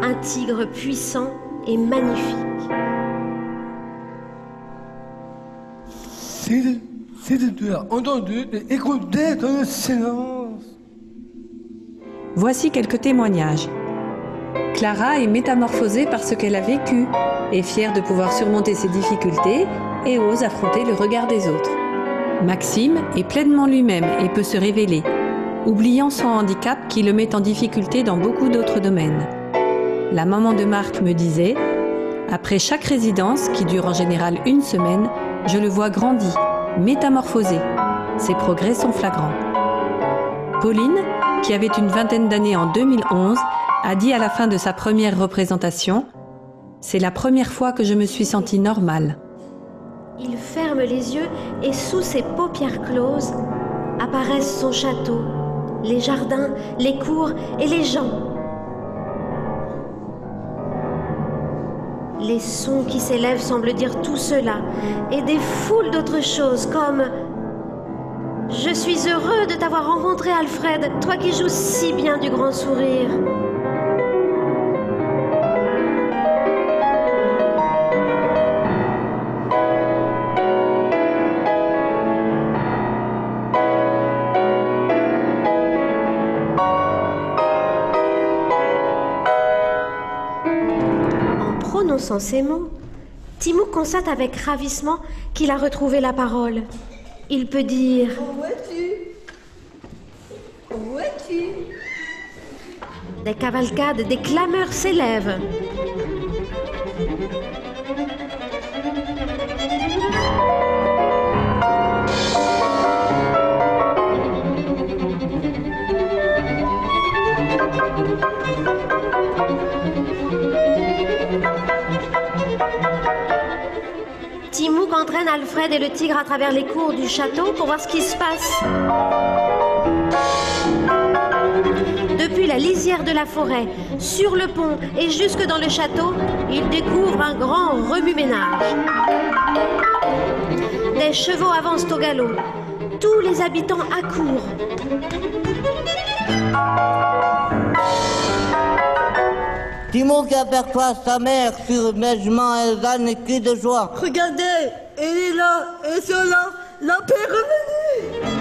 un tigre puissant et magnifique. Si tu as entendu, écoutez dans le silence. Voici quelques témoignages. Clara est métamorphosée par ce qu'elle a vécu, est fière de pouvoir surmonter ses difficultés et ose affronter le regard des autres. Maxime est pleinement lui-même et peut se révéler, oubliant son handicap qui le met en difficulté dans beaucoup d'autres domaines. La maman de Marc me disait « Après chaque résidence, qui dure en général une semaine, je le vois grandi, métamorphosé. Ses progrès sont flagrants. » Pauline, qui avait une vingtaine d'années en 2011, a dit à la fin de sa première représentation « C'est la première fois que je me suis sentie normale. » Il ferme les yeux et sous ses paupières closes apparaissent son château, les jardins, les cours et les gens. Les sons qui s'élèvent semblent dire tout cela et des foules d'autres choses comme « Je suis heureux de t'avoir rencontré, Alfred, toi qui joues si bien du grand sourire. » Prononçant ces mots, Timok constate avec ravissement qu'il a retrouvé la parole. Il peut dire « Où es-tu ? Où es-tu » Des cavalcades, des clameurs s'élèvent. Timouk entraîne Alfred et le tigre à travers les cours du château pour voir ce qui se passe. Depuis la lisière de la forêt, sur le pont et jusque dans le château, il découvre un grand remue-ménage. Des chevaux avancent au galop. Tous les habitants accourent. Timouk aperçoit sa mère sur le neigement et elle a cri de joie. Regardez, elle est là, et cela, la paix est revenue.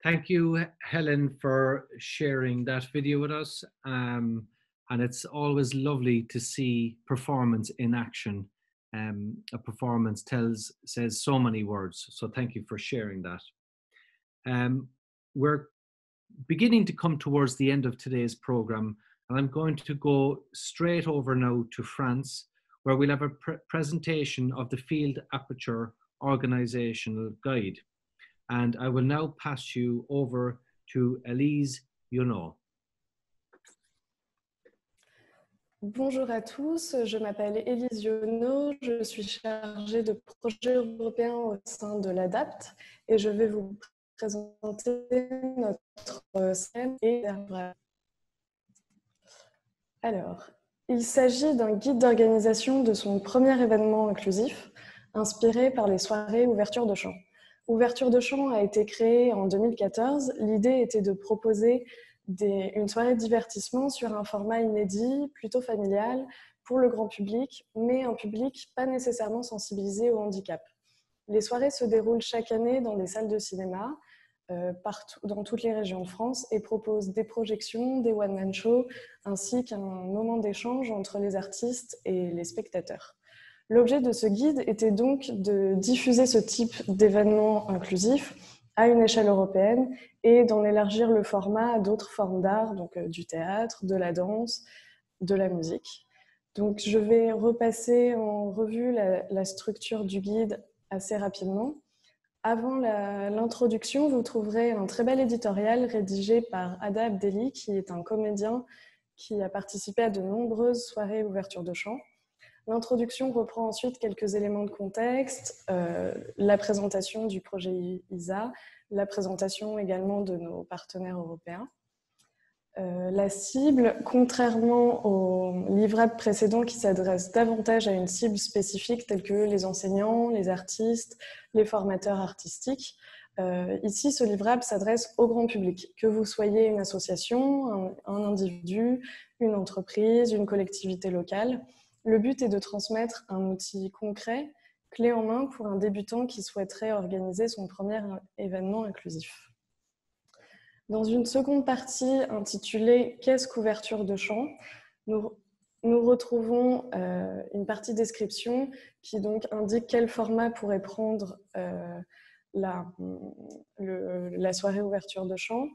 Thank you, Helen, for sharing that video with us. And it's always lovely to see performance in action. A performance says so many words. So thank you for sharing that. We're beginning to come towards the end of today's program, and I'm going to go straight over now to France, where we'll have a presentation of the Field Aperture Organizational Guide. And I will now pass you over to Elise Yonot. Bonjour à tous, je m'appelle Elise Yonot, je suis chargée de projet européen au sein de LADAPT et je vais vous présenter notre scène et livrables. Alors, il s'agit d'un guide d'organisation de son premier événement inclusif, inspiré par les soirées ouverture de champ. Ouverture de champ a été créée en 2014. L'idée était de proposer une soirée de divertissement sur un format inédit, plutôt familial, pour le grand public, mais un public pas nécessairement sensibilisé au handicap. Les soirées se déroulent chaque année dans des salles de cinéma, partout, dans toutes les régions de France, et proposent des projections, des one-man shows, ainsi qu'un moment d'échange entre les artistes et les spectateurs. L'objet de ce guide était donc de diffuser ce type d'événements inclusifs à une échelle européenne et d'en élargir le format à d'autres formes d'art, donc du théâtre, de la danse, de la musique. Donc je vais repasser en revue la structure du guide assez rapidement. Avant l'introduction, vous trouverez un très bel éditorial rédigé par Ada Abdelli, qui est un comédien qui a participé à de nombreuses soirées ouverture de champ. L'introduction reprend ensuite quelques éléments de contexte, la présentation du projet ISA, la présentation également de nos partenaires européens. La cible, contrairement aux livrables précédents qui s'adressent davantage à une cible spécifique telle que les enseignants, les artistes, les formateurs artistiques, ici ce livrable s'adresse au grand public, que vous soyez une association, un individu, une entreprise, une collectivité locale. Le but est de transmettre un outil concret, clé en main pour un débutant qui souhaiterait organiser son premier événement inclusif. Dans une seconde partie intitulée « Qu'est-ce qu'ouverture de champ ?», nous retrouvons une partie description qui donc indique quel format pourrait prendre la soirée ouverture de champ,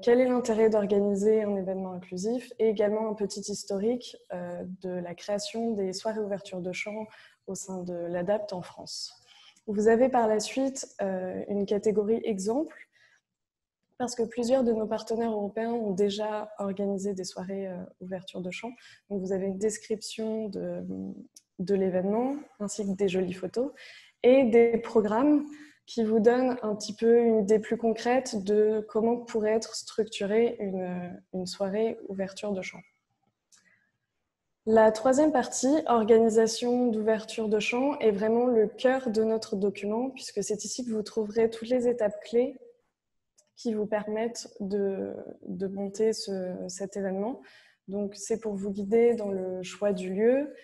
quel est l'intérêt d'organiser un événement inclusif et également un petit historique de la création des soirées ouverture de champ au sein de l'ADAPT en France. Vous avez par la suite une catégorie exemple parce que plusieurs de nos partenaires européens ont déjà organisé des soirées ouverture de champ. Donc vous avez une description de l'événement ainsi que des jolies photos et des programmes qui vous donne un petit peu une idée plus concrète de comment pourrait être structurée une soirée ouverture de champ. La troisième partie, organisation d'ouverture de champ, est vraiment le cœur de notre document, puisque c'est ici que vous trouverez toutes les étapes clés qui vous permettent de monter cet événement. Donc, c'est pour vous guider dans le choix du lieu,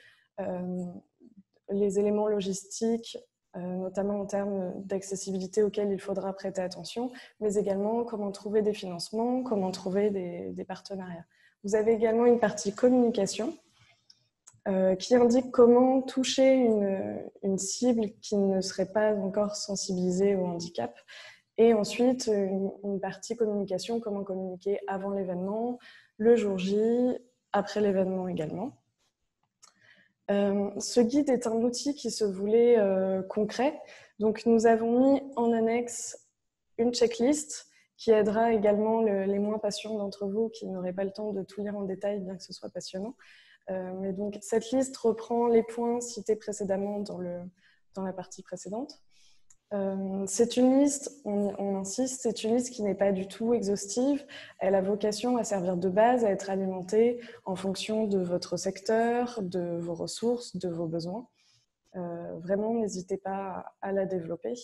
les éléments logistiques, notamment en termes d'accessibilité auxquels il faudra prêter attention, mais également comment trouver des financements, comment trouver des partenariats. Vous avez également une partie communication qui indique comment toucher une cible qui ne serait pas encore sensibilisée au handicap. Et ensuite, une partie communication, comment communiquer avant l'événement, le jour J, après l'événement également. Ce guide est un outil qui se voulait concret. Donc, nous avons mis en annexe une checklist qui aidera également les moins patients d'entre vous qui n'auraient pas le temps de tout lire en détail, bien que ce soit passionnant. Mais donc, cette liste reprend les points cités précédemment dans la partie précédente. C'est une liste, on insiste, c'est une liste qui n'est pas du tout exhaustive. Elle a vocation à servir de base, à être alimentée en fonction de votre secteur, de vos ressources, de vos besoins. Vraiment, n'hésitez pas à la développer.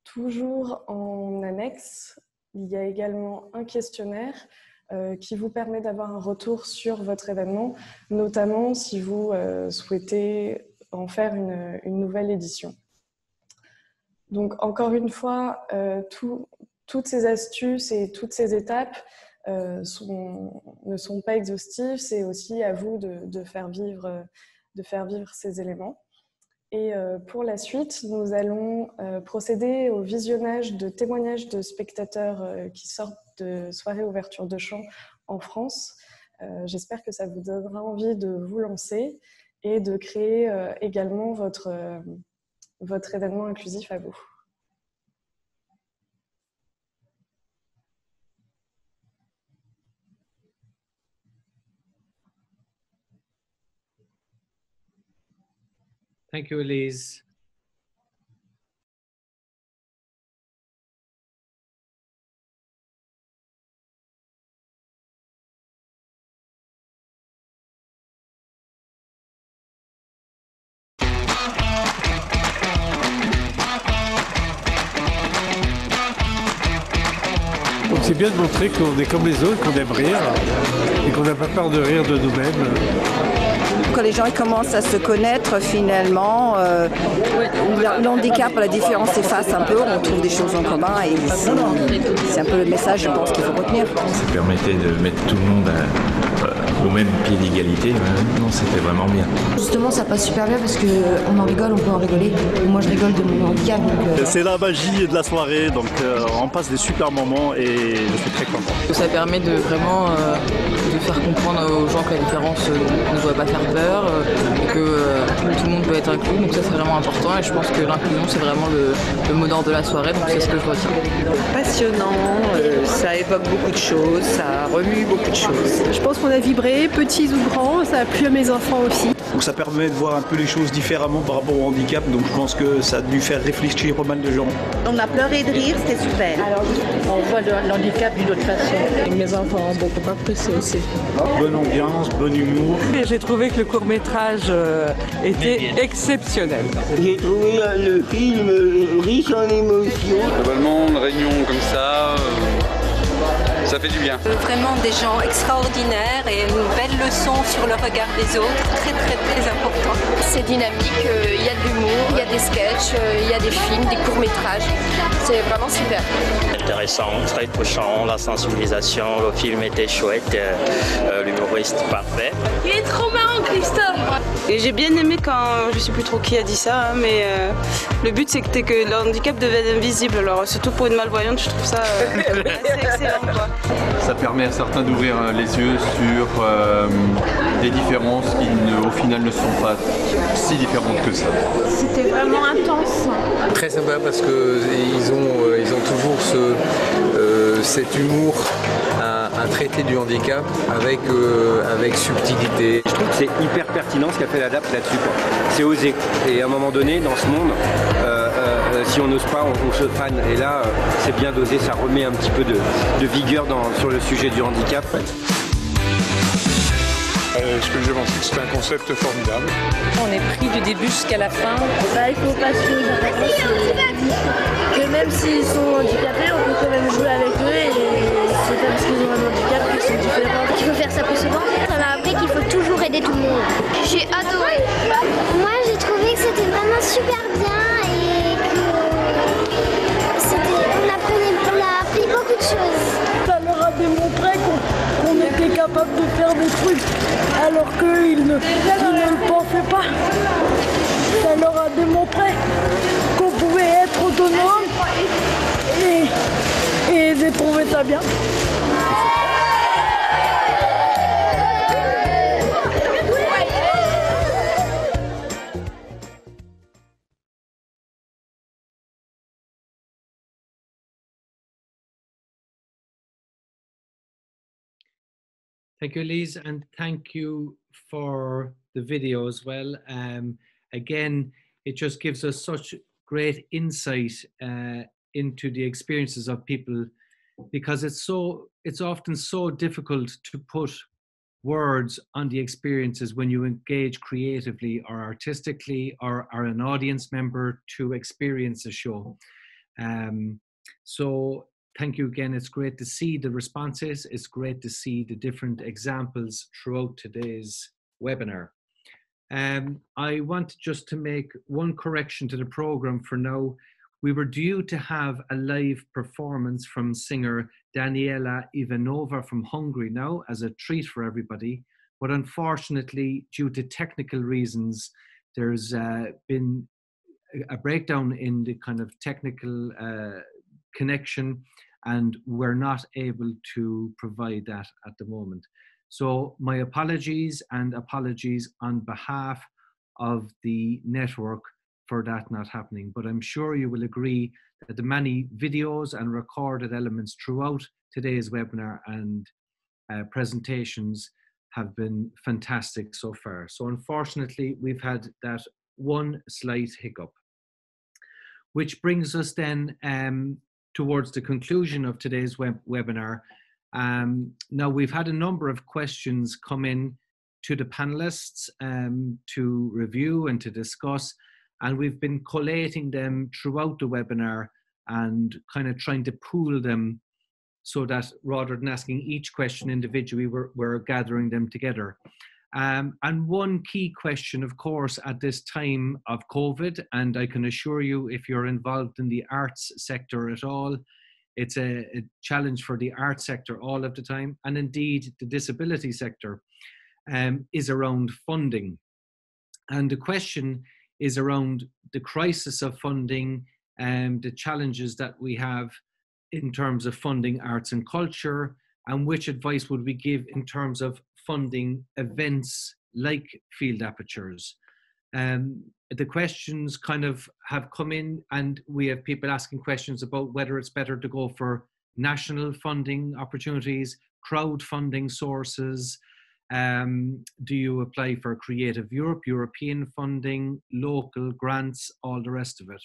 Toujours en annexe, il y a également un questionnaire qui vous permet d'avoir un retour sur votre événement, notamment si vous souhaitez en faire une nouvelle édition. Donc, encore une fois, toutes ces astuces et toutes ces étapes ne sont pas exhaustives. C'est aussi à vous de faire vivre ces éléments. Et pour la suite, nous allons procéder au visionnage de témoignages de spectateurs qui sortent de soirées ouverture de champ en France. J'espère que ça vous donnera envie de vous lancer et de créer également votre événement inclusif à vous. Thank you, Elise. C'est bien de montrer qu'on est comme les autres, qu'on aime rire et qu'on n'a pas peur de rire de nous-mêmes. Quand les gens commencent à se connaître finalement, où l'handicap, la différence s'efface un peu, on trouve des choses en commun et c'est un peu le message, je pense, qu'il faut retenir. Ça permettait de mettre tout le monde au même pied d'égalité. Non, c'était vraiment bien. Justement, ça passe super bien parce qu'on en rigole, on peut en rigoler. Moi, je rigole de mon handicap. C'est la magie de la soirée, donc on passe des super moments et je suis très content. Ça permet de vraiment de faire comprendre aux gens que la différence ne doit pas faire peur, que tout le monde peut être inclus. Donc ça, c'est vraiment important et je pense que l'inclusion, c'est vraiment le mot d'ordre de la soirée. Donc c'est ce que je retiens. Passionnant, ça évoque beaucoup de choses, ça remue beaucoup de choses. Je pense qu'on a vibré, petits ou grands, ça a plu à mes enfants aussi. Donc ça permet de voir un peu les choses différemment par rapport au handicap, donc je pense que ça a dû faire réfléchir pas mal de gens. On a pleuré de rire, c'était super. Alors, on voit l'handicap d'une autre façon. Et mes enfants ont beaucoup apprécié aussi. Bonne ambiance, bon humour. J'ai trouvé que le court-métrage était exceptionnel. J'ai trouvé le film riche en émotions. Globalement, une réunion comme ça, ça fait du bien. Vraiment des gens extraordinaires et une belle leçon sur le regard des autres, très très très important. C'est dynamique, il y a de l'humour, il y a des sketchs, il y a des films, des courts-métrages. C'est vraiment super. Intéressant, très touchant, la sensibilisation, le film était chouette, l'humoriste parfait. Il est trop marrant, Christophe. Et j'ai bien aimé quand, je sais plus trop qui a dit ça, mais le but c'était que le handicap devienne invisible. Alors surtout pour une malvoyante, je trouve ça assez excellent, quoi. Ça permet à certains d'ouvrir les yeux sur des différences qui au final ne sont pas si différentes que ça. C'était vraiment intense. Très sympa parce qu'ils ont toujours cet humour à traiter du handicap avec subtilité. Je trouve que c'est hyper pertinent ce qu'a fait LADAPT là-dessus. C'est osé. Et à un moment donné, dans ce monde, si on n'ose pas, on se fane. Et là, c'est bien dosé, ça remet un petit peu de vigueur sur le sujet du handicap. ce que j'ai pensé que c'était un concept formidable. On est pris du début jusqu'à la fin. Il faut pas se que même s'ils sont handicapés, on peut quand même jouer avec eux et c'est pas parce qu'ils ont un handicap qu'ils sont différents. Il faut faire ça plus souvent. Ça m'a appris qu'il faut toujours aider tout le monde. J'ai adoré. Moi, j'ai trouvé que c'était vraiment super bien et on a appris beaucoup de choses. Ça leur a démontré qu'on était capable de faire des trucs alors qu'ils ne le pensaient pas. Ça leur a démontré qu'on pouvait être autonome et j'ai trouvé ça bien. Thank you, Elise, and thank you for the video as well. Again, it just gives us such great insight into the experiences of people, because it's often so difficult to put words on the experiences when you engage creatively or artistically or are an audience member to experience a show. So thank you again. It's great to see the responses. It's great to see the different examples throughout today's webinar. I want just to make one correction to the program for now. We were due to have a live performance from singer Daniela Ivanova from Hungary now as a treat for everybody. But unfortunately, due to technical reasons, there's been a breakdown in the kind of technical connection, and we're not able to provide that at the moment. So my apologies, and apologies on behalf of the network for that not happening. But I'm sure you will agree that the many videos and recorded elements throughout today's webinar and presentations have been fantastic so far. So unfortunately, we've had that one slight hiccup, which brings us then towards the conclusion of today's webinar. Now, we've had a number of questions come in to the panelists to review and to discuss, and we've been collating them throughout the webinar and kind of trying to pool them so that rather than asking each question individually, we're gathering them together. And one key question, of course, at this time of COVID, and I can assure you, if you're involved in the arts sector at all, it's a challenge for the arts sector all of the time, and indeed the disability sector, is around funding. And the question is around the crisis of funding and the challenges that we have in terms of funding arts and culture, and which advice would we give in terms of funding events like Field Apertures. The questions kind of have come in, and we have people asking questions about whether it's better to go for national funding opportunities, crowdfunding sources. Do you apply for Creative Europe, European funding, local grants, all the rest of it?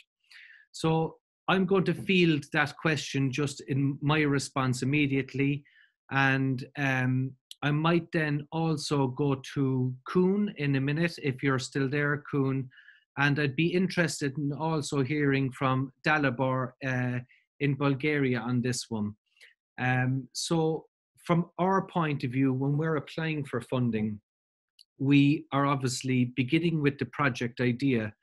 So I'm going to field that question just in my response immediately. And I might then also go to Koen in a minute, if you're still there, Koen. And I'd be interested in also hearing from Dalibor in Bulgaria on this one. So from our point of view, when we're applying for funding, we are obviously beginning with the project idea.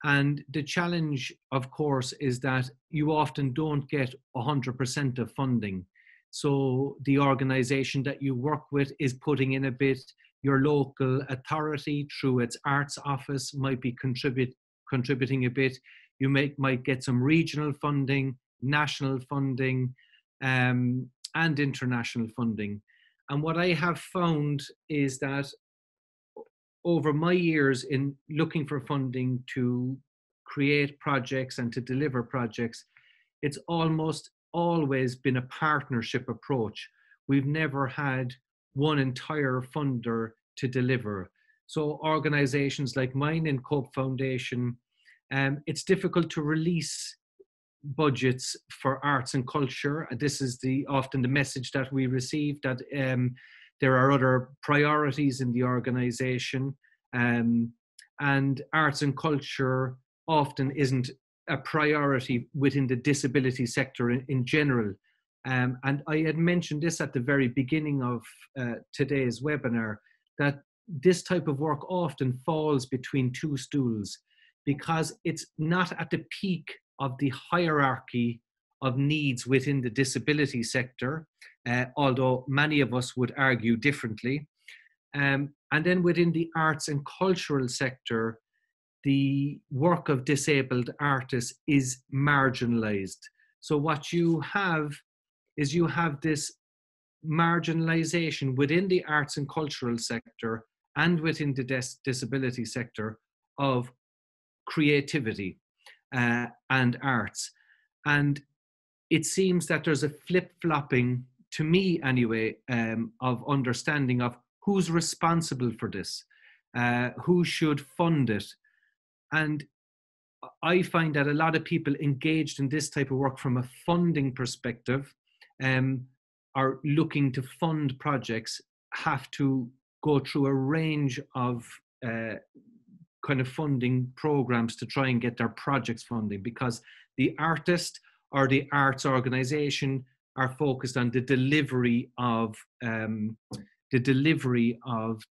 And the challenge, of course, is that you often don't get 100% of funding. So the organization that you work with is putting in a bit. Your local authority through its arts office might be contributing a bit. You might get some regional funding, national funding, and international funding. And what I have found is that over my years in looking for funding to create projects and to deliver projects, it's almost always been a partnership approach. We've never had one entire funder to deliver. So organizations like mine and Cope Foundation, it's difficult to release budgets for arts and culture. This is often the message that we receive, that there are other priorities in the organization, and arts and culture often isn't a priority within the disability sector in general. And I had mentioned this at the very beginning of today's webinar, that this type of work often falls between two stools because it's not at the peak of the hierarchy of needs within the disability sector, although many of us would argue differently. And then within the arts and cultural sector, the work of disabled artists is marginalized. So what you have is you have this marginalization within the arts and cultural sector and within the disability sector of creativity and arts. And it seems that there's a flip-flopping, to me anyway, of understanding of who's responsible for this, who should fund it. And I find that a lot of people engaged in this type of work from a funding perspective are looking to fund projects have to go through a range of kind of funding programs to try and get their projects funding, because the artist or the arts organization are focused on the delivery of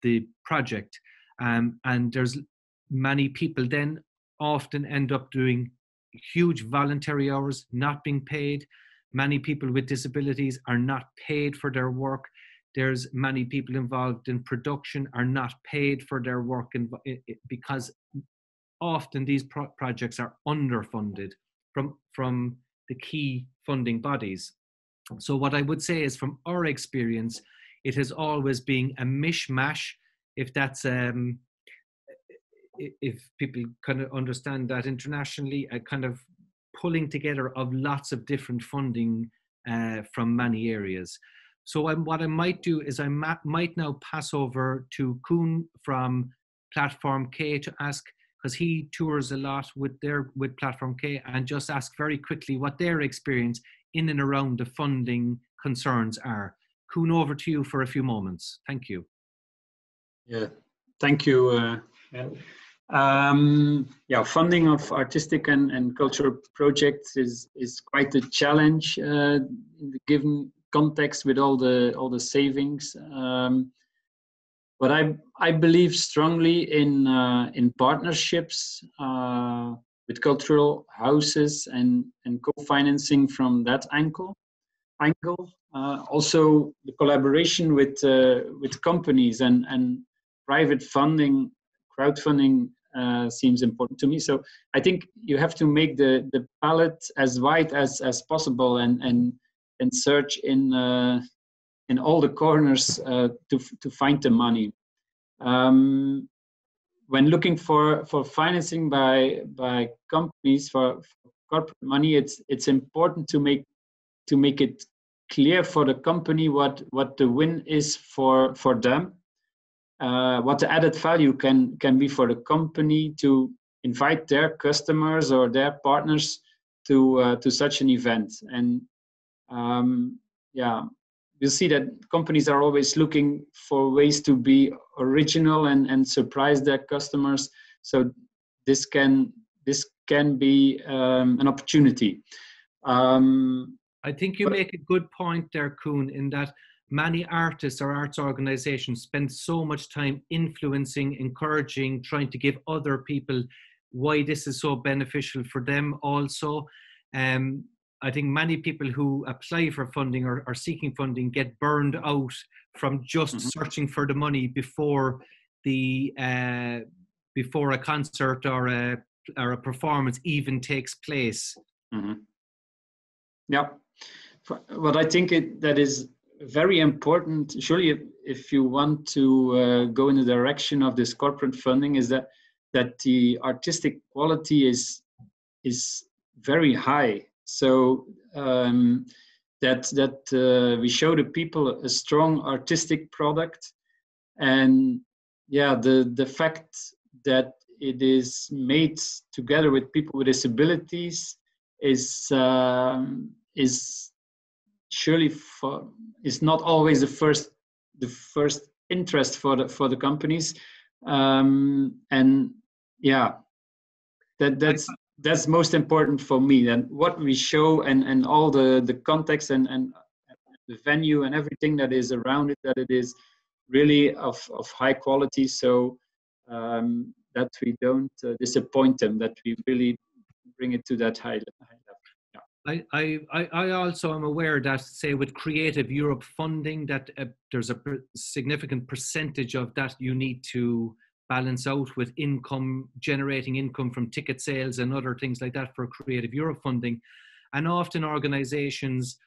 the project, and there's many people then often end up doing huge voluntary hours, not being paid. Many people with disabilities are not paid for their work. There's many people involved in production are not paid for their work because often these projects are underfunded from the key funding bodies. So what I would say is, from our experience, it has always been a mishmash, if that's if people kind of understand that internationally, a kind of pulling together of lots of different funding from many areas. So what I might do is I might now pass over to Koen from Platform K to ask, because he tours a lot with Platform K, and just ask very quickly what their experience in and around the funding concerns are. Koen, over to you for a few moments. Thank you. Yeah, thank you. Funding of artistic and cultural projects is quite a challenge in the given context with all the savings. But I believe strongly in partnerships with cultural houses and co-financing from that angle. Also the collaboration with companies and private funding, crowdfunding seems important to me. So I think you have to make the palette as wide as possible and search in all the corners to find the money. When looking for financing by companies for corporate money, it's important to make it clear for the company what the win is for them, what the added value can be for the company to invite their customers or their partners to such an event. And you'll see that companies are always looking for ways to be original and surprise their customers. So this can be an opportunity. I think you make a good point there, Koen, in that many artists or arts organizations spend so much time influencing, encouraging, trying to give other people why this is so beneficial for them also. I think many people who apply for funding or are seeking funding get burned out from just searching for the money before a concert or a performance even takes place. Yeah, what I think that is very important, surely if you want to go in the direction of this corporate funding, is that the artistic quality is very high. So that we show the people a strong artistic product, and the fact that it is made together with people with disabilities is surely is not always the first the first interest for the companies, and yeah, that's most important for me. And what we show and all the context and the venue and everything that is around it, that it is really of high quality, so that we don't disappoint them, that we really bring it to that high level. Yeah. I also am aware that, say, with Creative Europe funding, that there's a significant percentage of that you need to balance out with generating income from ticket sales and other things like that for Creative Europe funding. And often organizations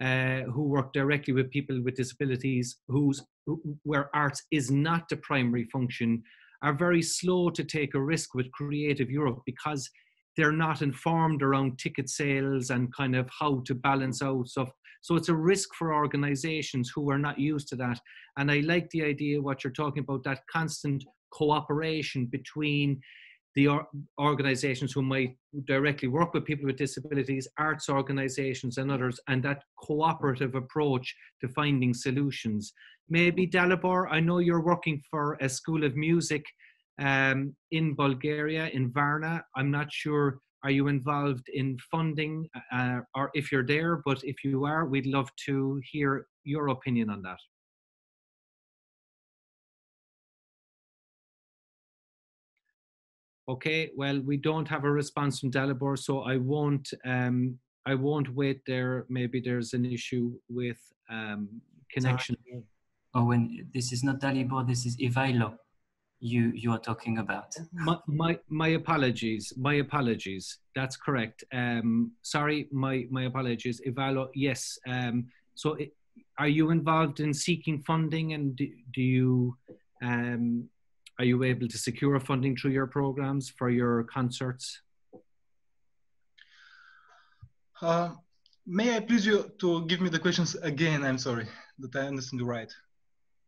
who work directly with people with disabilities, where arts is not the primary function, are very slow to take a risk with Creative Europe because they're not informed around ticket sales and kind of how to balance out stuff. So it's a risk for organizations who are not used to that. And I like the idea what you're talking about, that constant cooperation between the organizations who might directly work with people with disabilities, arts organizations and others, and that cooperative approach to finding solutions. Maybe Dalibor, I know you're working for a school of music in Bulgaria, in Varna. I'm not sure, are you involved in funding or if you're there, but if you are, we'd love to hear your opinion on that. Okay, well, we don't have a response from Dalibor, so I won't wait there. Maybe there's an issue with connection. Sorry. Owen, this is not Dalibor, this is Ivailo you are talking about. My apologies. My apologies. That's correct. Sorry, my apologies. Ivailo, yes. So are you involved in seeking funding, and do you are you able to secure funding through your programs for your concerts? May I please you to give me the questions again? I'm sorry that I understand you right.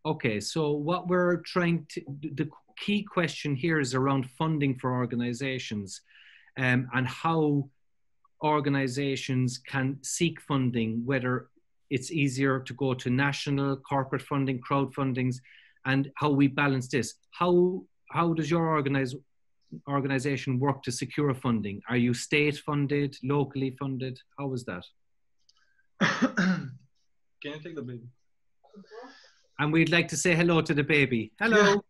Okay, so what we're trying to, the key question here is around funding for organizations, and how organizations can seek funding, whether it's easier to go to national, corporate funding, crowdfundings, and how we balance this. How does your organization work to secure funding? Are you state funded, locally funded? How is that? Can you take the baby? And we'd like to say hello to the baby. Hello.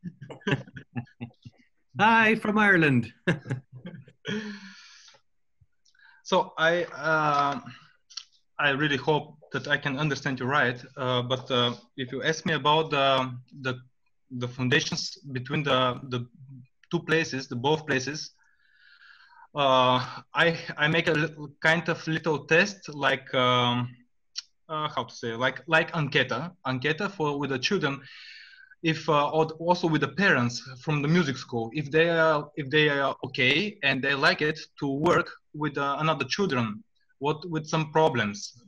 Hi, from Ireland. So I really hope that I can understand you right. But if you ask me about the foundations between the two places, both places, I make a kind of little test, like how to say, like anketa for with the children, if also with the parents from the music school, if they are okay and they like it to work with another children with some problems,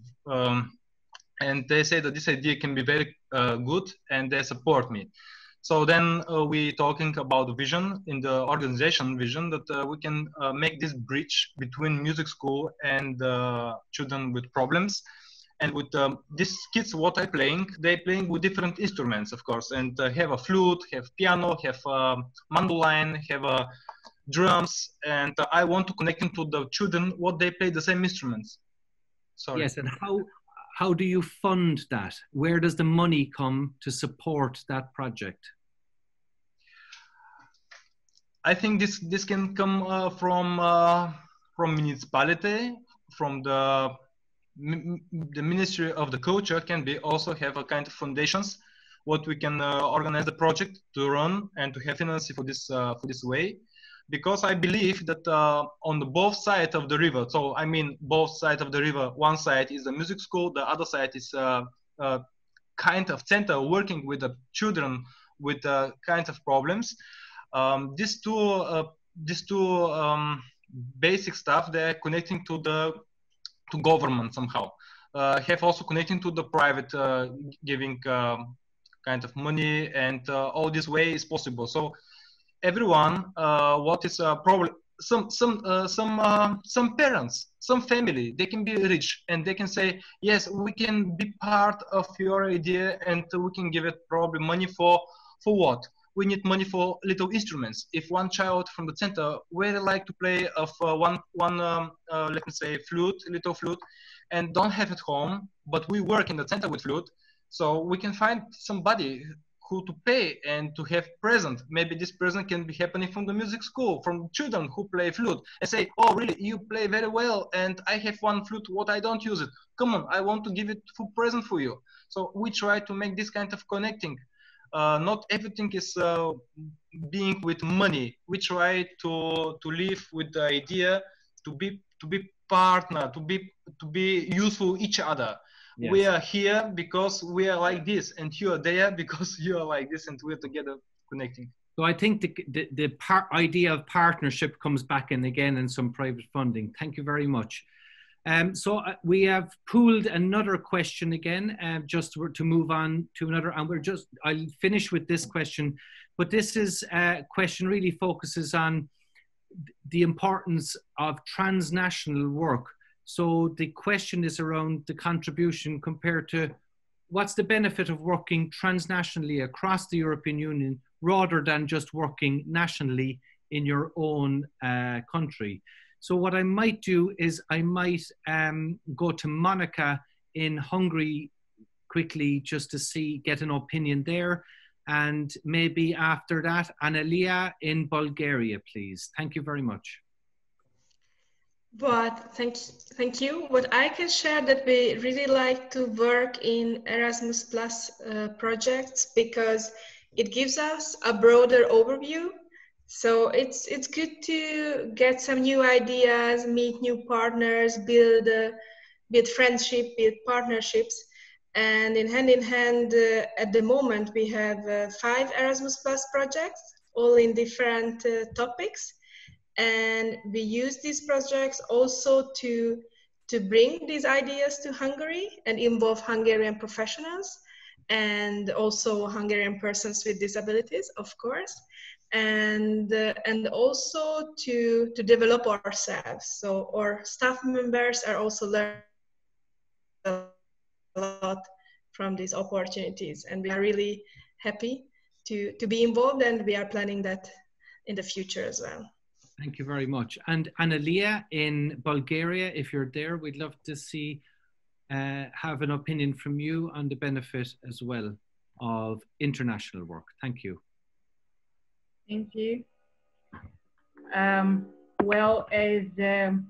and they say that this idea can be very good, and they support me. So then we talking about vision in the organization vision, that we can make this bridge between music school and children with problems. And with these kids, what I playing, they playing with different instruments, of course, and have a flute, have piano, have mandolin, have drums, and I want to connect them to the children what they play the same instruments. Sorry. Yes, and how do you fund that? Where does the money come to support that project? I think this can come from municipality, from the Ministry of the Culture. Can be also have a kind of foundations what we can organize the project to run and to have financing for this way, because I believe that on the both sides of the river, so I mean both sides of the river, one side is the music school, the other side is kind of center working with the children with kinds of problems. These two basic stuff, they're connecting to government somehow. Have also connecting to the private giving kind of money, and all this way is possible. So everyone, what is some parents, some family, they can be rich and they can say, yes, we can be part of your idea and we can give it probably money for what? We need money for little instruments. If one child from the center really like to play of let me say little flute, and don't have it home, but we work in the center with flute, so we can find somebody who to pay and to have present. Maybe this present can be happening from the music school, from children who play flute and say, oh, really, you play very well and I have one flute, what I don't use it. Come on, I want to give it full present for you. So we try to make this kind of connecting. Not everything is being with money. We try to live with the idea to be partner, to be useful each other. Yes. We are here because we are like this, and you are there because you are like this, and we're together connecting. So I think the idea of partnership comes back in again in some private funding. Thank you very much. So we have pooled another question again, just to move on to another, and I'll finish with this question, but this is a question really focuses on the importance of transnational work. So the question is around the contribution compared to what's the benefit of working transnationally across the European Union rather than just working nationally in your own country. So what I might do is I might go to Monica in Hungary quickly just to get an opinion there. And maybe after that, Analia in Bulgaria, please. Thank you very much. But thank you. What I can share that we really like to work in Erasmus Plus projects because it gives us a broader overview. So it's good to get some new ideas, meet new partners, build friendship, build partnerships. And in hand, at the moment, we have 5 Erasmus Plus projects, all in different topics. And we use these projects also to bring these ideas to Hungary and involve Hungarian professionals and also Hungarian persons with disabilities, of course, and also to develop ourselves. So our staff members are also learning a lot from these opportunities, and we are really happy to be involved, and we are planning that in the future as well. Thank you very much. And Analia in Bulgaria, if you're there, we'd love to have an opinion from you on the benefit as well of international work. Thank you. Thank you. Well, as the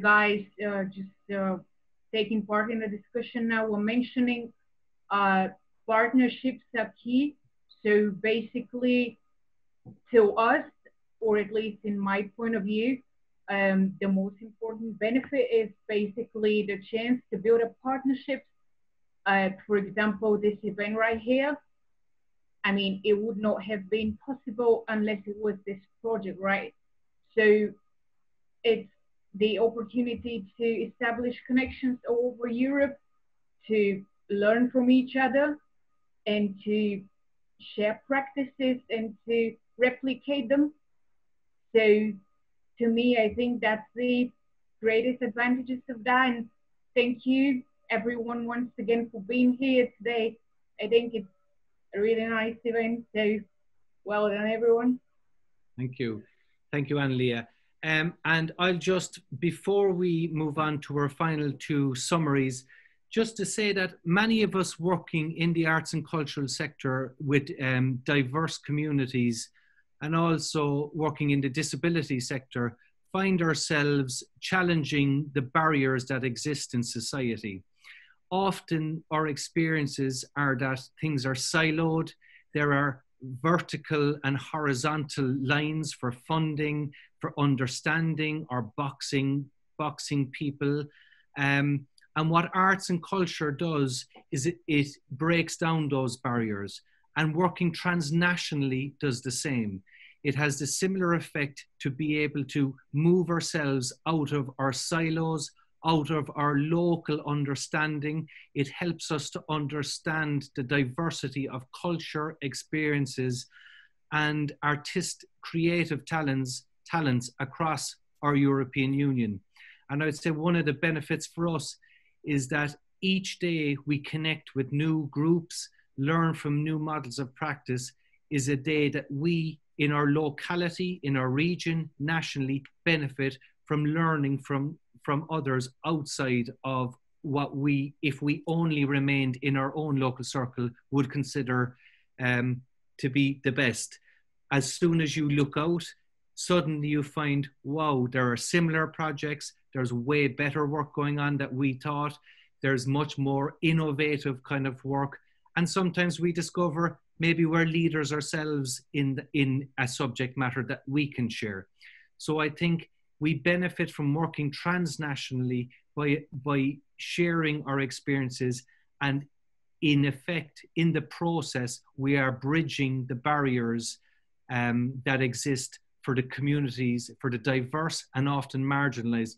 guys just taking part in the discussion now were mentioning, partnerships are key. So basically, to us, or at least in my point of view, the most important benefit is basically the chance to build a partnership. For example, this event right here, I mean, it would not have been possible unless it was this project, right? So it's the opportunity to establish connections all over Europe, to learn from each other, and to share practices and to replicate them. So to me, I think that's the greatest advantages of that. And thank you everyone once again for being here today. I think it's a really nice event. So well done, everyone. Thank you. Thank you, Analia. And I'll just, before we move on to our final 2 summaries, just to say that many of us working in the arts and cultural sector with diverse communities and also working in the disability sector find ourselves challenging the barriers that exist in society. Often our experiences are that things are siloed. There are vertical and horizontal lines for funding, for understanding, or boxing people. And what arts and culture does is it breaks down those barriers, and working transnationally does the same. It has the similar effect to be able to move ourselves out of our silos, out of our local understanding. It helps us to understand the diversity of culture, experiences, and creative talents across our European Union. And I would say one of the benefits for us is that each day we connect with new groups, learn from new models of practice, is a day that we in our locality, in our region, nationally benefit from learning from others outside of what we, if we only remained in our own local circle, would consider to be the best. As soon as you look out, suddenly you find, wow, there are similar projects, there's way better work going on that we thought, there's much more innovative kind of work. And sometimes we discover maybe we're leaders ourselves in a subject matter that we can share. So I think we benefit from working transnationally by sharing our experiences, and in effect, in the process, we are bridging the barriers that exist for the communities, for the diverse and often marginalized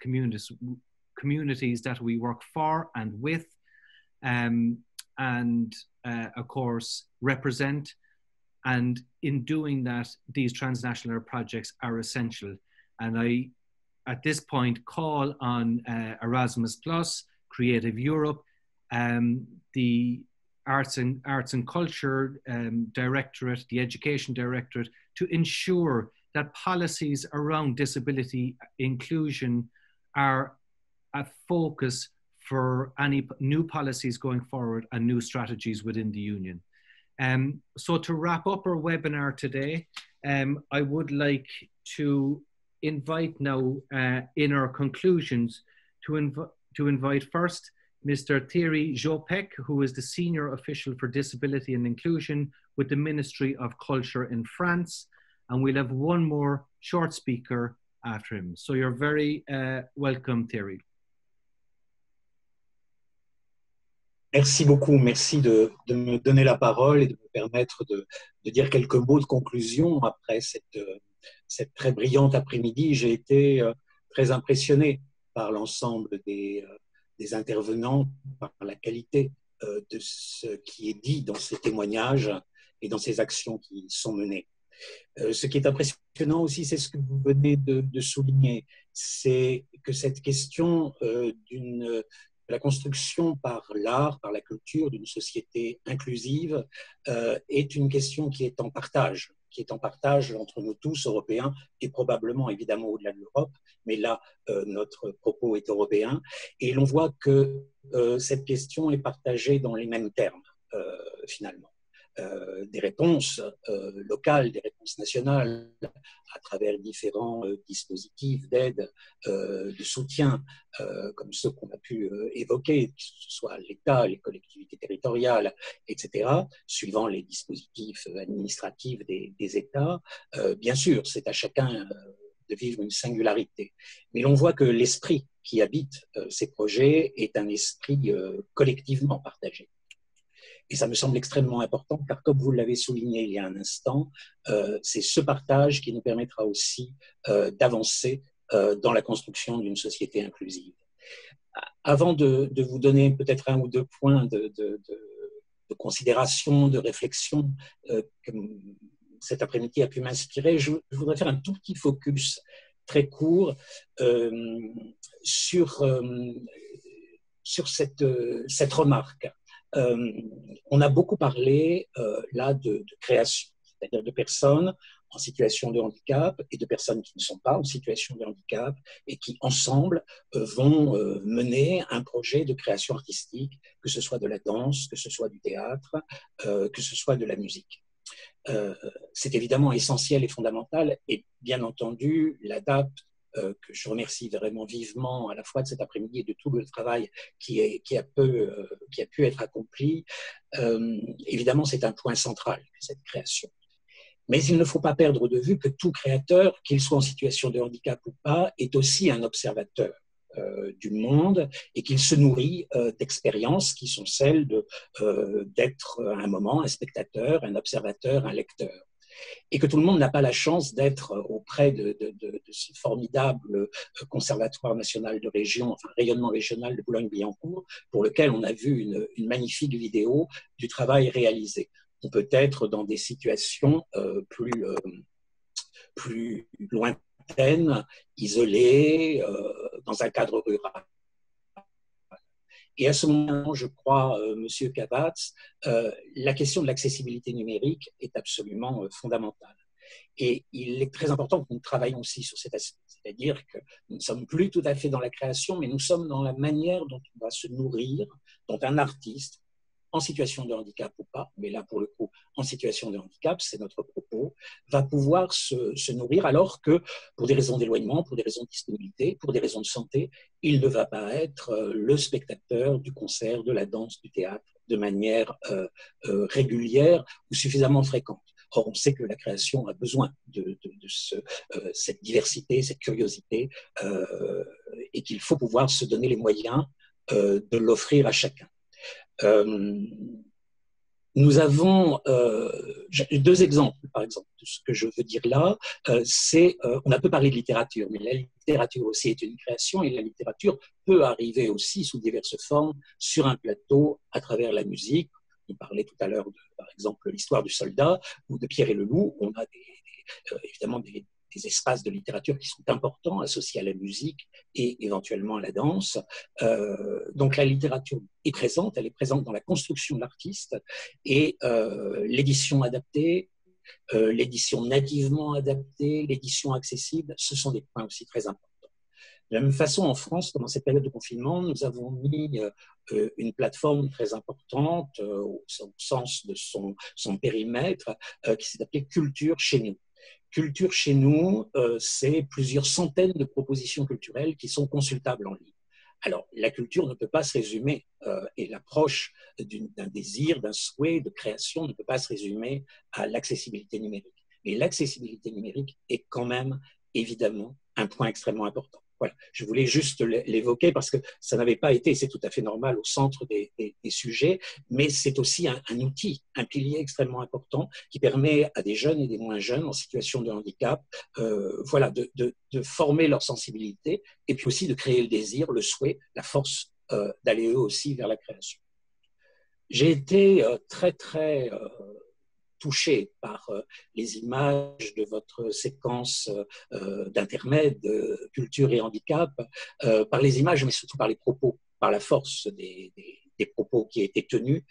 communities that we work for and with, and of course represent. And in doing that, these transnational projects are essential. And I, at this point, call on Erasmus+, Creative Europe, the Arts and Culture Directorate, the Education Directorate, to ensure that policies around disability inclusion are a focus for any new policies going forward and new strategies within the Union. So to wrap up our webinar today, I would like to invite now in our conclusions to invite first Mr. Thierry Jopek, who is the Senior Official for Disability and Inclusion with the Ministry of Culture in France. And we'll have one more short speaker after him. So you're very welcome, Thierry. Merci beaucoup, merci de me donner la parole et de me permettre de dire quelques mots de conclusion après cette très brillante après-midi. J'ai été très impressionné par l'ensemble des intervenants, par la qualité de ce qui est dit dans ces témoignages et dans ces actions qui sont menées. Ce qui est impressionnant aussi, c'est ce que vous venez de souligner, c'est que cette question de la construction par l'art, par la culture d'une société inclusive est une question qui est en partage entre nous tous, Européens, et probablement évidemment au-delà de l'Europe, mais là, notre propos est européen. Et l'on voit que cette question est partagée dans les mêmes termes, finalement. Des réponses locales, des réponses nationales à travers différents dispositifs d'aide, de soutien, comme ceux qu'on a pu évoquer, que ce soit l'État, les collectivités territoriales, etc., suivant les dispositifs administratifs des États. Bien sûr, c'est à chacun de vivre une singularité. Mais l'on voit que l'esprit qui habite ces projets est un esprit collectivement partagé. Et ça me semble extrêmement important, car comme vous l'avez souligné il y a un instant, c'est ce partage qui nous permettra aussi d'avancer dans la construction d'une société inclusive. Avant de vous donner peut-être un ou deux points de considération, de réflexion que cet après-midi a pu m'inspirer, je voudrais faire un tout petit focus très court sur cette remarque. On a beaucoup parlé là de création, c'est-à-dire de personnes en situation de handicap et de personnes qui ne sont pas en situation de handicap et qui ensemble vont mener un projet de création artistique, que ce soit de la danse, que ce soit du théâtre, que ce soit de la musique. C'est évidemment essentiel et fondamental, et bien entendu l'ADAPT, que je remercie vraiment vivement à la fois de cet après-midi et de tout le travail qui a pu être accompli. Évidemment, c'est un point central, cette création. Mais il ne faut pas perdre de vue que tout créateur, qu'il soit en situation de handicap ou pas, est aussi un observateur du monde et qu'il se nourrit d'expériences qui sont celles d'être à un moment un spectateur, un observateur, un lecteur. Et que tout le monde n'a pas la chance d'être auprès de ce formidable conservatoire national de région, enfin rayonnement régional de Boulogne-Billancourt, pour lequel on a vu une magnifique vidéo du travail réalisé. on peut être dans des situations plus lointaines, isolées, dans un cadre rural. Et à ce moment, je crois, Monsieur Kavatz, la question de l'accessibilité numérique est absolument fondamentale. Et il est très important que nous travaillions aussi sur cet aspect. C'est-à-dire que nous ne sommes plus tout à fait dans la création, mais nous sommes dans la manière dont on va se nourrir, dont un artiste, en situation de handicap ou pas, mais là pour le coup en situation de handicap, c'est notre propos, va pouvoir se nourrir, alors que pour des raisons d'éloignement, pour des raisons de disponibilité, pour des raisons de santé, il ne va pas être le spectateur du concert, de la danse, du théâtre de manière régulière ou suffisamment fréquente. Or, on sait que la création a besoin de cette diversité, cette curiosité, et qu'il faut pouvoir se donner les moyens de l'offrir à chacun. Nous avons deux exemples, par exemple. Ce que je veux dire là, c'est, on a peu parlé de littérature, mais la littérature aussi est une création, et la littérature peut arriver aussi sous diverses formes sur un plateau à travers la musique. On parlait tout à l'heure, par exemple, l'histoire du soldat ou de Pierre et le loup. On a évidemment des espaces de littérature qui sont importants, associés à la musique et éventuellement à la danse. Donc la littérature est présente, elle est présente dans la construction de l'artiste, et l'édition adaptée, l'édition nativement adaptée, l'édition accessible, ce sont des points aussi très importants. De la même façon, en France, pendant cette période de confinement, nous avons mis une plateforme très importante au sens de son périmètre, qui s'est appelée Clôture chez nous. Clôture chez nous, c'est plusieurs centaines de propositions culturelles qui sont consultables en ligne. Alors, la culture ne peut pas se résumer, et l'approche d'un désir, d'un souhait de création ne peut pas se résumer à l'accessibilité numérique. Mais l'accessibilité numérique est quand même, évidemment, un point extrêmement important. Voilà, je voulais juste l'évoquer parce que ça n'avait pas été, c'est tout à fait normal, au centre des sujets, mais c'est aussi un outil, un pilier extrêmement important qui permet à des jeunes et des moins jeunes en situation de handicap voilà, de former leur sensibilité, et puis aussi de créer le désir, le souhait, la force d'aller eux aussi vers la création. J'ai été très touché par les images de votre séquence d'intermèdes, culture et handicap, par les images, mais surtout par les propos, par la force des propos qui étaient tenus.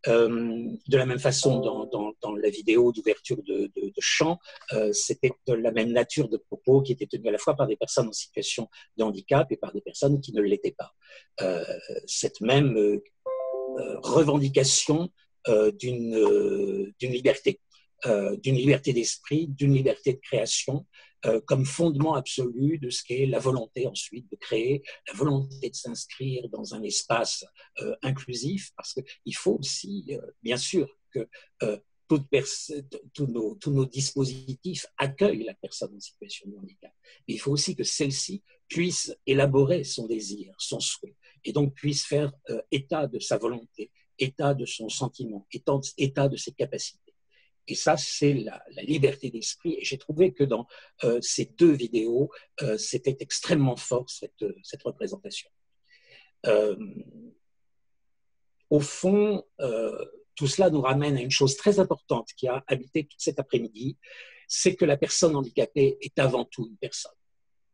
De la même façon, dans la vidéo d'ouverture de chant, c'était de la même nature de propos qui étaient tenus à la fois par des personnes en situation de handicap et par des personnes qui ne l'étaient pas. Cette même revendication d'une liberté d'esprit, d'une liberté de création, comme fondement absolu de ce qu'est la volonté ensuite de créer, la volonté de s'inscrire dans un espace inclusif, parce qu'il faut aussi, bien sûr, que tous nos dispositifs accueillent la personne en situation de handicap. Mais il faut aussi que celle-ci puisse élaborer son désir, son souhait, et donc puisse faire état de sa volonté, état de son sentiment, état de ses capacités. Et ça, c'est la liberté d'esprit. Et j'ai trouvé que dans ces deux vidéos, c'était extrêmement fort, cette représentation. Au fond, tout cela nous ramène à une chose très importante qui a habité tout cet après-midi, c'est que la personne handicapée est avant tout une personne.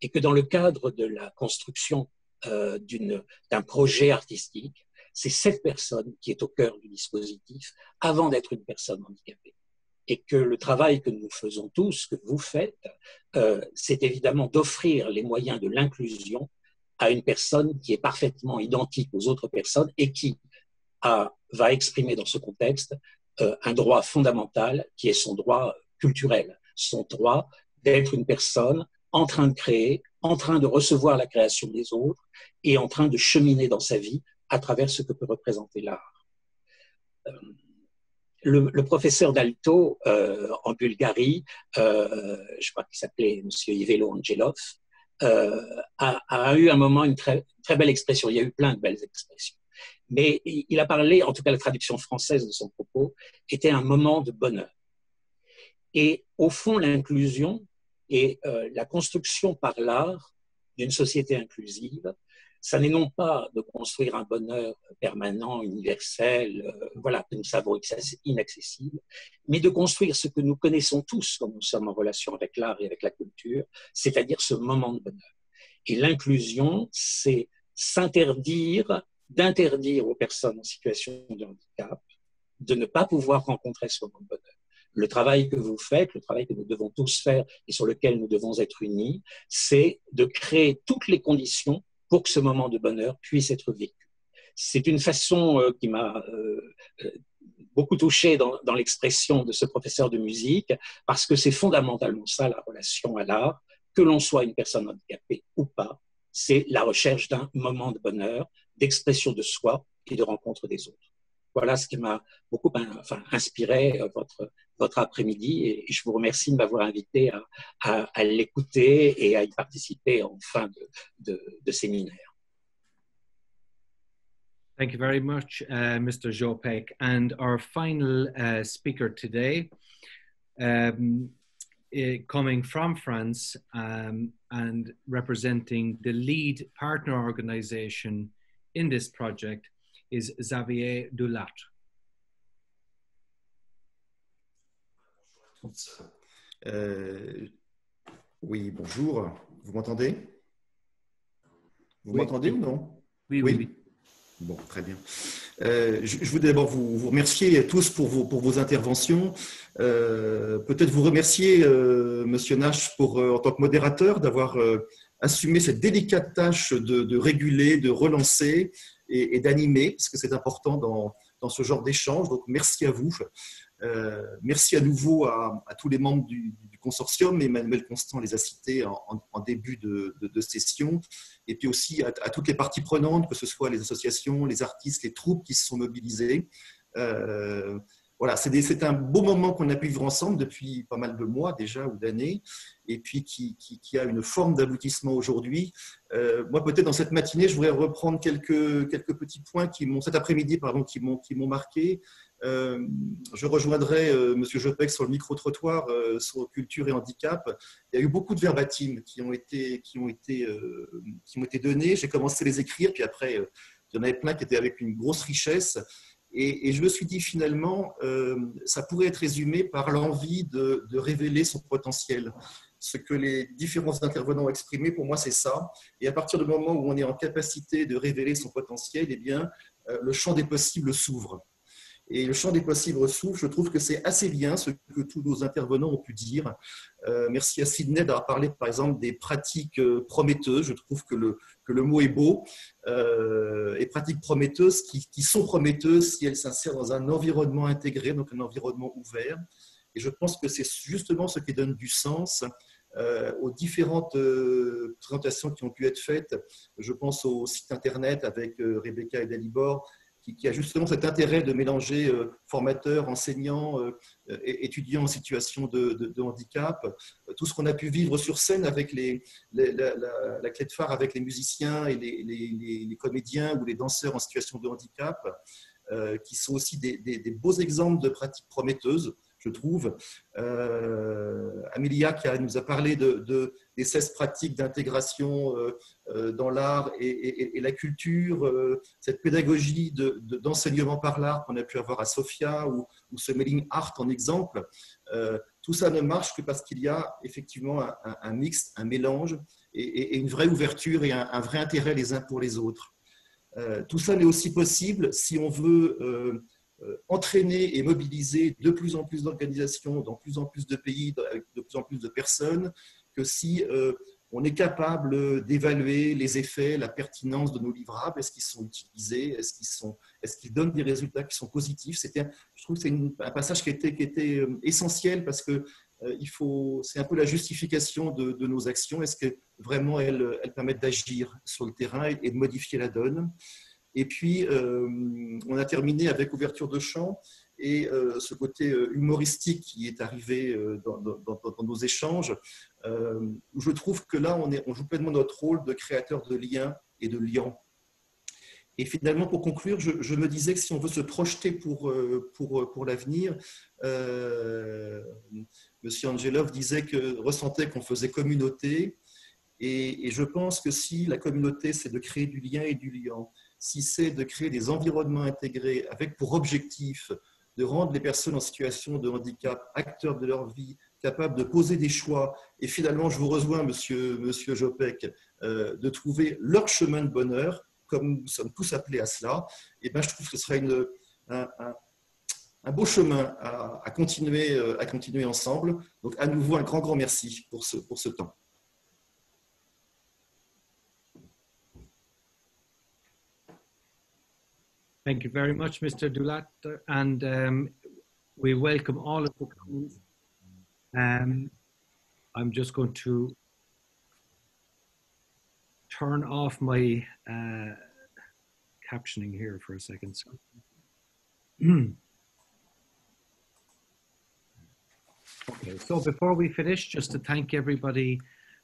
Et que dans le cadre de la construction d'un projet artistique, c'est cette personne qui est au cœur du dispositif avant d'être une personne handicapée. Et que le travail que nous faisons tous, que vous faites, c'est évidemment d'offrir les moyens de l'inclusion à une personne qui est parfaitement identique aux autres personnes et qui va exprimer dans ce contexte un droit fondamental qui est son droit culturel, son droit d'être une personne en train de créer, en train de recevoir la création des autres et en train de cheminer dans sa vie à travers ce que peut représenter l'art. Le professeur d'alto en Bulgarie, je crois qu'il s'appelait M. Ivelo Angelov, a eu un moment une très belle expression. Il y a eu plein de belles expressions. Mais il a parlé, en tout cas la traduction française de son propos, était un moment de bonheur. Et au fond, l'inclusion et la construction par l'art d'une société inclusive, ça n'est non pas de construire un bonheur permanent, universel, voilà, que nous savons inaccessible, mais de construire ce que nous connaissons tous quand nous sommes en relation avec l'art et avec la culture, c'est-à-dire ce moment de bonheur. Et l'inclusion, c'est d'interdire aux personnes en situation de handicap de ne pas pouvoir rencontrer ce moment de bonheur. Le travail que vous faites, le travail que nous devons tous faire et sur lequel nous devons être unis, c'est de créer toutes les conditions pour que ce moment de bonheur puisse être vécu. C'est une façon qui m'a beaucoup touché dans l'expression de ce professeur de musique, parce que c'est fondamentalement ça, la relation à l'art, que l'on soit une personne handicapée ou pas, c'est la recherche d'un moment de bonheur, d'expression de soi et de rencontre des autres. Voilà ce qui m'a beaucoup inspiré votre après-midi, et je vous remercie de m'avoir invité à l'écouter et à y participer en fin de séminaire. Thank you very much, Mr. Jopek. And our final speaker today, coming from France and representing the lead partner organization in this project, is Xavier Dulâtre. Oui, bonjour. Vous m'entendez? Vous m'entendez ou non? Oui. Bon, très bien. Je voudrais d'abord vous remercier tous pour vos interventions. Peut-être vous remercier, Monsieur Nash, en tant que modérateur, d'avoir assumé cette délicate tâche de réguler, de relancer et d'animer, parce que c'est important dans ce genre d'échange. Donc, merci à vous. Merci à nouveau à tous les membres du consortium. Emmanuel Constant les a cités en début de session. Et puis aussi à toutes les parties prenantes, que ce soit les associations, les artistes, les troupes qui se sont mobilisés. Voilà, c'est un beau moment qu'on a pu vivre ensemble depuis pas mal de mois déjà ou d'années, et puis qui a une forme d'aboutissement aujourd'hui. Moi, peut-être dans cette matinée, je voudrais reprendre quelques petits points cet après-midi, qui m'ont marqué. Je rejoindrai Monsieur Jopek sur le micro-trottoir sur culture et handicap. Il y a eu beaucoup de verbatims qui ont été donnés. J'ai commencé à les écrire, puis après, il y en avait plein qui étaient avec une grosse richesse. Et je me suis dit finalement, ça pourrait être résumé par l'envie de révéler son potentiel. Ce que les différents intervenants ont exprimé, pour moi, c'est ça. Et à partir du moment où on est en capacité de révéler son potentiel, eh bien, le champ des possibles s'ouvre. Et le champ des possibles s'ouvre, je trouve que c'est assez bien ce que tous nos intervenants ont pu dire. Merci à Sydney d'avoir parlé, par exemple, des pratiques prometteuses. Je trouve que le mot est beau. Et pratiques prometteuses qui sont prometteuses si elles s'insèrent dans un environnement intégré, donc un environnement ouvert. Et je pense que c'est justement ce qui donne du sens aux différentes présentations qui ont pu être faites. Je pense au site internet avec Rebecca et Dalibor, qui a justement cet intérêt de mélanger formateurs, enseignants, étudiants en situation de handicap, tout ce qu'on a pu vivre sur scène avec la clé de phare avec les musiciens et les comédiens ou les danseurs en situation de handicap, qui sont aussi des beaux exemples de pratiques prometteuses, je trouve. Amélia qui nous a parlé des 16 pratiques d'intégration dans l'art et la culture, cette pédagogie d'enseignement par l'art qu'on a pu avoir à Sofia ou ce mailing art en exemple. Tout ça ne marche que parce qu'il y a effectivement un mix, un mélange et une vraie ouverture et un vrai intérêt les uns pour les autres. Tout ça n'est aussi possible si on veut entraîner et mobiliser de plus en plus d'organisations dans plus en plus de pays, avec de plus en plus de personnes, que si on est capable d'évaluer les effets, la pertinence de nos livrables, est-ce qu'ils sont utilisés, est-ce qu'ils donnent des résultats qui sont positifs. Je trouve que c'est un passage qui était essentiel parce que c'est un peu la justification de nos actions. Est-ce que vraiment elles permettent d'agir sur le terrain et de modifier la donne? Et puis, on a terminé avec ouverture de champ et ce côté humoristique qui est arrivé dans nos échanges, où je trouve que là, on joue pleinement notre rôle de créateur de liens et de liants. Et finalement, pour conclure, je me disais que si on veut se projeter pour l'avenir, Monsieur Angelov ressentait qu'on faisait communauté. Et je pense que si la communauté, c'est de créer du lien et du liant, si c'est de créer des environnements intégrés avec pour objectif de rendre les personnes en situation de handicap acteurs de leur vie, capables de poser des choix, et finalement, je vous rejoins, monsieur Jopek, de trouver leur chemin de bonheur, comme nous sommes tous appelés à cela, et ben, je trouve que ce serait un beau chemin à continuer ensemble. Donc, à nouveau, un grand merci pour ce temps. Thank you very much, Mr. Dulat, and we welcome all of the comments. I'm just going to turn off my captioning here for a second. So. Okay, so before we finish, just to thank everybody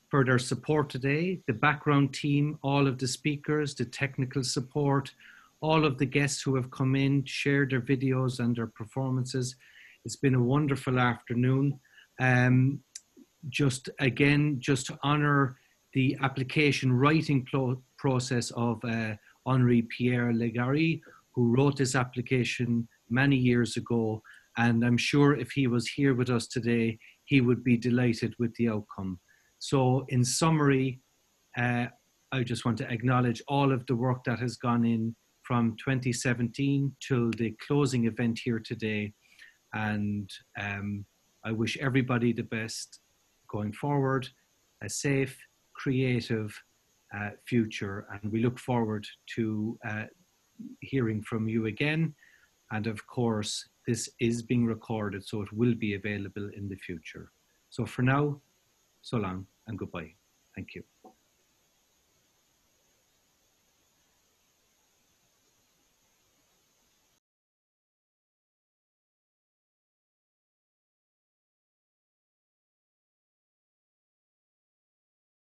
for their support today, the background team, all of the speakers, the technical support, all of the guests who have come in, shared their videos and their performances. It's been a wonderful afternoon. Just to honor the application writing process of Henri Pierre Legari, who wrote this application many years ago. And I'm sure if he was here with us today, he would be delighted with the outcome. So in summary, I just want to acknowledge all of the work that has gone in from 2017 till the closing event here today. And I wish everybody the best going forward, a safe, creative future. And we look forward to hearing from you again. And of course, this is being recorded, so it will be available in the future. So for now, so long and goodbye. Thank you.